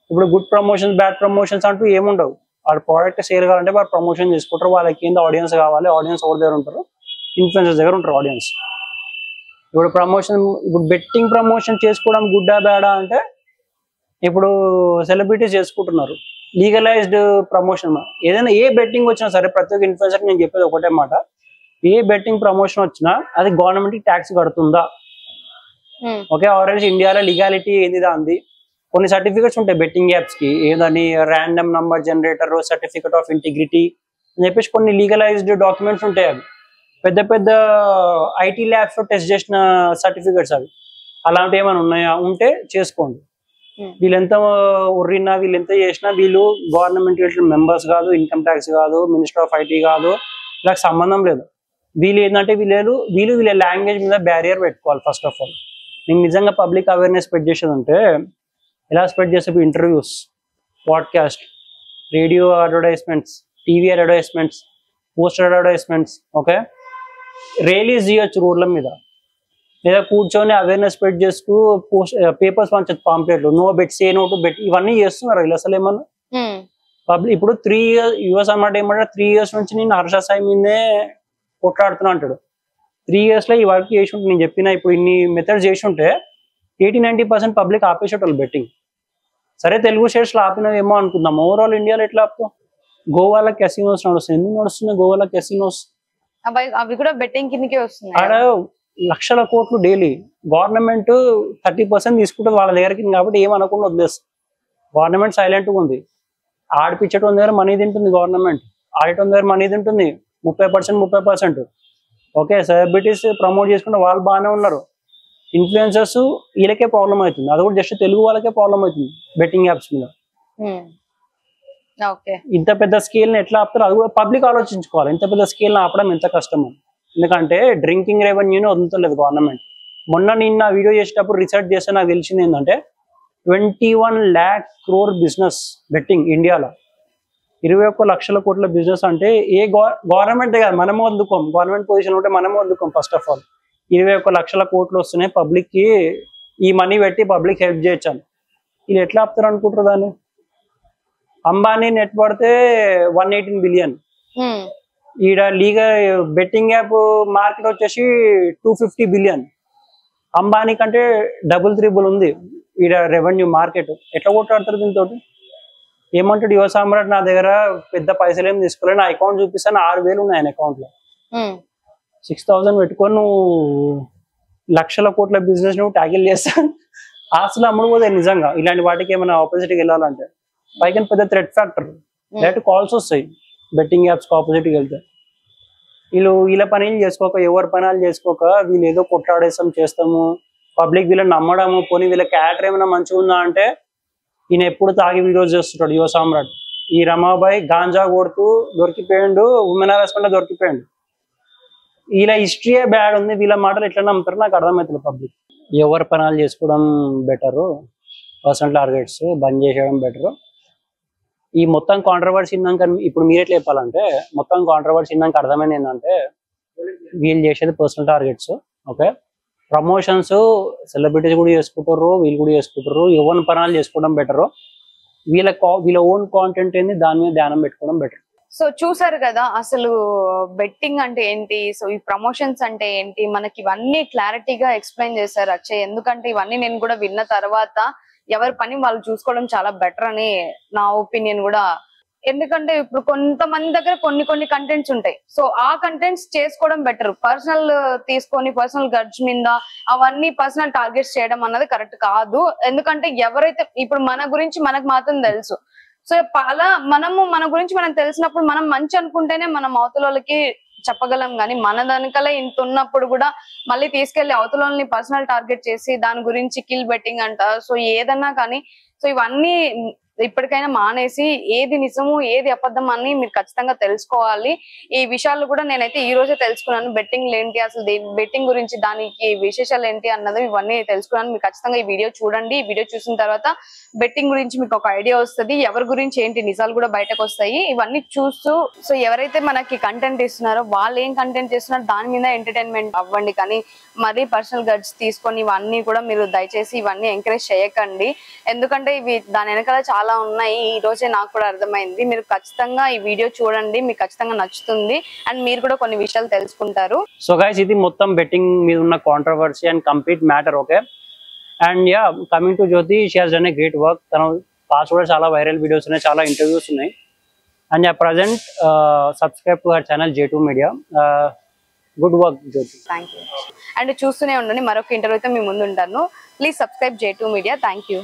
Speaker 2: ఇప్పుడు గుడ్ ప్రమోషన్స్, బ్యాడ్ ప్రమోషన్స్ అంటూ ఏముండవు. వాళ్ళ ప్రోడక్ట్ సేల్ కావాలంటే వాళ్ళు ప్రమోషన్ చేసుకుంటారు. వాళ్ళకి ఏంది ఆడియన్స్ కావాలి, ఆడియన్స్ ఎవరి దగ్గర ఉంటారు? ఇన్ఫ్లుయెన్సర్స్ దగ్గర ఉంటారు ఆడియన్స్. ఇప్పుడు ఇప్పుడు బెట్టింగ్ ప్రమోషన్ చేసుకోవడం గుడ్డా బ్యాడా అంటే, ఇప్పుడు సెలబ్రిటీస్ చేసుకుంటున్నారు లీగలైజ్డ్ ప్రమోషన్. ఏదైనా ఏ బెట్టింగ్ వచ్చినా సరే, ప్రతి ఒక్క ఇన్ఫ్లుయెన్సర్ నేను చెప్పేది ఒకటే మాట, ఏ బెట్టింగ్ ప్రమోషన్ వచ్చినా అది గవర్నమెంట్ కి ట్యాక్స్ కడుతుందా? ఓకే, ఆల్రెడీ ఇండియాలో లీగాలిటీ ఏంది దాంది. కొన్ని సర్టిఫికెట్స్ ఉంటాయి బెట్టింగ్ యాప్స్ కి, ఏదని random number generator, certificate of integrity అని చెప్పేసి కొన్ని లీగలైజ్డ్ డాక్యుమెంట్స్ ఉంటాయి. అవి పెద్ద పెద్ద ఐటీ ల్యాబ్స్ లో టెస్ట్ చేసిన సర్టిఫికెట్స్. అవి అలాంటివి ఏమైనా ఉన్నాయా? ఉంటే చేసుకోండి. వీళ్ళెంత ఉర్రినా, వీళ్ళెంత చేసినా వీళ్ళు గవర్నమెంట్ మెంబర్స్ కాదు, ఇన్కమ్ ట్యాక్స్ కాదు, మినిస్టర్ ఆఫ్ ఐటీ కాదు, ఇలా సంబంధం లేదు. వీళ్ళు ఏంటంటే వీళ్ళ లాంగ్వేజ్ మీద బ్యారియర్ పెట్టుకోవాలి. ఫస్ట్ ఆఫ్ ఆల్ నేను నిజంగా పబ్లిక్ అవేర్నెస్ స్ప్రెడ్ చేసేది ఉంటే ఎలా స్ప్రెడ్ చేసే, interviews, podcast, radio advertisements, TV advertisements, poster advertisements. Okay, release చేయొచ్చు రోడ్ల మీద, లేదా కూర్చొని అవేర్నెస్ స్ప్రెడ్ చేస్తూ పేపర్స్ పంచచ్చు, పాంప్లెట్లు, no bet, say no to bet, ఇవన్నీ చేస్తున్నారు వీళ్ళు. అసలు ఏమన్నా పబ్లిక్ ఇప్పుడు 3 years యుఎస్ అన్నమాట ఏమంటారు, 3 years నుంచి నేను హర్ష సాయి మీదే కొట్లాడుతున్నా అంటాడు. 3 years లో ఈ వర్క్ చేసి ఉంటే, నేను చెప్పిన ఇప్పుడు ఇన్ని మెథడ్స్ చేసి ఉంటే 80-90% పబ్లిక్ ఆపేసేటోళ్ళు బెట్టింగ్. సరే తెలుగు స్టేట్స్ లో ఆపినవేమో అనుకుందాం, ఓవరాల్ ఇండియాలో ఎట్లా ఆపుతాం? గోవాలో కెసినోస్ నడుస్తుంది. ఎందుకు నడుస్తున్నాయి గోవాలో కెసినోస్?
Speaker 1: అవి కూడా బెట్టింగ్ కిందకే వస్తున్నాయి.
Speaker 2: ఆడ లక్షల కోట్లు డైలీ. గవర్నమెంట్ 30% తీసుకుంటుంది వాళ్ళ దగ్గరికి, కాబట్టి ఏమనకుండా వదిలేస్తుంది. గవర్నమెంట్ సైలెంట్ గా ఉంది. ఆడిపించడం దగ్గర మనీ తింటుంది గవర్నమెంట్, ఆడటం దగ్గర మనీ తింటుంది 30%. ఓకే, సెలబ్రిటీస్ ప్రమోట్ చేసుకుంటే వాళ్ళు బాగానే ఉన్నారు. ఇన్ఫ్లుయెన్సర్స్ వీళ్ళకే ప్రాబ్లం అవుతుంది. అది కూడా జస్ట్ తెలుగు వాళ్ళకే ప్రాబ్లం అవుతుంది బెట్టింగ్ యాప్స్ మీద. ఇంత పెద్ద స్కేల్ ని ఎట్లా ఆపుతారు అది కూడా పబ్లిక్ ఆలోచించుకోవాలి. ఇంత పెద్ద స్కేల్ ని ఆపడం ఎంత కష్టమో. ఎందుకంటే డ్రింకింగ్ రెవెన్యూని వదులుతలేదు గవర్నమెంట్. మొన్న నిన్న వీడియో చేసేటప్పుడు రీసెర్చ్ చేస్తే నాకు తెలిసింది ఏంటంటే 21 lakh crore బిజినెస్ బెట్టింగ్ ఇండియాలో. 21 లక్షల కోట్ల బిజినెస్ అంటే ఏ గవర్నమెంట్ కాదు, మనమే వదులుకోం. గవర్నమెంట్ పొజిషన్ ఉంటే మనమే వదులుకోం. ఫస్ట్ ఆఫ్ ఆల్ 21 లక్షల కోట్లు వస్తున్నాయి పబ్లిక్ కి, ఈ మనీ పెట్టి పబ్లిక్ హెల్ప్ చేయొచ్చాను. వీళ్ళు ఎట్లా ఆపుతారు అనుకుంటారు దాన్ని? అంబానీ నెట్ పడితే 118 బిలియన్. ఈడ లీగల్ బెట్టింగ్ యాప్ మార్కెట్ వచ్చేసి 250 బిలియన్. అంబానీ కంటే డబుల్ 3 ఉంది ఈడ రెవెన్యూ మార్కెట్. ఎట్లా కొట్లాడతారు దీంతో? ఏమంటాడు యువ సామ్రాట్, నా దగ్గర పెద్ద పైసలు ఏం తీసుకోలేదు, నా అకౌంట్ చూపిస్తాను 6,000 ఉన్నాయి ఆయన అకౌంట్ లో. 6,000 పెట్టుకొని నువ్వు లక్షల కోట్ల బిజినెస్ నువ్వు ట్యాకిల్ చేస్తా ఆస్తులు అమ్ముడుపోతాయి నిజంగా. ఇలాంటి వాటికి ఏమైనా ఆపోజిట్కి వెళ్ళాలంటే పైకి పెద్ద థ్రెట్ ఫ్యాక్టర్. డైరెక్ట్ కాల్స్ వస్తాయి బెట్టింగ్ యాప్స్కి ఆపోజిట్కి వెళ్తే. వీళ్ళ పనులు చేసుకోక, ఎవరి పనులు చేసుకోక వీళ్ళు ఏదో కొట్లాడేస్తాం చేస్తాము, పబ్లిక్ వీళ్ళని నమ్మడము. పోనీ వీళ్ళ క్యారెక్టర్ ఏమైనా మంచిగా ఉందా అంటే ఈయన ఎప్పుడు తాగి వీడియోస్ చేస్తుంటాడు యువ సామ్రాట్. ఈ రమాబాయ్ గాంజా కొడుతూ దొరికిపోయాడు, ఉమెన్ హరాస్మెంట్ దొరికిపోయాడు. వీళ్ళ హిస్టరీయే బ్యాడ్ ఉంది, వీళ్ళ మాటలు ఎట్లా నమ్ముతారు నాకు అర్థమవుతుంది. పబ్లిక్ ఎవరి పనులు చేసుకోవడం బెటరు, పర్సనల్ టార్గెట్స్ బంద్ చేసేయడం బెటరు. ఈ మొత్తం కాంట్రవర్సీ ఇందాక ఇప్పుడు మీరు ఎట్లా చెప్పాలంటే, మొత్తం కాంట్రవర్సీ ఇందాక అర్థమైంది ఏంటంటే వీళ్ళు చేసేది personal targets. Okay, promotions celebrities కూడా చేసుకుంటారు, వీళ్ళు కూడా చేసుకుంటారు. ఎవరి పనులు చేసుకోవడం బెటరు. వీళ్ళ ఓన్ కాంటెంట్ ఏంది దాని మీద ధ్యానం పెట్టుకోవడం బెటర్.
Speaker 1: సో చూసారు కదా అసలు బెట్టింగ్ అంటే ఏంటి, సో ఈ ప్రమోషన్స్ అంటే ఏంటి, మనకి ఇవన్నీ క్లారిటీగా ఎక్స్ప్లెయిన్ చేశారు అక్షయ్. ఎందుకంటే ఇవన్నీ నేను కూడా విన్న తర్వాత ఎవరి పని వాళ్ళు చూసుకోవడం చాలా బెటర్ అని నా ఒపీనియన్ కూడా. ఎందుకంటే ఇప్పుడు కొంతమంది దగ్గర కొన్ని కంటెంట్స్ ఉంటాయి, సో ఆ కంటెంట్స్ చేసుకోవడం బెటర్. పర్సనల్ తీసుకొని పర్సనల్ గడ్జ్ మీద అవన్నీ పర్సనల్ టార్గెట్స్ చేయడం అన్నది కరెక్ట్ కాదు. ఎందుకంటే ఎవరైతే ఇప్పుడు మన గురించి మనకు మాత్రం తెలుసు, సో అలా మన గురించి మనం తెలిసినప్పుడు మనం మంచి అనుకుంటేనే మనం అవతల వాళ్ళకి చెప్పగలం. కానీ మన దానికల్లా ఇంత ఉన్నప్పుడు కూడా మళ్ళీ తీసుకెళ్లి అవతల వాళ్ళని పర్సనల్ టార్గెట్ చేసి దాని గురించి కిల్ బెట్టింగ్ అంట, సో ఏదన్నా కానీ సో ఇవన్నీ ఇప్పటికైనా మానేసి ఏది నిజము ఏది అబద్ధం అని మీరు ఖచ్చితంగా తెలుసుకోవాలి. ఈ విషయాలు కూడా నేనైతే ఈ రోజే తెలుసుకున్నాను. బెట్టింగ్ ఏంటి, అసలు బెట్టింగ్ గురించి దానికి విశేషాలు ఏంటి అన్నది ఇవన్నీ తెలుసుకున్నాను. మీరు ఖచ్చితంగా ఈ వీడియో చూడండి. ఈ వీడియో చూసిన తర్వాత బెట్టింగ్ గురించి మీకు ఒక ఐడియా వస్తుంది, ఎవరి గురించి ఏంటి నిజాలు కూడా బయటకు వస్తాయి. ఇవన్నీ చూస్తూ సో ఎవరైతే మనకి కంటెంట్ ఇస్తున్నారో వాళ్ళు ఏం కంటెంట్ చేస్తున్నారో దాని మీద ఎంటర్టైన్మెంట్ అవ్వండి. కానీ మరీ పర్సనల్ గడ్స్ తీసుకొని ఇవన్నీ కూడా మీరు దయచేసి ఇవన్నీ ఎంకరేజ్ చేయకండి. ఎందుకంటే ఇవి దాని వెనకాల చాలా ఉన్నాయి. ఈ రోజే నాకు కూడా అర్థమైంది. మీరు ఖచ్చితంగా ఈ వీడియో చూడండి, మీకు ఖచ్చితంగా నచ్చుతుంది అండ్ మీరు కూడా కొన్ని విషయాలు తెలుసుకుంటారు.
Speaker 2: సో గైస్, ఇది మొత్తం బెట్టింగ్ మీద ఉన్న controversy and complete matter. Okay, and yeah, coming to Jyothi, she has done a great work. తను పాస్ట్ కూడా చాలా వైరల్ వీడియోస్ ఉన్నాయి, చాలా ఇంటర్వ్యూస్ ఉన్నాయి. And yeah, present subscribe to our channel J2 Media. Good work Jyothi.
Speaker 1: Thank you. And చూస్తూనే ఉండండి, మరొక ఇంటర్వ్యూతో మీ ముందు ఉంటాను. Please subscribe J2 Media. Thank you.